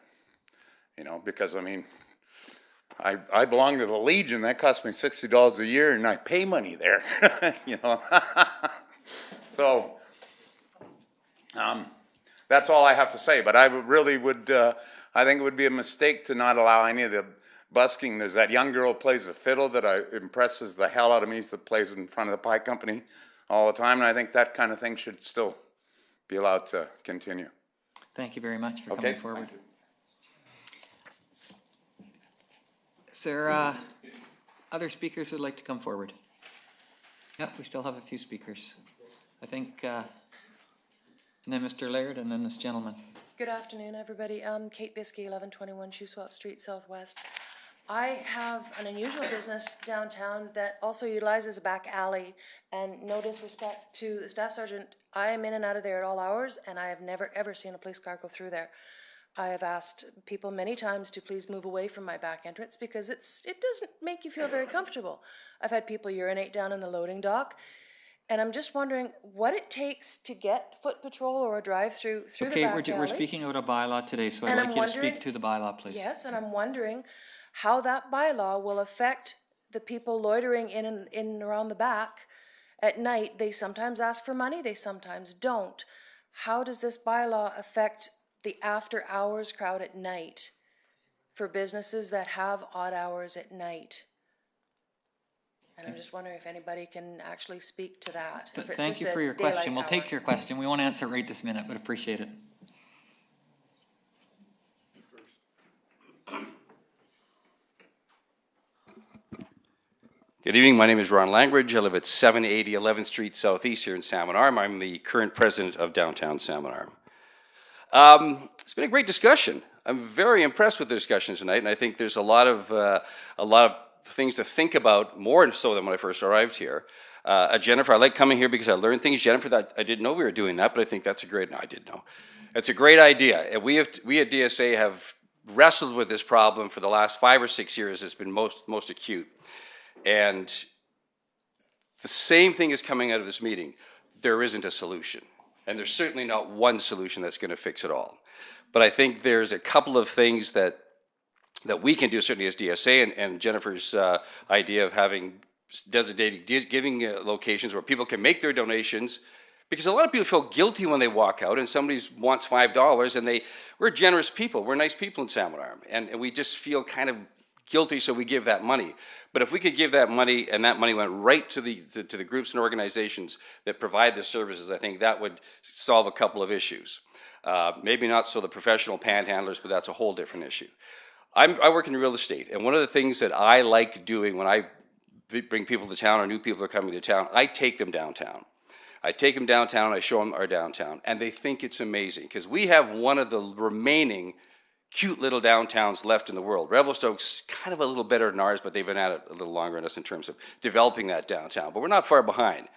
Because I belong to the Legion. That costs me $60 a year, and I pay money there. So that's all I have to say. But I really would, I think it would be a mistake to not allow any of the busking. There's that young girl who plays the fiddle that impresses the hell out of me, that plays in front of the pie company all the time, and I think that kind of thing should still be allowed to continue. Thank you very much for coming forward. Is there other speakers who'd like to come forward? Yep, we still have a few speakers. I think And then Mr. Laird, and then this gentleman. Good afternoon, everybody. Kate Biskey, 1121 Shuswap Street, Southwest. I have an unusual business downtown that also utilizes a back alley, and no disrespect to the staff sergeant, I am in and out of there at all hours, and I have never ever seen a police car go through there. I have asked people many times to please move away from my back entrance because it doesn't make you feel very comfortable. I've had people urinate down in the loading dock, and I'm just wondering what it takes to get foot patrol or a drive-through through the back alley. Okay, we're speaking about a bylaw today, so I'd like you to speak to the bylaw, please. Yes, and I'm wondering how that bylaw will affect the people loitering in and around the back at night. They sometimes ask for money, they sometimes don't. How does this bylaw affect the after-hours crowd at night for businesses that have odd hours at night? And I'm just wondering if anybody can actually speak to that. Thank you for your question. We'll take your question. We won't answer it right this minute, but appreciate it. Good evening. My name is Ron Langridge. I live at 780 11th Street Southeast here in Salmon Arm. I'm the current president of downtown Salmon Arm. It's been a great discussion. I'm very impressed with the discussion tonight, and I think there's a lot of things to think about, more so than when I first arrived here. Jennifer, I like coming here because I learned things. Jennifer, that I didn't know we were doing that, but I think that's a great. No, I didn't know. It's a great idea. And we at DSA have wrestled with this problem for the last 5 or 6 years. It's been most acute. And the same thing is coming out of this meeting. There isn't a solution. And there's certainly not one solution that's going to fix it all. But I think there's a couple of things that we can do, certainly as DSA, and Jennifer's idea of having designated giving locations where people can make their donations, because a lot of people feel guilty when they walk out and somebody wants $5, and we're generous people. We're nice people in Salmon Arm, and we just feel kind of guilty, so we give that money. But if we could give that money, and that money went right to the groups and organizations that provide the services, I think that would solve a couple of issues. Maybe not so the professional panhandlers, but that's a whole different issue. I work in real estate, and one of the things that I like doing when I bring people to town or new people are coming to town, I take them downtown. I take them downtown, I show them our downtown, and they think it's amazing, because we have one of the remaining cute little downtowns left in the world. Revelstoke's kind of a little better than ours, but they've been at it a little longer than us in terms of developing that downtown. But we're not far behind.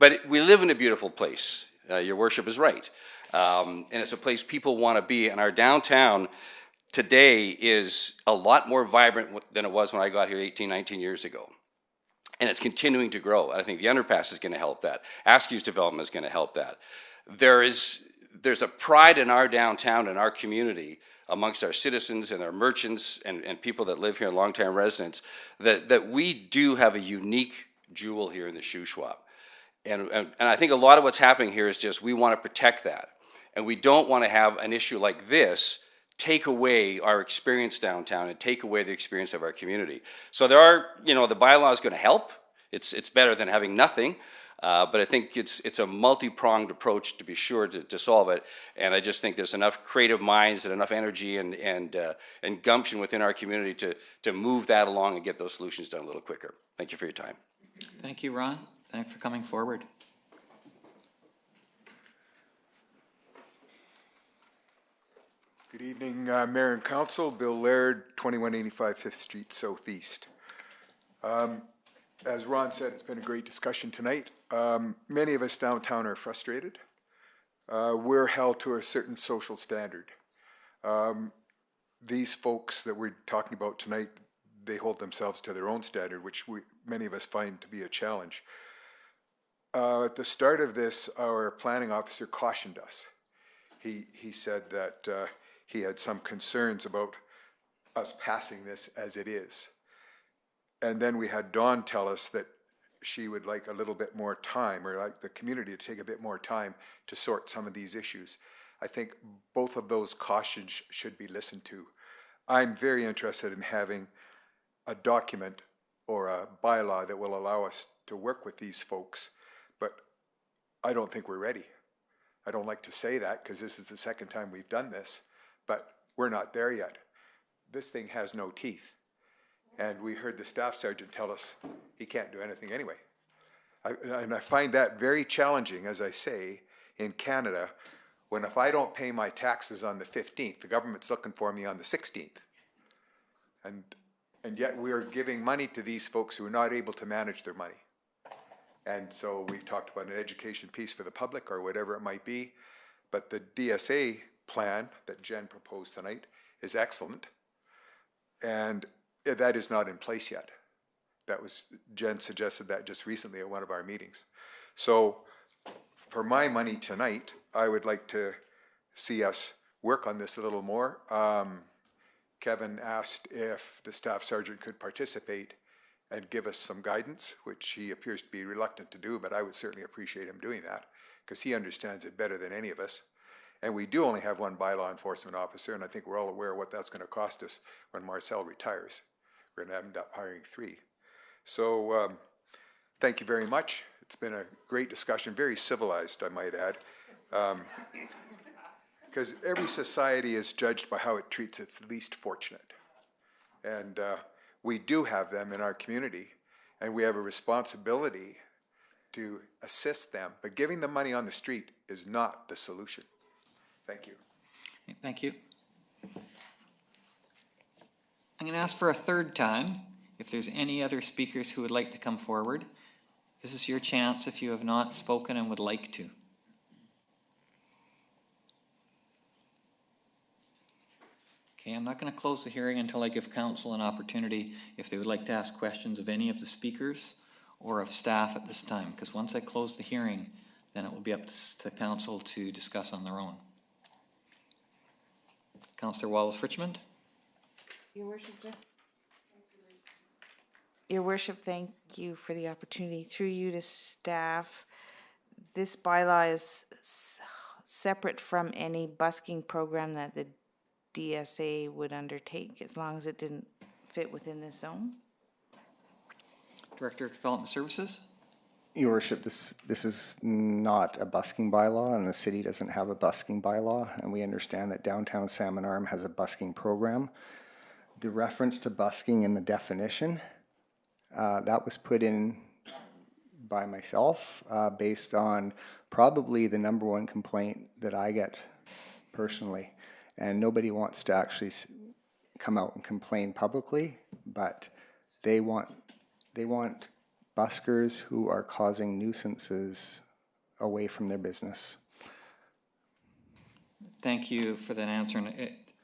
But we live in a beautiful place. Your worship is right. And it's a place people want to be. And our downtown today is a lot more vibrant than it was when I got here 18, 19 years ago. And it's continuing to grow. I think the underpass is going to help that. Askew's development is going to help that. There's a pride in our downtown and our community amongst our citizens and our merchants and people that live here, long-time residents, that we do have a unique jewel here in the Shuswap. And I think a lot of what's happening here is just we want to protect that. And we don't want to have an issue like this take away our experience downtown and take away the experience of our community. So there are, the bylaw is going to help. It's better than having nothing. But I think it's a multi-pronged approach to be sure to solve it. And I just think there's enough creative minds and enough energy and gumption within our community to move that along and get those solutions done a little quicker. Thank you for your time. Thank you, Ron. Thanks for coming forward. Good evening, Mayor and Council. Bill Laird, 2185 5th Street Southeast. As Ron said, it's been a great discussion tonight. Many of us downtown are frustrated. We're held to a certain social standard. These folks that we're talking about tonight, they hold themselves to their own standard, which many of us find to be a challenge. At the start of this, our planning officer cautioned us. He said that he had some concerns about us passing this as it is. And then we had Dawn tell us that she would like a little bit more time, or like the community to take a bit more time to sort some of these issues. I think both of those cautions should be listened to. I'm very interested in having a document or a bylaw that will allow us to work with these folks, but I don't think we're ready. I don't like to say that because this is the second time we've done this, but we're not there yet. This thing has no teeth. And we heard the staff sergeant tell us he can't do anything anyway. And I find that very challenging, as I say, in Canada, when if I don't pay my taxes on the 15th, the government's looking for me on the 16th. And yet we are giving money to these folks who are not able to manage their money. And so we've talked about an education piece for the public or whatever it might be, but the DSA plan that Jen proposed tonight is excellent. And that is not in place yet. Jen suggested that just recently at one of our meetings. So for my money tonight, I would like to see us work on this a little more. Kevin asked if the staff sergeant could participate and give us some guidance, which he appears to be reluctant to do, but I would certainly appreciate him doing that because he understands it better than any of us. And we do only have one bylaw enforcement officer, and I think we're all aware of what that's going to cost us when Marcel retires. We're going to end up hiring 3. So thank you very much. It's been a great discussion, very civilized, I might add. Because every society is judged by how it treats its least fortunate. And we do have them in our community, and we have a responsibility to assist them. But giving them money on the street is not the solution. Thank you. Thank you. I'm going to ask for a third time if there's any other speakers who would like to come forward. This is your chance if you have not spoken and would like to. Okay, I'm not going to close the hearing until I give council an opportunity if they would like to ask questions of any of the speakers or of staff at this time, because once I close the hearing, then it will be up to council to discuss on their own. Councillor Wallace-Richmond. Your Worship, thank you for the opportunity. Through you to staff, this bylaw is separate from any busking program that the DSA would undertake, as long as it didn't fit within this zone. Director of Development Services. Your Worship, this is not a busking bylaw, and the city doesn't have a busking bylaw, and we understand that downtown Salmon Arm has a busking program. The reference to busking in the definition, that was put in by myself based on probably the #1 complaint that I get personally. And nobody wants to actually come out and complain publicly, but they want buskers who are causing nuisances away from their business. Thank you for that answer. And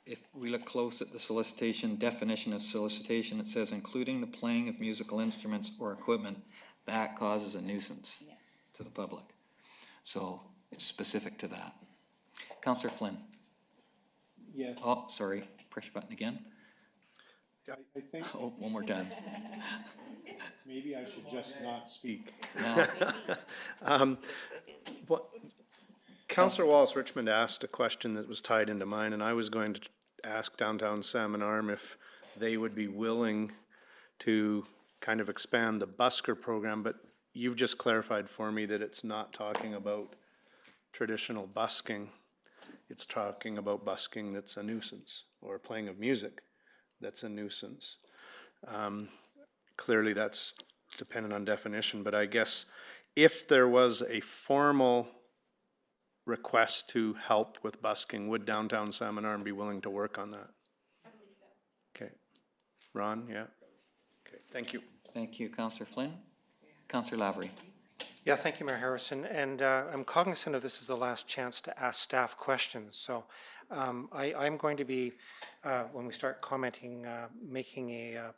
if we look close at the solicitation, definition of solicitation, it says including the playing of musical instruments or equipment that causes a nuisance to the public. So it's specific to that. Councillor Flynn. Yeah. Oh, sorry. Press your button again. I think. Oh, one more time. Maybe I should just not speak. No. Councillor Wallace-Richmond asked a question that was tied into mine, and I was going to ask downtown Salmon Arm if they would be willing to kind of expand the busker program, but you've just clarified for me that it's not talking about traditional busking. It's talking about busking that's a nuisance, or playing of music that's a nuisance. Clearly that's dependent on definition, but I guess if there was a formal request to help with busking, would downtown Salmon Arm be willing to work on that? I believe so. Okay. Ron, yeah? Okay, thank you. Thank you, Councillor Flynn. Councillor Lavery. Yeah, thank you, Mayor Harrison. And I'm cognizant of this is the last chance to ask staff questions. So I'm going to be, when we start commenting, making a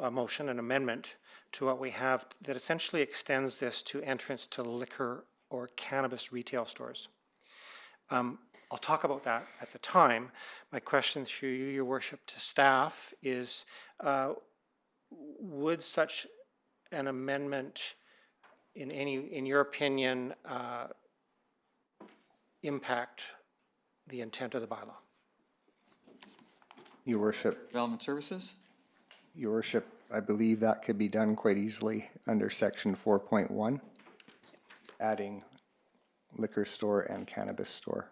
motion, an amendment to what we have that essentially extends this to entrance to liquor or cannabis retail stores. I'll talk about that at the time. My question through you, Your Worship, to staff is, would such an amendment in your opinion, impact the intent of the bylaw? Your Worship. Development Services. Your Worship, I believe that could be done quite easily under section 4.1, adding liquor store and cannabis store.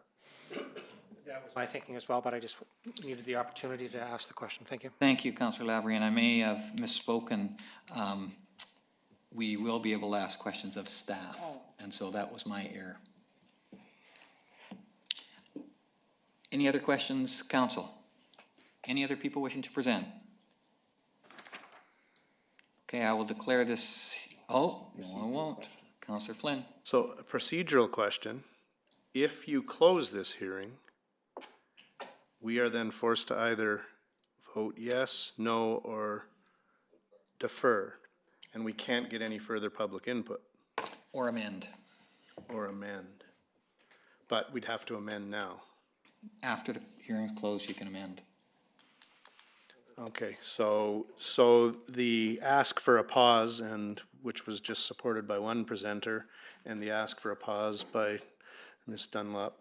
That was my thinking as well, but I just needed the opportunity to ask the question. Thank you. Thank you, Councillor Lavery, and I may have misspoken. We will be able to ask questions of staff, and so that was my error. Any other questions, council? Any other people wishing to present? Okay, I will declare this, oh, no, I won't. Councillor Flynn. So a procedural question. If you close this hearing, we are then forced to either vote yes, no, or defer, and we can't get any further public input. Or amend. Or amend. But we'd have to amend now. After the hearing's closed, you can amend. Okay, so the ask for a pause, and which was just supported by one presenter, and the ask for a pause by Ms. Dunlop,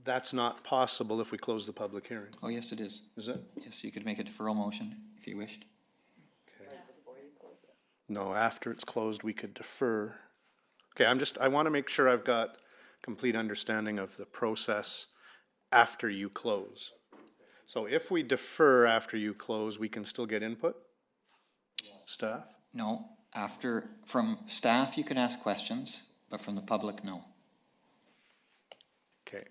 that's not possible if we close the public hearing. Oh, yes, it is. Is it? Yes, you could make a deferral motion if you wished. No, after it's closed, we could defer. Okay, I want to make sure I've got complete understanding of the process after you close. So if we defer after you close, we can still get input? Staff? No, from staff, you can ask questions, but from the public, no. Okay.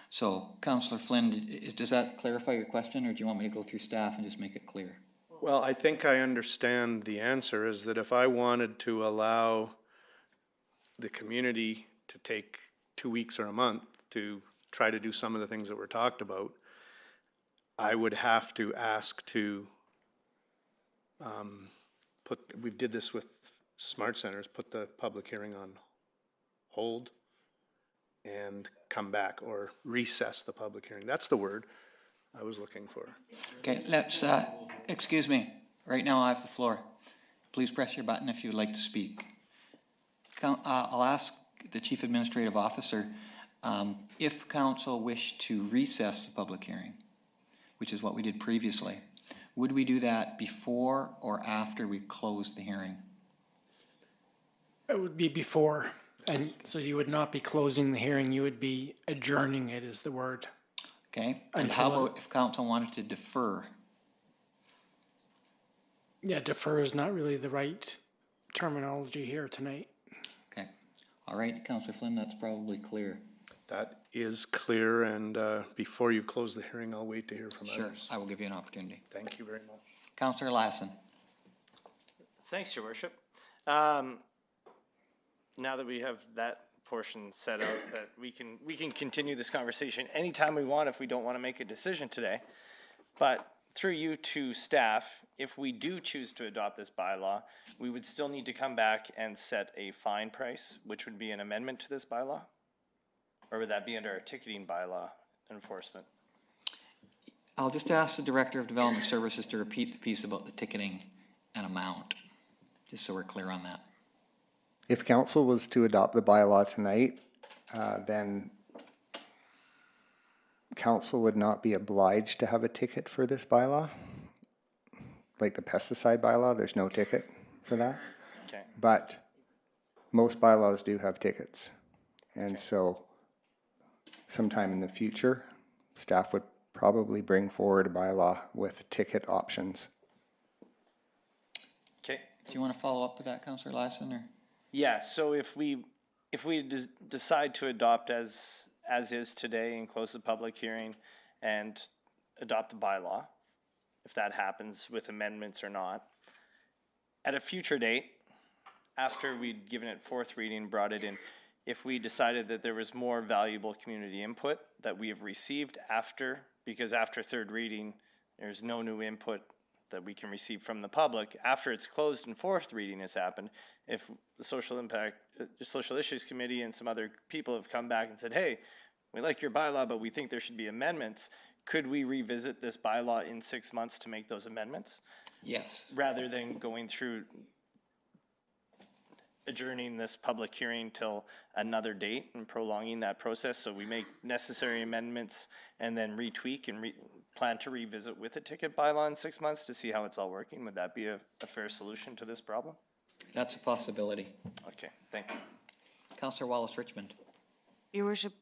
So, Councillor Flynn, does that clarify your question, or do you want me to go through staff and just make it clear? Well, I think I understand the answer is that if I wanted to allow the community to take 2 weeks or a month to try to do some of the things that were talked about, I would have to ask to we did this with smart centers, put the public hearing on hold and come back, or recess the public hearing. That's the word I was looking for. Okay, let's, excuse me, right now I have the floor. Please press your button if you would like to speak. I'll ask the Chief Administrative Officer, if council wished to recess the public hearing, which is what we did previously, would we do that before or after we closed the hearing? It would be before, and so you would not be closing the hearing, you would be adjourning it is the word. Okay, and how about if council wanted to defer? Yeah, defer is not really the right terminology here tonight. Okay, all right, Councillor Flynn, that's probably clear. That is clear, and before you close the hearing, I'll wait to hear from others. Sure, I will give you an opportunity. Thank you very much. Councillor Lassen. Thanks, Your Worship. Now that we have that portion set out, that we can continue this conversation anytime we want if we don't want to make a decision today. But through you to staff, if we do choose to adopt this bylaw, we would still need to come back and set a fine price, which would be an amendment to this bylaw? Or would that be under our ticketing bylaw enforcement? I'll just ask the Director of Development Services to repeat the piece about the ticketing and amount, just so we're clear on that. If council was to adopt the bylaw tonight, then council would not be obliged to have a ticket for this bylaw. Like the pesticide bylaw, there's no ticket for that. Okay. But most bylaws do have tickets. And so sometime in the future, staff would probably bring forward a bylaw with ticket options. Okay. Do you want to follow up with that, Councillor Lassen, or? Yeah, so if we decide to adopt as is today and close the public hearing and adopt the bylaw, if that happens with amendments or not, at a future date, after we'd given it fourth reading, brought it in, if we decided that there was more valuable community input that we have received after, because after third reading, there's no new input that we can receive from the public, after it's closed and fourth reading has happened, if the Social Issues Committee and some other people have come back and said, hey, we like your bylaw, but we think there should be amendments, could we revisit this bylaw in 6 months to make those amendments? Yes. Rather than going through adjourning this public hearing till another date and prolonging that process, so we make necessary amendments and then retweak and plan to revisit with a ticket bylaw in 6 months to see how it's all working. Would that be a fair solution to this problem? That's a possibility. Okay, thank you. Councillor Wallace-Richmond. Your Worship,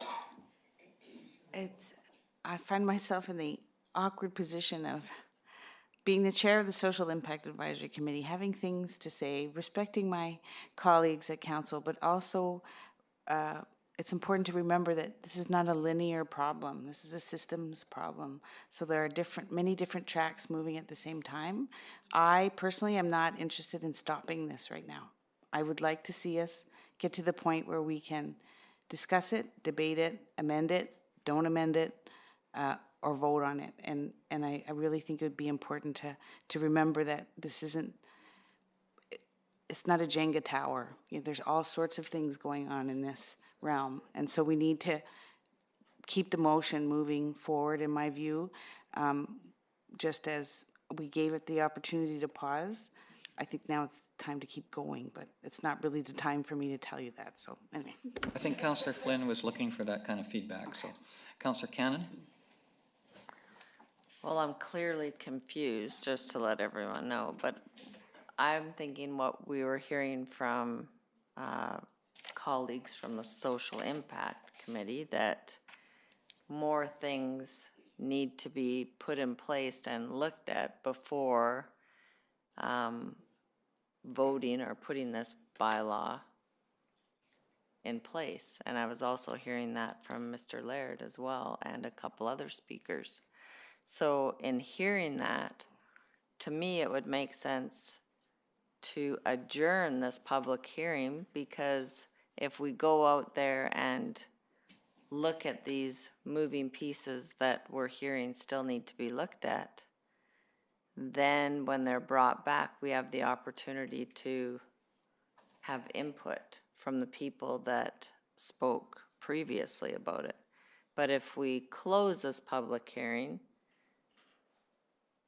I find myself in the awkward position of being the chair of the Social Impact Advisory Committee, having things to say, respecting my colleagues at council, but also it's important to remember that this is not a linear problem. This is a systems problem. So there are many different tracks moving at the same time. I personally am not interested in stopping this right now. I would like to see us get to the point where we can discuss it, debate it, amend it, don't amend it, or vote on it. And I really think it would be important to remember that this isn't, it's not a Jenga tower. You know, there's all sorts of things going on in this realm. And so we need to keep the motion moving forward, in my view. Just as we gave it the opportunity to pause, I think now it's time to keep going, but it's not really the time for me to tell you that. So anyway. I think Councillor Flynn was looking for that kind of feedback. So Councillor Cannon? Well, I'm clearly confused, just to let everyone know, but I'm thinking what we were hearing from colleagues from the Social Impact Committee, that more things need to be put in place and looked at before voting or putting this bylaw in place. And I was also hearing that from Mr. Laird as well, and a couple other speakers. So in hearing that, to me it would make sense to adjourn this public hearing, because if we go out there and look at these moving pieces that we're hearing still need to be looked at, then when they're brought back, we have the opportunity to have input from the people that spoke previously about it. But if we close this public hearing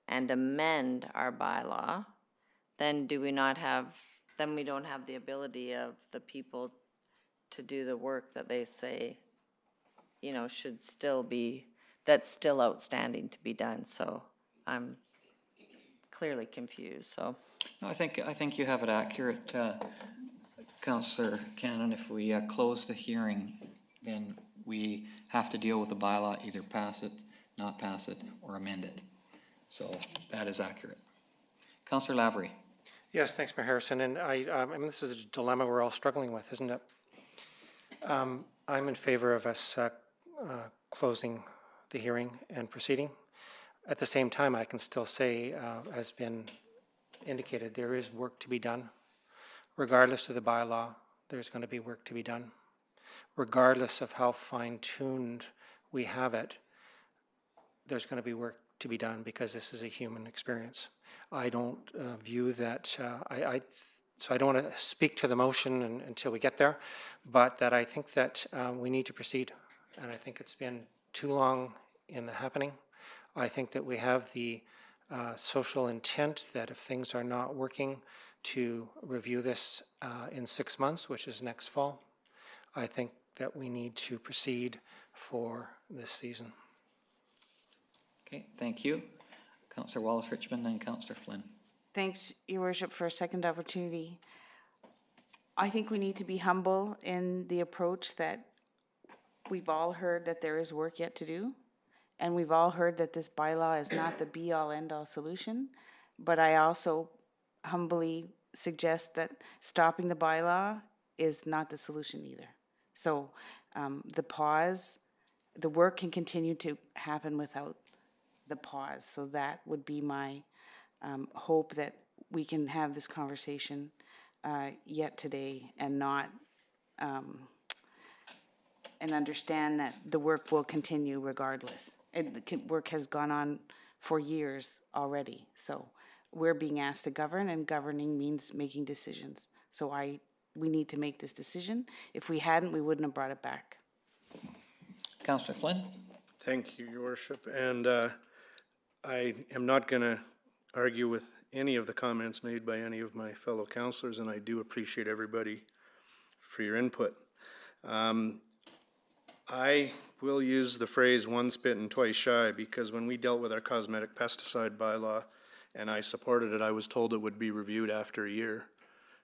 and amend our bylaw, then we don't have the ability of the people to do the work that they say, you know, should still be, that's still outstanding to be done. So I'm clearly confused. So No, I think you have it accurate, Councillor Cannon. If we close the hearing, then we have to deal with the bylaw, either pass it, not pass it, or amend it. So that is accurate. Councillor Lavery. Yes, thanks, Mayor Harrison. And I mean, this is a dilemma we're all struggling with, isn't it? I'm in favor of us closing the hearing and proceeding. At the same time, I can still say, as been indicated, there is work to be done. Regardless of the bylaw, there's going to be work to be done. Regardless of how fine-tuned we have it, there's going to be work to be done, because this is a human experience. I don't view that, so I don't want to speak to the motion until we get there, but that I think that we need to proceed. And I think it's been too long in the happening. I think that we have the social intent that if things are not working, to review this in 6 months, which is next fall. I think that we need to proceed for this season. Okay, thank you. Councillor Wallace-Richmond and Councillor Flynn. Thanks, Your Worship, for a second opportunity. I think we need to be humble in the approach that we've all heard that there is work yet to do, and we've all heard that this bylaw is not the be-all, end-all solution, but I also humbly suggest that stopping the bylaw is not the solution either. So the work can continue to happen without the pause. So that would be my hope, that we can have this conversation yet today and not and understand that the work will continue regardless. Work has gone on for years already. So we're being asked to govern, and governing means making decisions. So we need to make this decision. If we hadn't, we wouldn't have brought it back. Councillor Flynn. Thank you, Your Worship. And I am not going to argue with any of the comments made by any of my fellow councillors, and I do appreciate everybody for your input. I will use the phrase one spit and twice shy, because when we dealt with our cosmetic pesticide bylaw and I supported it, I was told it would be reviewed after a year,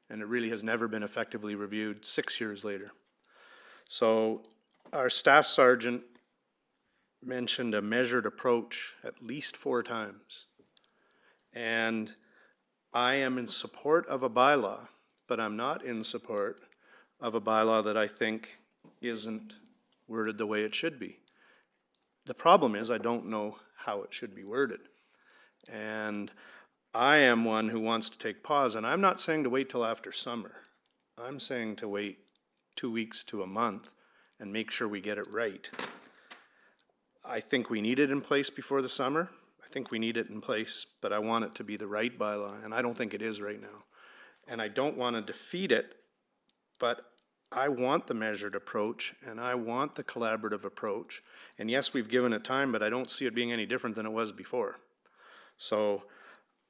and it really has never been effectively reviewed 6 years later. So our staff sergeant mentioned a measured approach at least 4 times. And I am in support of a bylaw, but I'm not in support of a bylaw that I think isn't worded the way it should be. The problem is I don't know how it should be worded. And I am one who wants to take pause, and I'm not saying to wait till after summer. I'm saying to wait 2 weeks to a month and make sure we get it right. I think we need it in place before the summer. I think we need it in place, but I want it to be the right bylaw, and I don't think it is right now. And I don't want to defeat it, but I want the measured approach, and I want the collaborative approach. And yes, we've given it time, but I don't see it being any different than it was before. So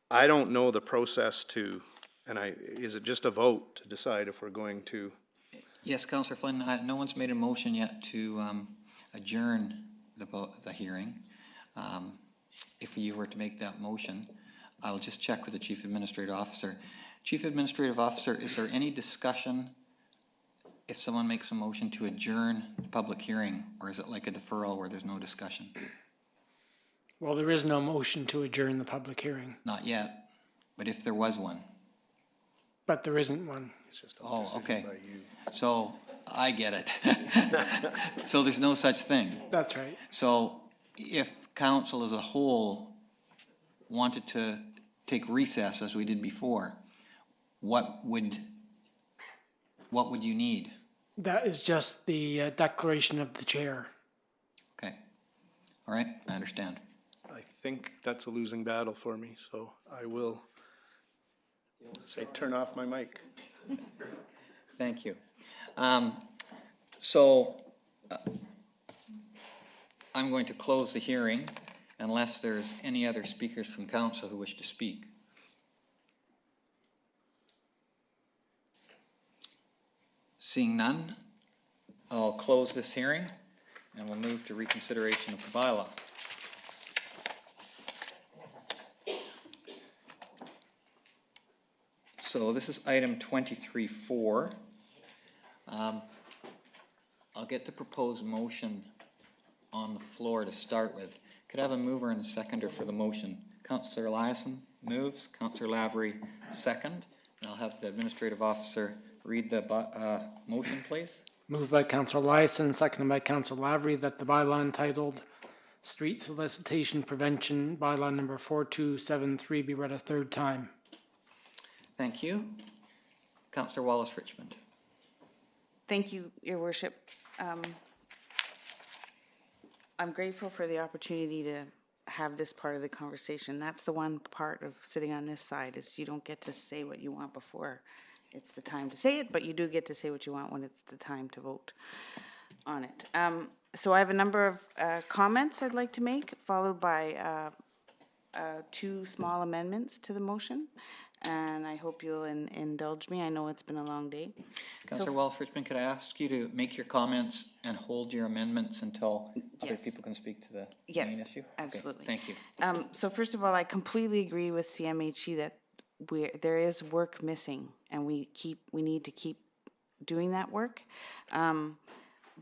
I don't know the process to, is it just a vote to decide if we're going to? Yes, Councillor Flynn, no one's made a motion yet to adjourn the hearing. If you were to make that motion, I'll just check with the Chief Administrative Officer. Chief Administrative Officer, is there any discussion if someone makes a motion to adjourn the public hearing, or is it like a deferral where there's no discussion? Well, there is no motion to adjourn the public hearing. Not yet, but if there was one. But there isn't one. It's just Oh, okay. So I get it. So there's no such thing. That's right. So if council as a whole wanted to take recess as we did before, what would you need? That is just the declaration of the chair. Okay. All right, I understand. I think that's a losing battle for me, so I will say turn off my mic. Thank you. I'm going to close the hearing unless there's any other speakers from council who wish to speak. Seeing none, I'll close this hearing and we'll move to reconsideration of the bylaw. So this is item 23.4. I'll get the proposed motion on the floor to start with. Could I have a mover and a seconder for the motion? Councillor Eliason moves, Councillor Lavery second. And I'll have the administrative officer read the motion, please. Moved by Councillor Eliason, seconded by Councillor Lavery, that the bylaw entitled Street Solicitation Prevention Bylaw number 4273 be read a third time. Thank you. Councillor Wallace-Richmond. Thank you, Your Worship. I'm grateful for the opportunity to have this part of the conversation. That's the one part of sitting on this side, is you don't get to say what you want before it's the time to say it, but you do get to say what you want when it's the time to vote on it. So I have a number of comments I'd like to make, followed by 2 small amendments to the motion. And I hope you'll indulge me. I know it's been a long day. Councillor Wallace-Richmond, could I ask you to make your comments and hold your amendments until other Yes. people can speak to the Yes, main issue? absolutely. Okay, thank you. So first of all, I completely agree with CMHC that there is work missing, and we need to keep doing that work.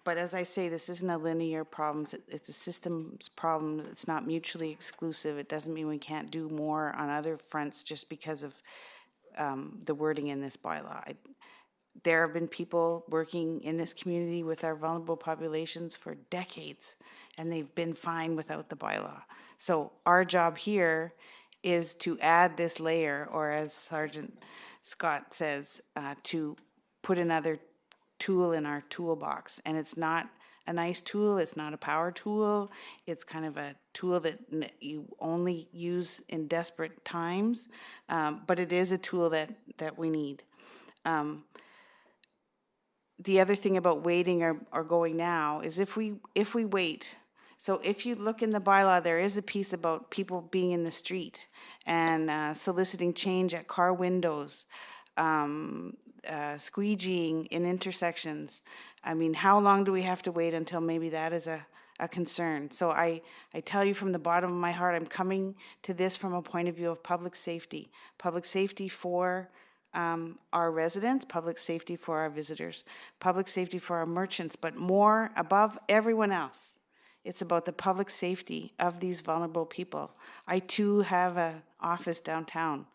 But as I say, this isn't a linear problem. It's a systems problem. It's not mutually exclusive. It doesn't mean we can't do more on other fronts just because of the wording in this bylaw. There have been people working in this community with our vulnerable populations for decades, and they've been fine without the bylaw. So our job here is to add this layer, or as Sergeant Scott says, to put another tool in our toolbox. And it's not a nice tool, it's not a power tool, it's kind of a tool that you only use in desperate times, but it is a tool that we need. The other thing about waiting or going now is if we wait, so if you look in the bylaw, there is a piece about people being in the street and soliciting change at car windows, squeegeeing in intersections. I mean, how long do we have to wait until maybe that is a concern? So I tell you from the bottom of my heart, I'm coming to this from a point of view of public safety for our residents, public safety for our visitors, public safety for our merchants, but more above everyone else It's about the public safety of these vulnerable people. I too have an office downtown.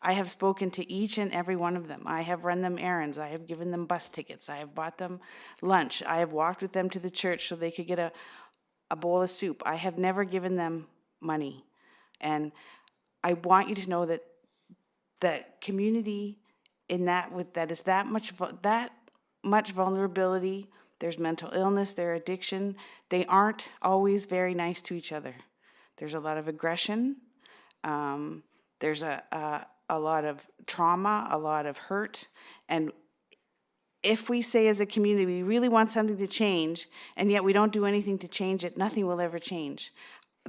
I have spoken to each and every one of them. I have run them errands. I have given them bus tickets. I have bought them lunch. I have walked with them to the church so they could get a bowl of soup. I have never given them money. And I want you to know that that community in that is that much vulnerability. There's mental illness, there's addiction. They aren't always very nice to each other. There's a lot of aggression. There's a lot of trauma, a lot of hurt. And if we say as a community we really want something to change, and yet we don't do anything to change it, nothing will ever change.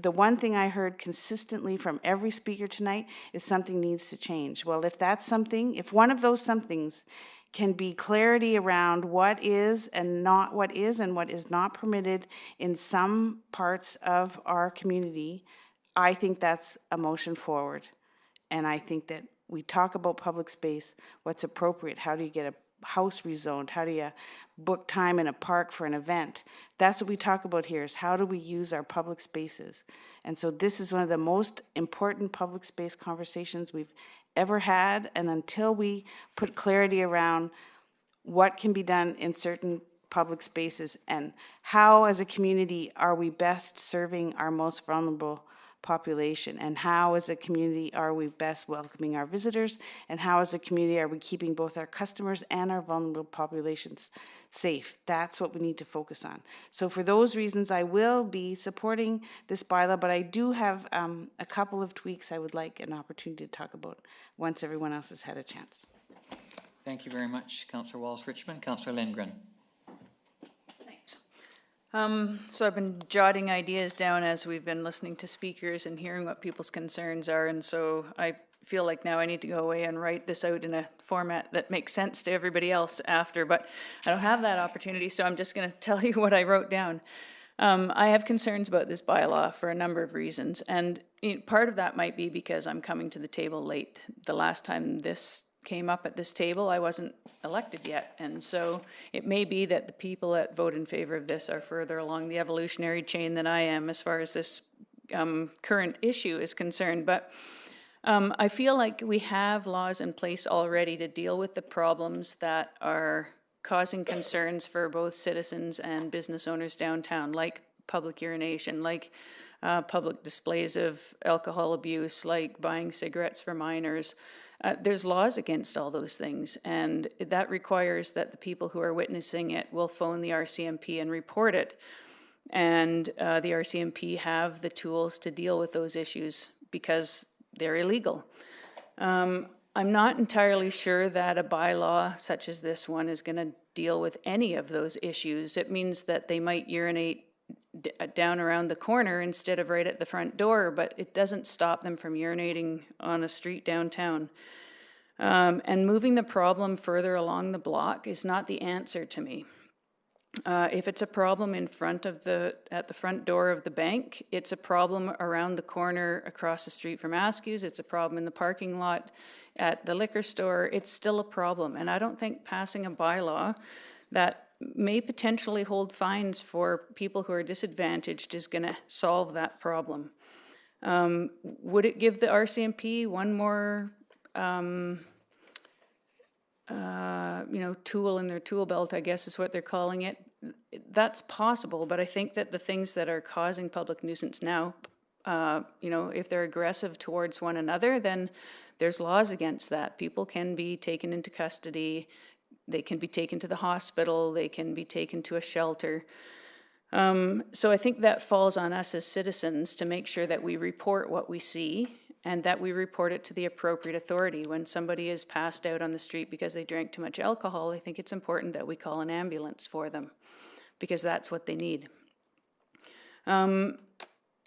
The one thing I heard consistently from every speaker tonight is something needs to change. Well, if that's something, if one of those somethings can be clarity around what is and what is not permitted in some parts of our community, I think that's a motion forward. And I think that we talk about public space, what's appropriate, how do you get a house rezoned, how do you book time in a park for an event. That's what we talk about here, is how do we use our public spaces. And so this is one of the most important public space conversations we've ever had, and until we put clarity around what can be done in certain public spaces and how as a community are we best serving our most vulnerable population, and how as a community are we best welcoming our visitors, and how as a community are we keeping both our customers and our vulnerable populations safe. That's what we need to focus on. So for those reasons, I will be supporting this bylaw, but I do have a couple of tweaks I would like an opportunity to talk about once everyone else has had a chance. Thank you very much, Councillor Wallis-Richmond. Councillor Lindgren. So I've been jotting ideas down as we've been listening to speakers and hearing what people's concerns are, and so I feel like now I need to go away and write this out in a format that makes sense to everybody else after, but I don't have that opportunity, so I'm just going to tell you what I wrote down. I have concerns about this bylaw for a number of reasons, and part of that might be because I'm coming to the table late. The last time this came up at this table, I wasn't elected yet, and so it may be that the people that vote in favor of this are further along the evolutionary chain than I am as far as this current issue is concerned, but I feel like we have laws in place already to deal with the problems that are causing concerns for both citizens and business owners downtown, like public urination, like public displays of alcohol abuse, like buying cigarettes for minors. There's laws against all those things, and that requires that the people who are witnessing it will phone the RCMP and report it. And the RCMP have the tools to deal with those issues because they're illegal. I'm not entirely sure that a bylaw such as this one is going to deal with any of those issues. It means that they might urinate down around the corner instead of right at the front door, but it doesn't stop them from urinating on a street downtown. And moving the problem further along the block is not the answer to me. If it's a problem at the front door of the bank, it's a problem around the corner across the street from Askew's, it's a problem in the parking lot at the liquor store, it's still a problem. And I don't think passing a bylaw that may potentially hold fines for people who are disadvantaged is going to solve that problem. Would it give the RCMP one more tool in their tool belt, I guess is what they're calling it? That's possible, but I think that the things that are causing public nuisance now, if they're aggressive towards one another, then there's laws against that. People can be taken into custody, they can be taken to the hospital, they can be taken to a shelter. So I think that falls on us as citizens to make sure that we report what we see and that we report it to the appropriate authority. When somebody is passed out on the street because they drank too much alcohol, I think it's important that we call an ambulance for them because that's what they need.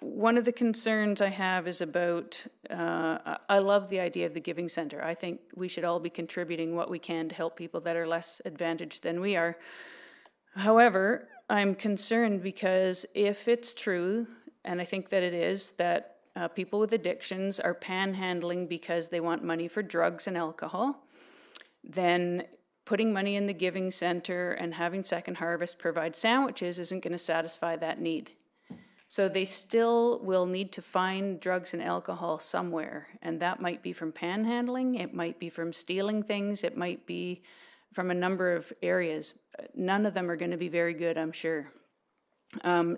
One of the concerns I have is about, I love the idea of the Giving Center. I think we should all be contributing what we can to help people that are less advantaged than we are. However, I'm concerned because if it's true, and I think that it is, that people with addictions are panhandling because they want money for drugs and alcohol, then putting money in the Giving Center and having Second Harvest provide sandwiches isn't going to satisfy that need. So they still will need to find drugs and alcohol somewhere, and that might be from panhandling, it might be from stealing things, it might be from a number of areas. None of them are going to be very good, I'm sure.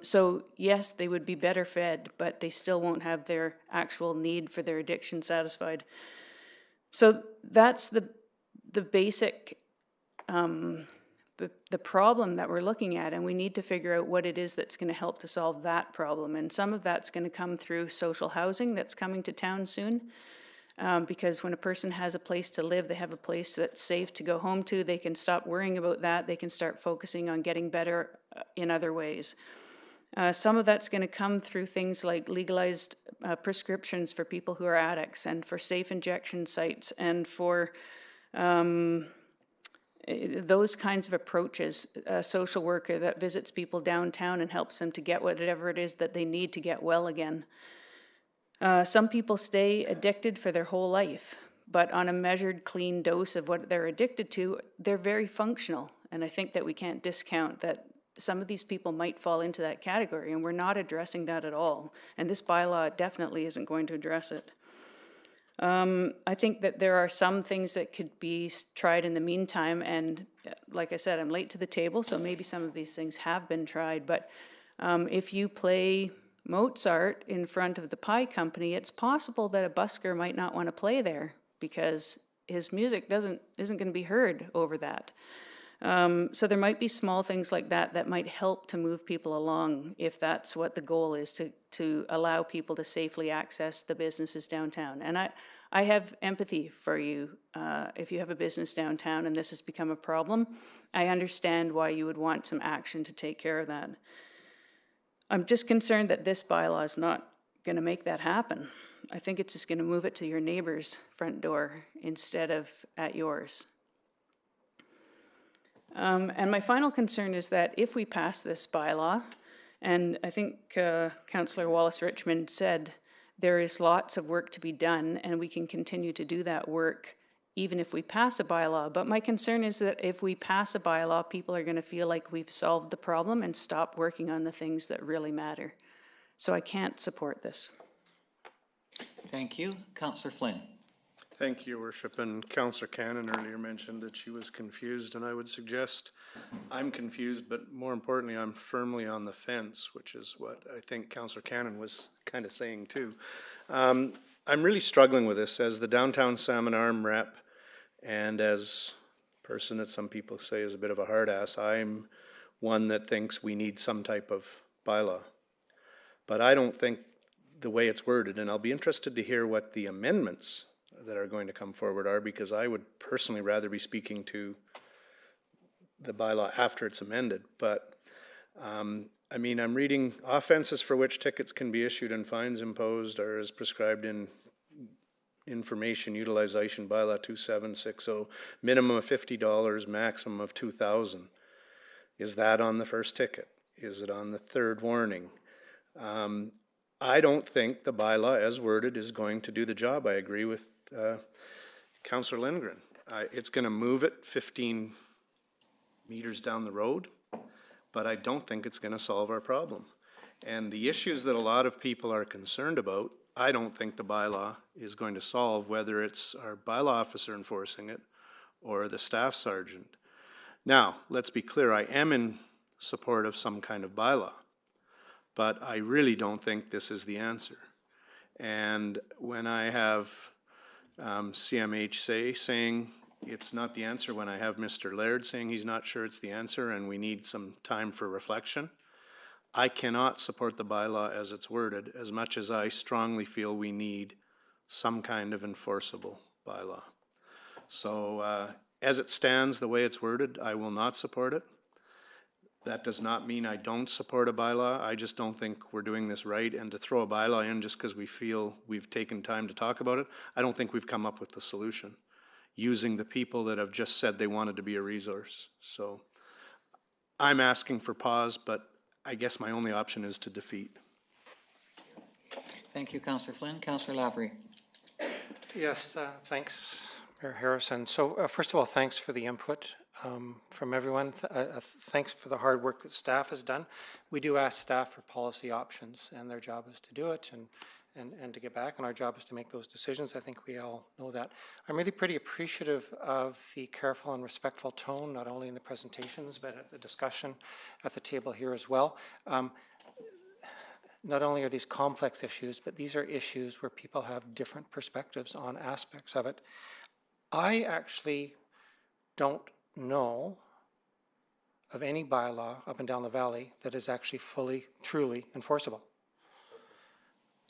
So yes, they would be better fed, but they still won't have their actual need for their addiction satisfied. So that's the basic the problem that we're looking at, and we need to figure out what it is that's going to help to solve that problem. And some of that's going to come through social housing that's coming to town soon, because when a person has a place to live, they have a place that's safe to go home to, they can stop worrying about that, they can start focusing on getting better in other ways. Some of that's going to come through things like legalized prescriptions for people who are addicts, and for safe injection sites, and for those kinds of approaches. A social worker that visits people downtown and helps them to get whatever it is that they need to get well again. Some people stay addicted for their whole life, but on a measured, clean dose of what they're addicted to, they're very functional. And I think that we can't discount that some of these people might fall into that category, and we're not addressing that at all. And this bylaw definitely isn't going to address it. I think that there are some things that could be tried in the meantime, and like I said, I'm late to the table, so maybe some of these things have been tried, but if you play Mozart in front of the pie company, it's possible that a busker might not want to play there because his music isn't going to be heard over that. So there might be small things like that that might help to move people along if that's what the goal is, to allow people to safely access the businesses downtown. And I have empathy for you if you have a business downtown and this has become a problem. I understand why you would want some action to take care of that. I'm just concerned that this bylaw is not going to make that happen. I think it's just going to move it to your neighbor's front door instead of at yours. And my final concern is that if we pass this bylaw, and I think Councillor Wallace-Richmond said there is lots of work to be done, and we can continue to do that work even if we pass a bylaw. But my concern is that if we pass a bylaw, people are going to feel like we've solved the problem and stop working on the things that really matter. So I can't support this. Thank you. Councillor Flynn. Thank you, Your Worship. And Councillor Cannon earlier mentioned that she was confused, and I would suggest I'm confused, but more importantly, I'm firmly on the fence, which is what I think Councillor Cannon was kind of saying too. I'm really struggling with this as the downtown Salmon Arm rep, and as a person that some people say is a bit of a hard ass. I'm one that thinks we need some type of bylaw. But I don't think the way it's worded, and I'll be interested to hear what the amendments that are going to come forward are, because I would personally rather be speaking to the bylaw after it's amended. But I mean, I'm reading offenses for which tickets can be issued and fines imposed are as prescribed in Information Utilization Bylaw 2760, minimum of $50, maximum of $2,000. Is that on the first ticket? Is it on the third warning? I don't think the bylaw as worded is going to do the job. I agree with Councillor Lindgren. It's going to move it 15 meters down the road, but I don't think it's going to solve our problem. And the issues that a lot of people are concerned about, I don't think the bylaw is going to solve, whether it's our bylaw officer enforcing it or the staff sergeant. Now, let's be clear, I am in support of some kind of bylaw, but I really don't think this is the answer. And when I have CMH saying it's not the answer, when I have Mr. Laird saying he's not sure it's the answer and we need some time for reflection, I cannot support the bylaw as it's worded, as much as I strongly feel we need some kind of enforceable bylaw. So as it stands, the way it's worded, I will not support it. That does not mean I don't support a bylaw. I just don't think we're doing this right. And to throw a bylaw in just because we feel we've taken time to talk about it, I don't think we've come up with the solution using the people that have just said they wanted to be a resource. So I'm asking for pause, but I guess my only option is to defeat. Thank you, Councillor Flynn. Councillor Lavery. Yes, thanks, Mayor Harrison. So first of all, thanks for the input from everyone. Thanks for the hard work that staff has done. We do ask staff for policy options, and their job is to do it and to get back, and our job is to make those decisions. I think we all know that. I'm really pretty appreciative of the careful and respectful tone, not only in the presentations, but at the discussion at the table here as well. Not only are these complex issues, but these are issues where people have different perspectives on aspects of it. I actually don't know of any bylaw up and down the valley that is actually fully, truly enforceable.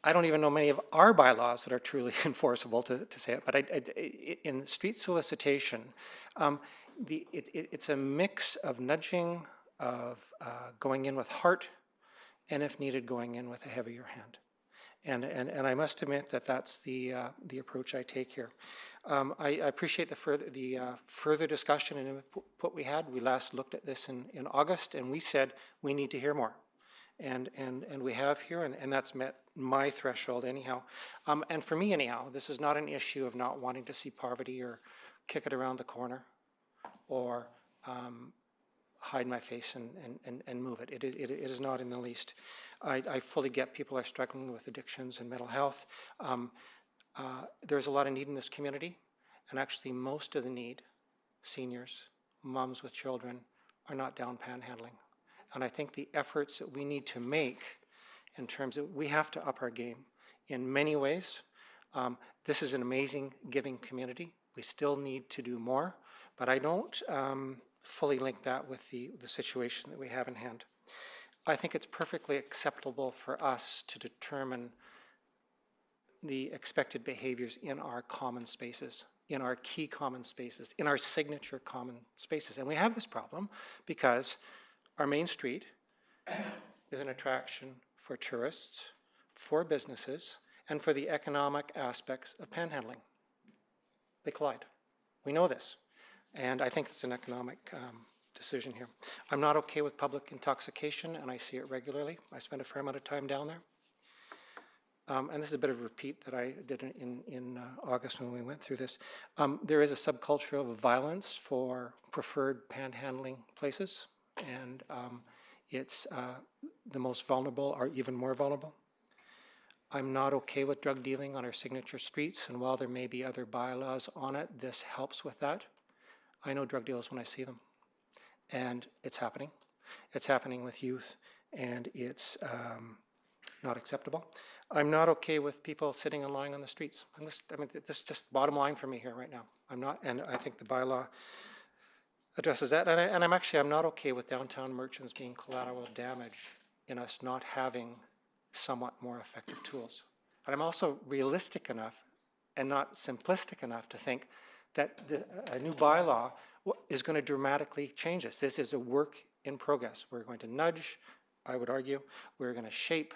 I don't even know many of our bylaws that are truly enforceable, to say it, but in street solicitation, it's a mix of nudging, of going in with heart, and if needed, going in with a heavier hand. And I must admit that that's the approach I take here. I appreciate the further discussion and input we had. We last looked at this in August, and we said we need to hear more. And we have here, and that's met my threshold anyhow. And for me anyhow, this is not an issue of not wanting to see poverty or kick it around the corner or hide my face and move it. It is not in the least. I fully get people are struggling with addictions and mental health. There's a lot of need in this community, and actually most of the need, seniors, moms with children, are not down panhandling. And I think the efforts that we need to make in terms of, we have to up our game in many ways. This is an amazing giving community. We still need to do more, but I don't fully link that with the situation that we have in hand. I think it's perfectly acceptable for us to determine the expected behaviors in our common spaces, in our key common spaces, in our signature common spaces. And we have this problem because our main street is an attraction for tourists, for businesses, and for the economic aspects of panhandling. They collide. We know this. And I think it's an economic decision here. I'm not okay with public intoxication, and I see it regularly. I spend a fair amount of time down there. And this is a bit of a repeat that I did in August when we went through this. There is a subculture of violence for preferred panhandling places, and it's the most vulnerable are even more vulnerable. I'm not okay with drug dealing on our signature streets, and while there may be other bylaws on it, this helps with that. I know drug dealers when I see them, and it's happening. It's happening with youth, and it's not acceptable. I'm not okay with people sitting and lying on the streets. This is just bottom line for me here right now. I'm not, and I think the bylaw addresses that. And I'm not okay with downtown merchants being collateral damage in us not having somewhat more effective tools. And I'm also realistic enough and not simplistic enough to think that a new bylaw is going to dramatically change this. This is a work in progress. We're going to nudge, I would argue. We're going to shape.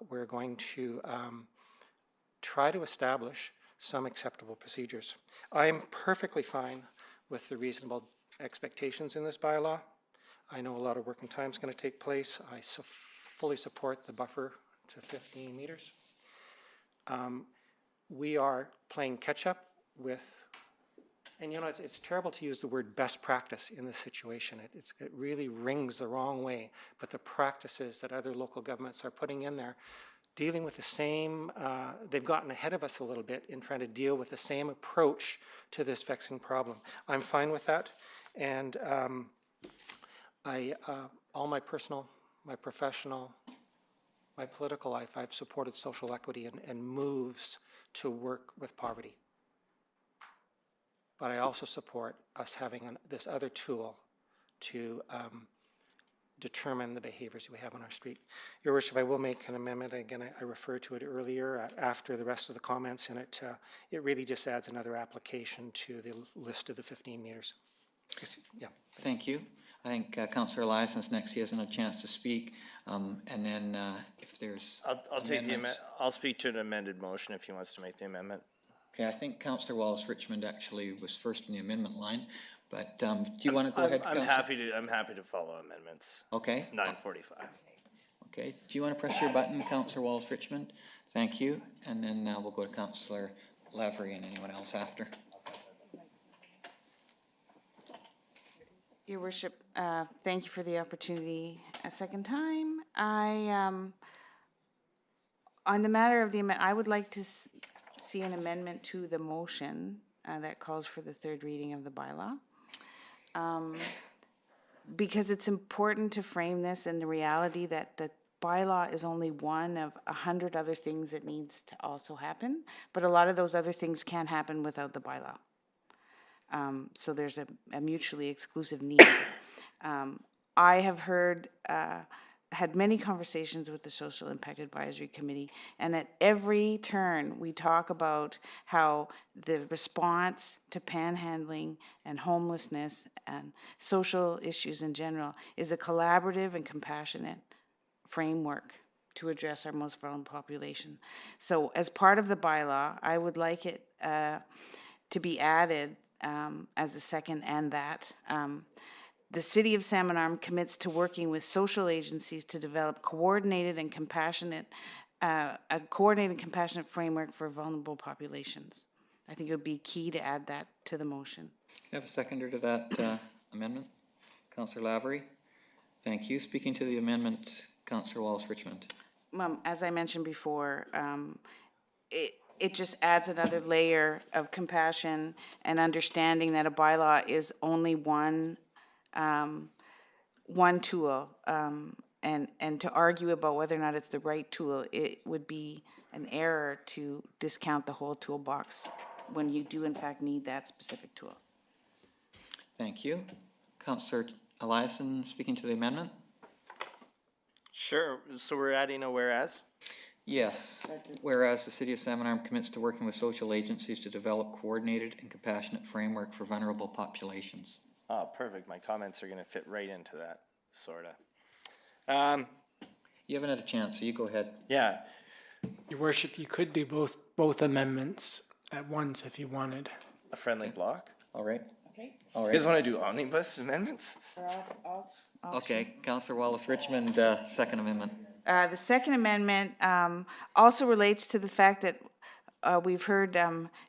We're going to try to establish some acceptable procedures. I am perfectly fine with the reasonable expectations in this bylaw. I know a lot of working time is going to take place. I fully support the buffer to 15 meters. We are playing catch up with, and you know, it's terrible to use the word best practice in this situation. It really rings the wrong way, but the practices that other local governments are putting in there, dealing with the same, they've gotten ahead of us a little bit in trying to deal with the same approach to this vexing problem. I'm fine with that, and all my personal, my professional, my political life, I've supported social equity and moves to work with poverty. But I also support us having this other tool to determine the behaviors we have on our street. Your Worship, I will make an amendment. Again, I referred to it earlier after the rest of the comments, and it really just adds another application to the list of the 15 meters. Yeah. Thank you. I think Councillor Eliason's next. He hasn't had a chance to speak. And then if there's I'll speak to an amended motion if he wants to make the amendment. Okay, I think Councillor Wallace Richmond actually was first in the amendment line, but do you want to go ahead? I'm happy to follow amendments. Okay. It's 9:45. Okay. Do you want to press your button, Councillor Wallace Richmond? Thank you. And then we'll go to Councillor Lavery and anyone else after. Your Worship, thank you for the opportunity a second time. On the matter of the amendment, I would like to see an amendment to the motion that calls for the third reading of the bylaw. Because it's important to frame this in the reality that the bylaw is only one of 100 other things that needs to also happen, but a lot of those other things can't happen without the bylaw. So there's a mutually exclusive need. I have had many conversations with the Social Impact Advisory Committee, and at every turn we talk about how the response to panhandling and homelessness and social issues in general is a collaborative and compassionate framework to address our most vulnerable population. So as part of the bylaw, I would like it to be added as a second and that. The City of Salmon Arm commits to working with social agencies to develop a coordinated and compassionate framework for vulnerable populations. I think it would be key to add that to the motion. Can I have a seconder to that amendment? Councillor Lavery. Thank you. Speaking to the amendment, Councillor Wallace-Richmond. As I mentioned before, it just adds another layer of compassion and understanding that a bylaw is only one tool, and to argue about whether or not it's the right tool, it would be an error to discount the whole toolbox when you do in fact need that specific tool. Thank you. Councillor Eliason, speaking to the amendment. Sure, so we're adding a whereas? Yes. Whereas the City of Salmon Arm commits to working with social agencies to develop coordinated and compassionate framework for vulnerable populations. Oh, perfect. My comments are going to fit right into that, sort of. You haven't had a chance, so you go ahead. Yeah. Your Worship, you could do both amendments at once if you wanted. A friendly block? All right. Okay. All right. You guys want to do omnibus amendments? Okay, Councillor Wallace-Richmond, second amendment. The second amendment also relates to the fact that we've heard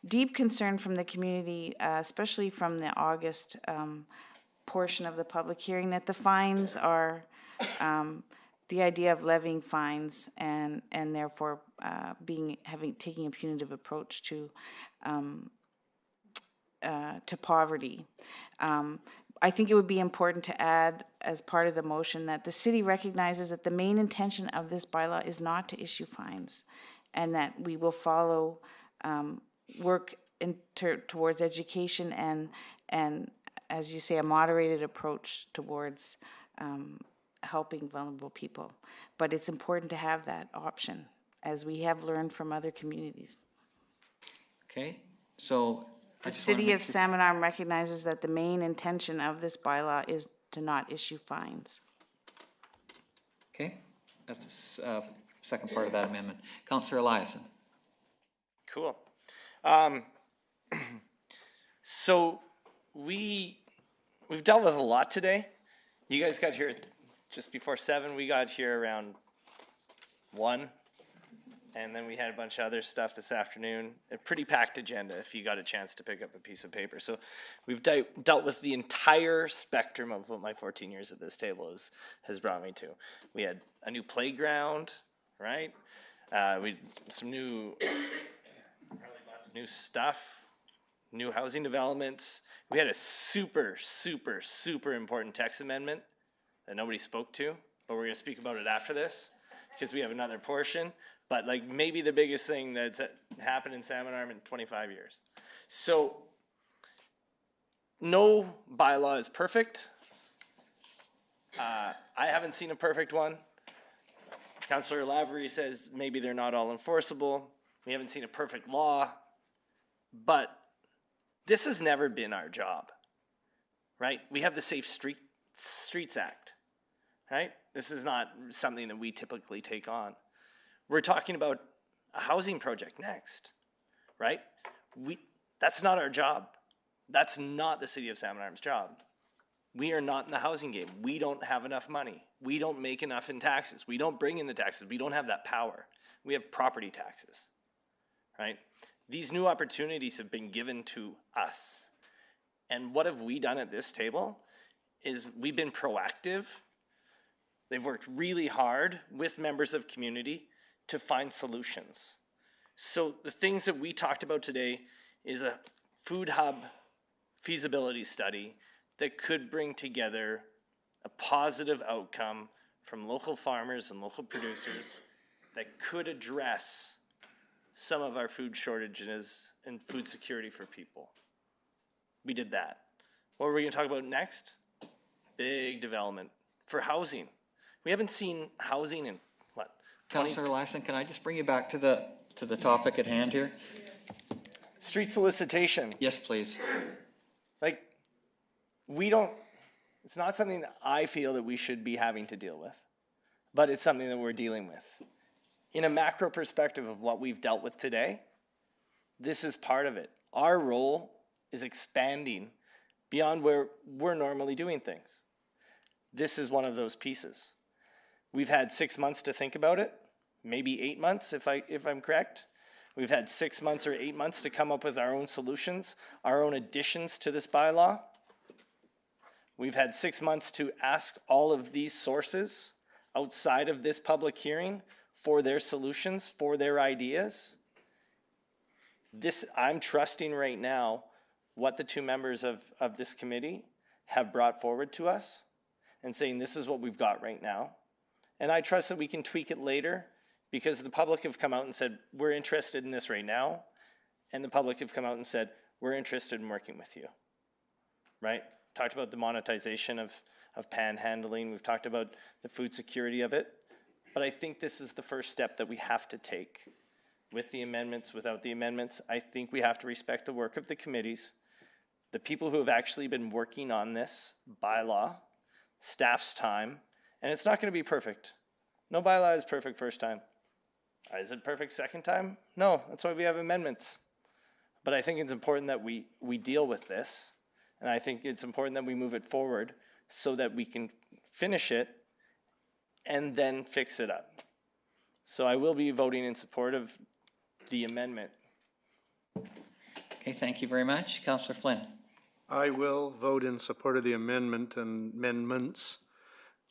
deep concern from the community, especially from the August portion of the public hearing, that the fines are the idea of levying fines and therefore taking a punitive approach to poverty. I think it would be important to add as part of the motion that the city recognizes that the main intention of this bylaw is not to issue fines, and that we will follow work towards education and, as you say, a moderated approach towards helping vulnerable people. But it's important to have that option, as we have learned from other communities. Okay, so the City of Salmon Arm recognizes that the main intention of this bylaw is to not issue fines. Okay, that's the second part of that amendment. Councillor Eliason. Cool. So we've dealt with a lot today. You guys got here just before 7. We got here around 1. And then we had a bunch of other stuff this afternoon. A pretty packed agenda if you got a chance to pick up a piece of paper. So we've dealt with the entire spectrum of what my 14 years at this table has brought me to. We had a new playground, right? Some new stuff, new housing developments. We had a super, super, super important text amendment that nobody spoke to, but we're going to speak about it after this because we have another portion. But like maybe the biggest thing that's happened in Salmon Arm in 25 years. So no bylaw is perfect. I haven't seen a perfect one. Councillor Lavery says maybe they're not all enforceable. We haven't seen a perfect law. But this has never been our job, right? We have the Safe Streets Act, right? This is not something that we typically take on. We're talking about a housing project next, right? That's not our job. That's not the City of Salmon Arm's job. We are not in the housing game. We don't have enough money. We don't make enough in taxes. We don't bring in the taxes. We don't have that power. We have property taxes, right? These new opportunities have been given to us. And what have we done at this table is we've been proactive. They've worked really hard with members of community to find solutions. So the things that we talked about today is a food hub feasibility study that could bring together a positive outcome from local farmers and local producers that could address some of our food shortages and food security for people. We did that. What were we going to talk about next? Big development for housing. We haven't seen housing in what? Councillor Lassen, can I just bring you back to the topic at hand here? Street solicitation. Yes, please. Like, we don't, it's not something that I feel that we should be having to deal with, but it's something that we're dealing with. In a macro perspective of what we've dealt with today, this is part of it. Our role is expanding beyond where we're normally doing things. This is one of those pieces. We've had 6 months to think about it, maybe 8 months if I'm correct. We've had 6 months or 8 months to come up with our own solutions, our own additions to this bylaw. We've had 6 months to ask all of these sources outside of this public hearing for their solutions, for their ideas. I'm trusting right now what the two members of this committee have brought forward to us and saying this is what we've got right now. And I trust that we can tweak it later because the public have come out and said, we're interested in this right now. And the public have come out and said, we're interested in working with you, right? Talked about the monetization of panhandling. We've talked about the food security of it. But I think this is the first step that we have to take with the amendments, without the amendments. I think we have to respect the work of the committees, the people who have actually been working on this bylaw, staff's time, and it's not going to be perfect. No bylaw is perfect first time. Is it perfect second time? No, that's why we have amendments. But I think it's important that we deal with this, and I think it's important that we move it forward so that we can finish it and then fix it up. So I will be voting in support of the amendment. Okay, thank you very much. Councillor Flynn. I will vote in support of the amendment and amendments.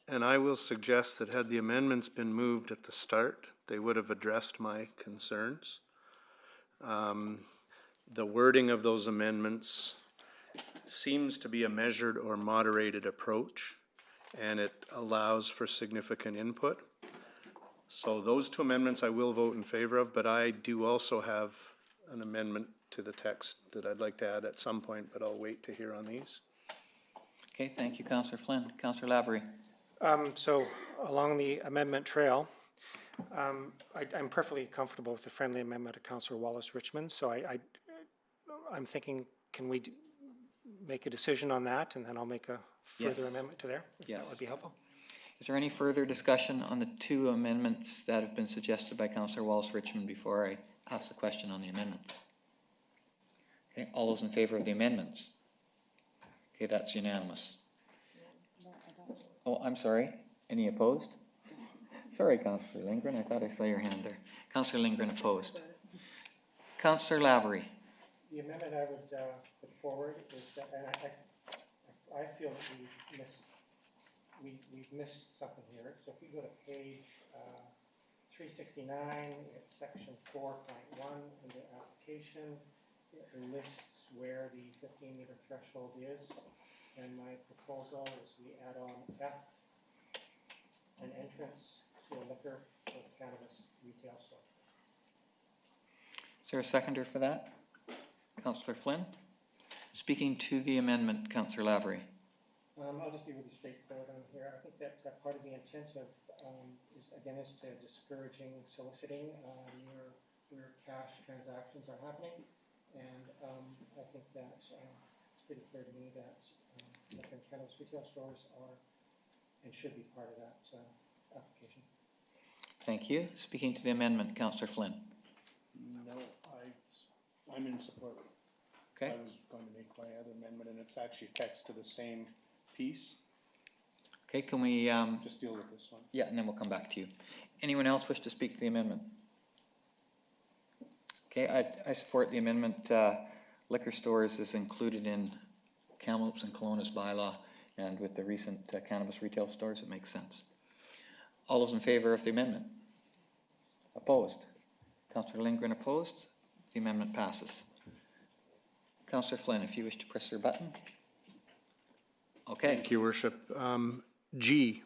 And I will suggest that had the amendments been moved at the start, they would have addressed my concerns. The wording of those amendments seems to be a measured or moderated approach, and it allows for significant input. So those two amendments I will vote in favor of, but I do also have an amendment to the text that I'd like to add at some point, but I'll wait to hear on these. Okay, thank you, Councillor Flynn. Councillor Lavery. So along the amendment trail, I'm perfectly comfortable with the friendly amendment of Councillor Wallace Richmond. So I'm thinking, can we make a decision on that, and then I'll make a further amendment to there, if that would be helpful. Is there any further discussion on the two amendments that have been suggested by Councillor Wallace Richmond before I ask the question on the amendments? Okay, all those in favor of the amendments? Okay, that's unanimous. Oh, I'm sorry. Any opposed? Sorry, Councillor Lindgren. I thought I saw your hand there. Councillor Lindgren opposed. Councillor Lavery. The amendment I would put forward is that, and I feel that we've missed something here. So if you go to page 369, it's section 4.1 in the application. It lists where the 15-meter threshold is. And my proposal is we add on F, an entrance to a liquor or cannabis retail store. Is there a seconder for that? Councillor Flynn. Speaking to the amendment, Councillor Lavery. I'll just be really straightforward on here. I think that part of the intent of is to discouraging soliciting where cash transactions are happening, and I think that it's pretty clear to me that liquor and cannabis retail stores are and should be part of that application. Thank you. Speaking to the amendment, Councillor Flynn. No, I'm in support. Okay. I was going to make my other amendment, and it's actually text to the same piece. Okay, can we just deal with this one? Yeah, and then we'll come back to you. Anyone else wish to speak to the amendment? Okay, I support the amendment. Liquor stores is included in Kamloops and Kelowna's bylaw, and with the recent cannabis retail stores, it makes sense. All those in favor of the amendment? Opposed? Councillor Lindgren opposed. The amendment passes. Councillor Flynn, if you wish to press your button. Okay. Thank you, Worship. G,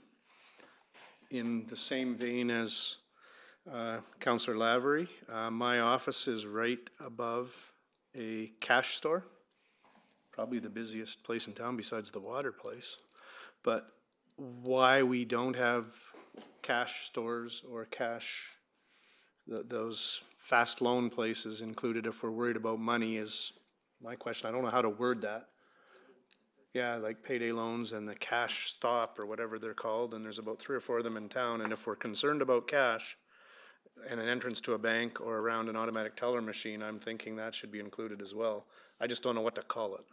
in the same vein as Councillor Lavery, my office is right above a cash store, probably the busiest place in town besides the water place. But why we don't have cash stores or cash, those fast loan places included if we're worried about money is my question. I don't know how to word that. Yeah, like payday loans and the cash stop or whatever they're called, and there's about 3 or 4 of them in town. And if we're concerned about cash and an entrance to a bank or around an automatic teller machine, I'm thinking that should be included as well. I just don't know what to call it.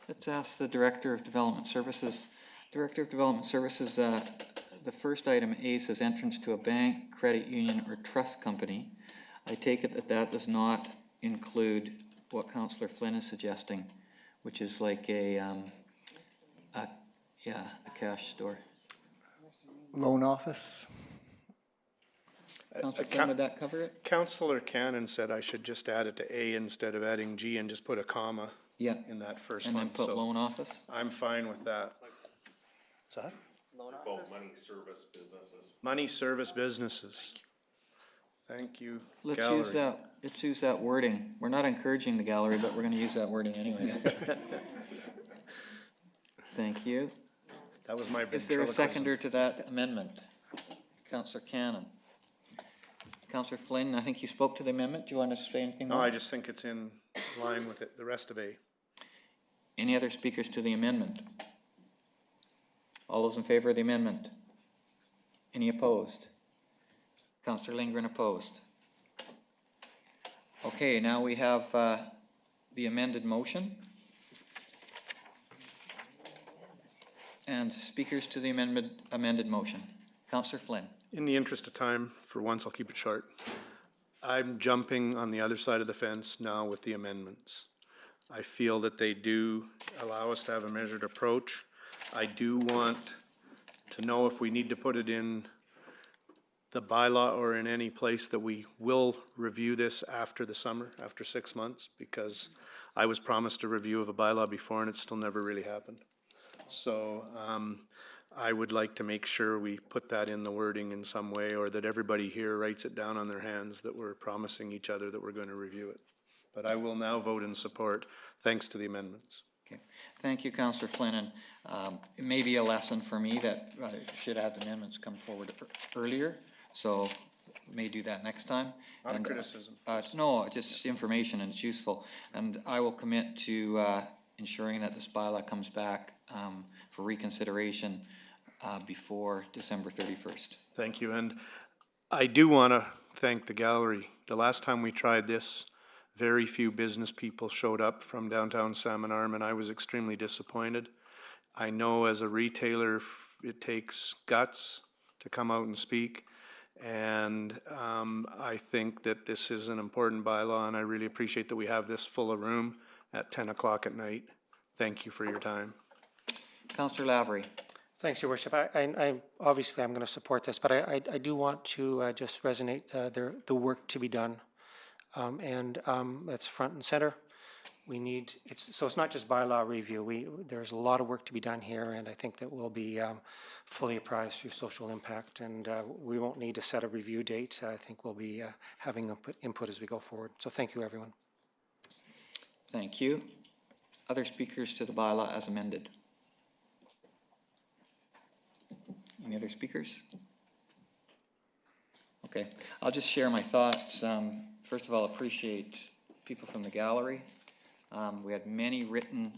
Let's ask the Director of Development Services. Director of Development Services, the first item A says entrance to a bank, credit union, or trust company. I take it that that does not include what Councillor Flynn is suggesting, which is like a cash store. Loan office? Councillor Flynn, would that cover it? Councillor Cannon said I should just add it to A instead of adding G and just put a comma in that first and one. And then put loan office? I'm fine with that. What's that? Money service businesses. Money service businesses. Thank you, Let's gallery. use that wording. We're not encouraging the gallery, but we're going to use that wording anyways. Thank you. That was my Is there a seconder to that amendment? Councillor Cannon. Councillor Flynn, I think you spoke to the amendment. Do you want to say anything more? No, I just think it's in line with it, the rest of A. Any other speakers to the amendment? All those in favor of the amendment? Any opposed? Councillor Lindgren opposed. Okay, now we have the amended motion. And speakers to the amended motion. Councillor Flynn. In the interest of time, for once I'll keep it short. I'm jumping on the other side of the fence now with the amendments. I feel that they do allow us to have a measured approach. I do want to know if we need to put it in the bylaw or in any place that we will review this after the summer, after 6 months, because I was promised a review of a bylaw before and it still never really happened. So I would like to make sure we put that in the wording in some way, or that everybody here writes it down on their hands that we're promising each other that we're going to review it. But I will now vote in support, thanks to the amendments. Okay. Thank you, Councillor Flynn. And it may be a lesson for me that I should have the amendments come forward earlier. So may do that next time. Not a criticism. No, just information, and it's useful. And I will commit to ensuring that this bylaw comes back for reconsideration before December 31st. Thank you. And I do want to thank the gallery. The last time we tried this, very few business people showed up from downtown Salmon Arm, and I was extremely disappointed. I know as a retailer, it takes guts to come out and speak. And I think that this is an important bylaw, and I really appreciate that we have this full of room at 10 o'clock at night. Thank you for your time. Councillor Lavery. Thanks, Your Worship. I obviously I'm going to support this, but I do want to just resonate the work to be done, and that's front and center. We need so it's not just bylaw review. There's a lot of work to be done here, and I think that we'll be fully apprised through social impact, and we won't need to set a review date. I think we'll be having input as we go forward. So thank you, everyone. Thank you. Other speakers to the bylaw as amended? Any other speakers? Okay, I'll just share my thoughts. First of all, appreciate people from the gallery. We had many written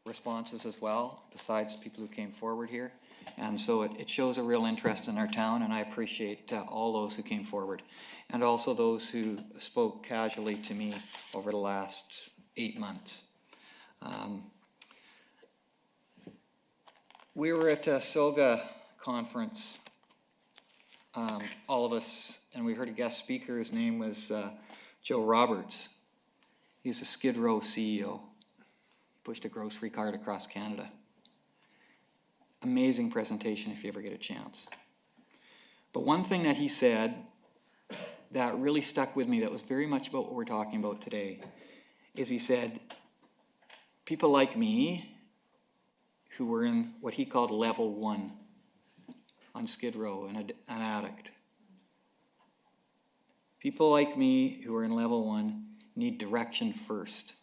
responses as well, besides people who came forward here. And so it shows a real interest in our town, and I appreciate all those who came forward. And also those who spoke casually to me over the last 8 months. We were at a SOGA conference all of us, and we heard a guest speaker, his name was Joe Roberts. He's a Skid Row CEO, pushed a grocery cart across Canada. Amazing presentation if you ever get a chance. But one thing that he said that really stuck with me, that was very much about what we're talking about today, is he said, people like me who were in what he called level 1 on Skid Row, an addict. People like me who are in level 1 need direction first,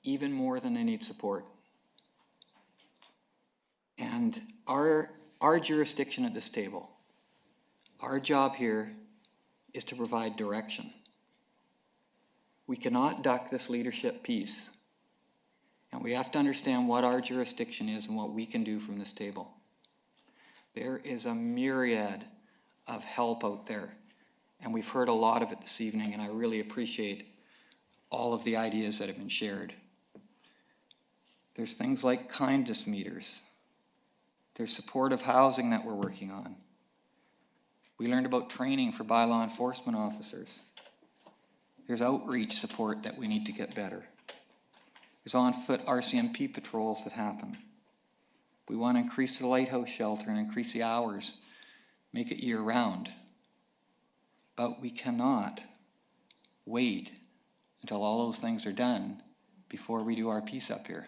even more than they need support. And our jurisdiction at this table, our job here is to provide direction. We cannot duck this leadership piece. And we have to understand what our jurisdiction is and what we can do from this table. There is a myriad of help out there, and we've heard a lot of it this evening, and I really appreciate all of the ideas that have been shared. There's things like kindness meters. There's supportive housing that we're working on. We learned about training for bylaw enforcement officers. There's outreach support that we need to get better. There's on-foot RCMP patrols that happen. We want to increase the lighthouse shelter and increase the hours, make it year-round. But we cannot wait until all those things are done before we do our piece up here.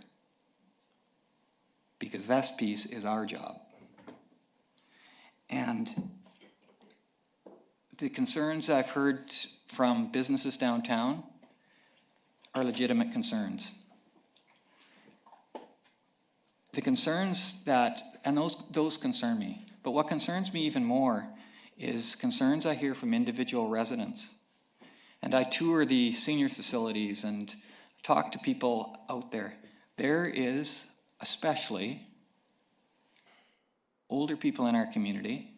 Because this piece is our job. And the concerns I've heard from businesses downtown are legitimate concerns. The concerns that, and those concern me, but what concerns me even more is concerns I hear from individual residents. And I tour the seniors facilities and talk to people out there. There is, especially, older people in our community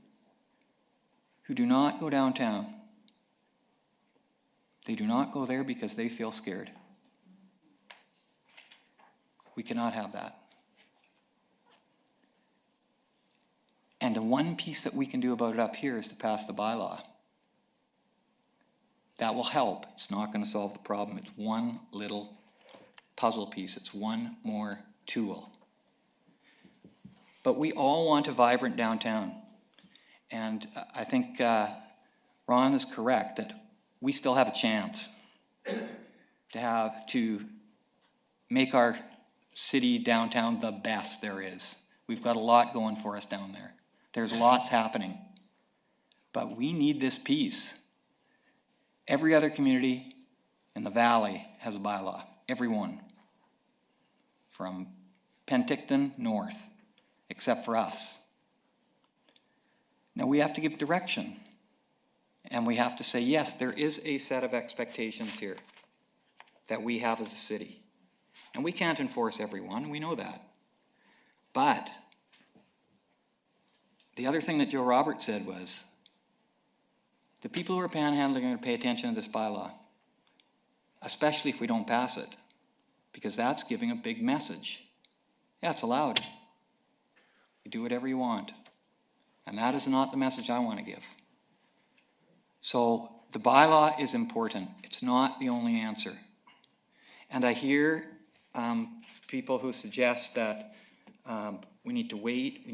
who do not go downtown. They do not go there because they feel scared. We cannot have that. And the one piece that we can do about it up here is to pass the bylaw. That will help. It's not going to solve the problem. It's one little puzzle piece. It's one more tool. But we all want a vibrant downtown. And I think Ron is correct that we still have a chance to make our city downtown the best there is. We've got a lot going for us down there. There's lots happening. But we need this piece. Every other community in the valley has a bylaw. Every one. From Penticton north, except for us. Now we have to give direction. And we have to say, yes, there is a set of expectations here that we have as a city. And we can't enforce everyone, we know that. But the other thing that Joe Roberts said was, the people who are panhandling are going to pay attention to this bylaw, especially if we don't pass it, because that's giving a big message. Yeah, it's allowed. You do whatever you want. And that is not the message I want to give. So the bylaw is important. It's not the only answer. And I hear people who suggest that we need to wait, we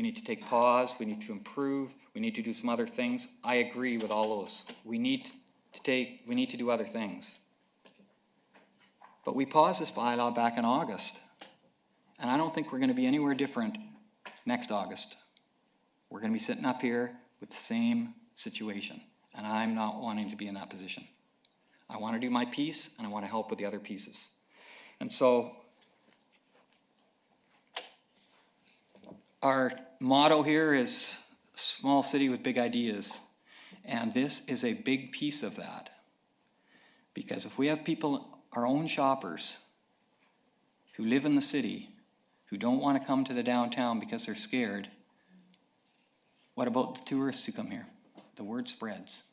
need to take pause, we need to improve, we need to do some other things. I agree with all those. We need to do other things. But we paused this bylaw back in August. And I don't think we're going to be anywhere different next August. We're going to be sitting up here with the same situation. And I'm not wanting to be in that position. I want to do my piece, and I want to help with the other pieces. And so our motto here is small city with big ideas. And this is a big piece of that. Because if we have people, our own shoppers, who live in the city, who don't want to come to the downtown because they're scared, what about the tourists who come here? The word spreads.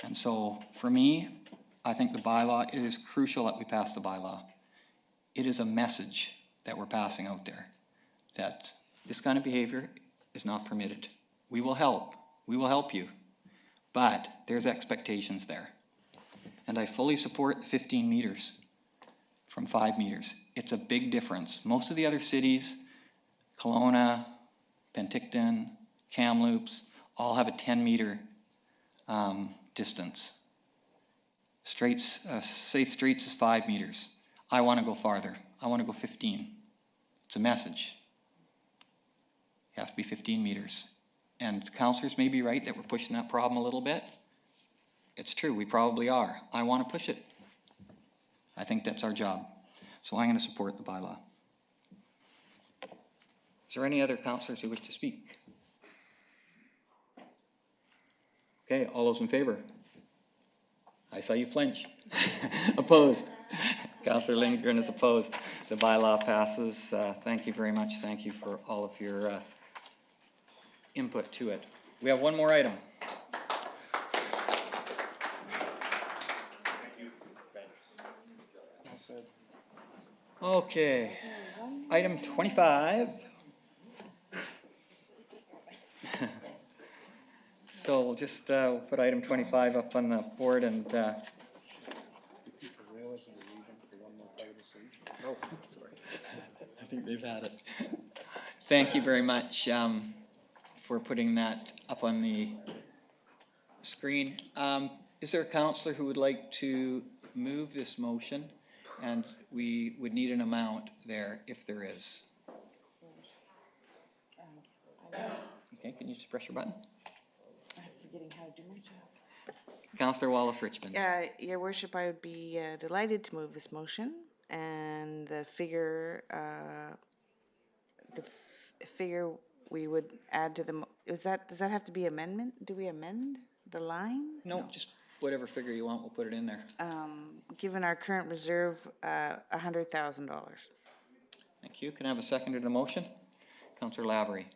And so for me, I think the bylaw, it is crucial that we pass the bylaw. It is a message that we're passing out there, that this kind of behavior is not permitted. We will help. We will help you. But there's expectations there. And I fully support the 15 meters from 5 meters. It's a big difference. Most of the other cities, Kelowna, Penticton, Kamloops, all have a 10-meter distance. Safe streets is 5 meters. I want to go farther. I want to go 15. It's a message. You have to be 15 meters. And councillors may be right that we're pushing that problem a little bit. It's true, we probably are. I want to push it. I think that's our job. So I'm going to support the bylaw. Is there any other councillors who wish to speak? Okay, all those in favor? I saw you flinch. Opposed? Councillor Lindgren is opposed. The bylaw passes. Thank you very much. Thank you for all of your input to it. We have one more item. Okay, item 25. So we'll just put item 25 up on the board and I think they've had it. Thank you very much for putting that up on the screen. Is there a councillor who would like to move this motion? And we would need an amount there if there is. Okay, can you just press your button? I'm forgetting how to do my job. Councillor Wallace-Richmond. Your worship, I would be delighted to move this motion, and the figure, figure we would add to the, does that have to be amendment? Do we amend the line? No, just whatever figure you want, we'll put it in there. Given our current reserve, $100,000. Thank you. Can I have a second to the motion? Councillor Lavery.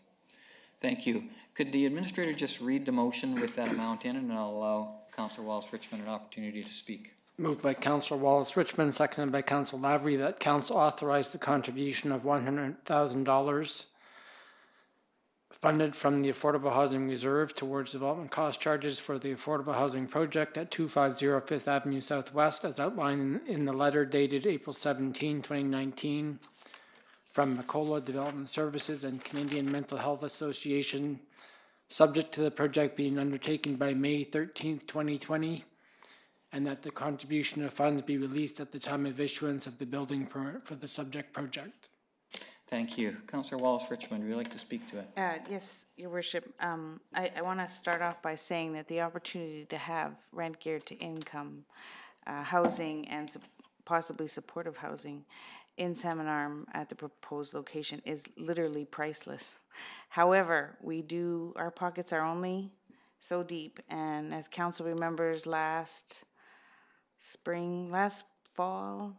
Thank you. Could the administrator just read the motion with that amount in, and I'll allow Councillor Wallace-Richmond an opportunity to speak. Moved by Councillor Wallace-Richmond, seconded by Councillor Lavery, that Council authorize the contribution of $100,000 funded from the Affordable Housing Reserve towards development cost charges for the affordable housing project at 250 Fifth Avenue Southwest, as outlined in the letter dated April 17, 2019, from Macola Development Services and Canadian Mental Health Association, subject to the project being undertaken by May 13, 2020, and that the contribution of funds be released at the time of issuance of the building permit for the subject project. Thank you. Councillor Wallace-Richmond, would you like to speak to it? Yes, Your Worship. I want to start off by saying that the opportunity to have rent geared to income, housing, and possibly supportive housing in Salmon Arm at the proposed location is literally priceless. However, our pockets are only so deep, and as council remembers last fall,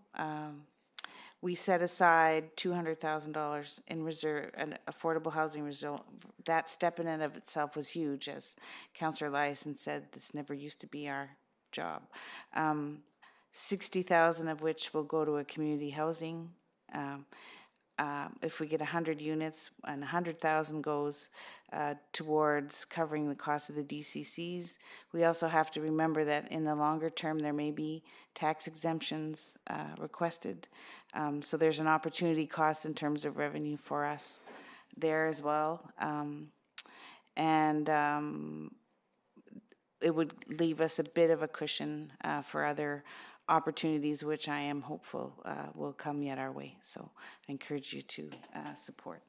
we set aside $200,000 in reserve, an affordable housing reserve. That step in and of itself was huge, as Councillor Eliason said. This never used to be our job. 60,000 of which will go to a community housing. If we get 100 units, and 100,000 goes towards covering the cost of the DCCs. We also have to remember that in the longer term, there may be tax exemptions requested. So there's an opportunity cost in terms of revenue for us there as well. It would leave us a bit of a cushion for other opportunities, which I am hopeful will come yet our way. So I encourage you to support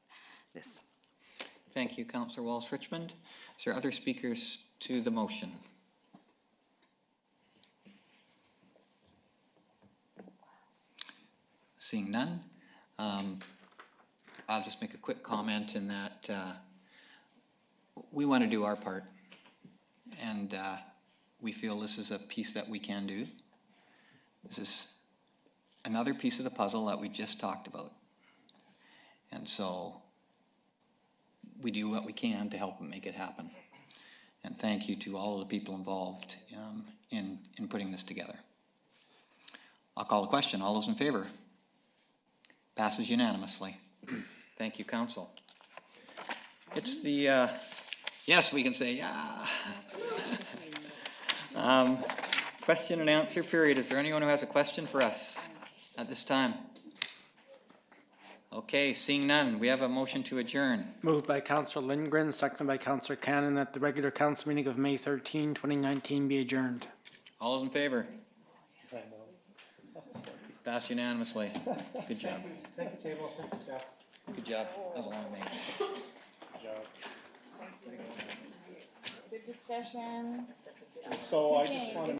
this. Thank you, Councillor Wallace-Richmond. Is there other speakers to the motion? Seeing none, I'll just make a quick comment in that we want to do our part, and we feel this is a piece that we can do. This is another piece of the puzzle that we just talked about. And so we do what we can to help make it happen. And thank you to all of the people involved in putting this together. I'll call the question. All those in favor? Passes unanimously. Thank you, Council. It's the, yes, we can say, yeah. Question and answer period. Is there anyone who has a question for us at this time? Okay, seeing none, we have a motion to adjourn. Moved by Councillor Lindgren, seconded by Councillor Cannon, that the regular council meeting of May 13, 2019 be adjourned. All those in favor? Passed unanimously. Good job. Thank you, table. Thank you, staff. Good job. That was a long night. Good job. Good discussion. So I just want to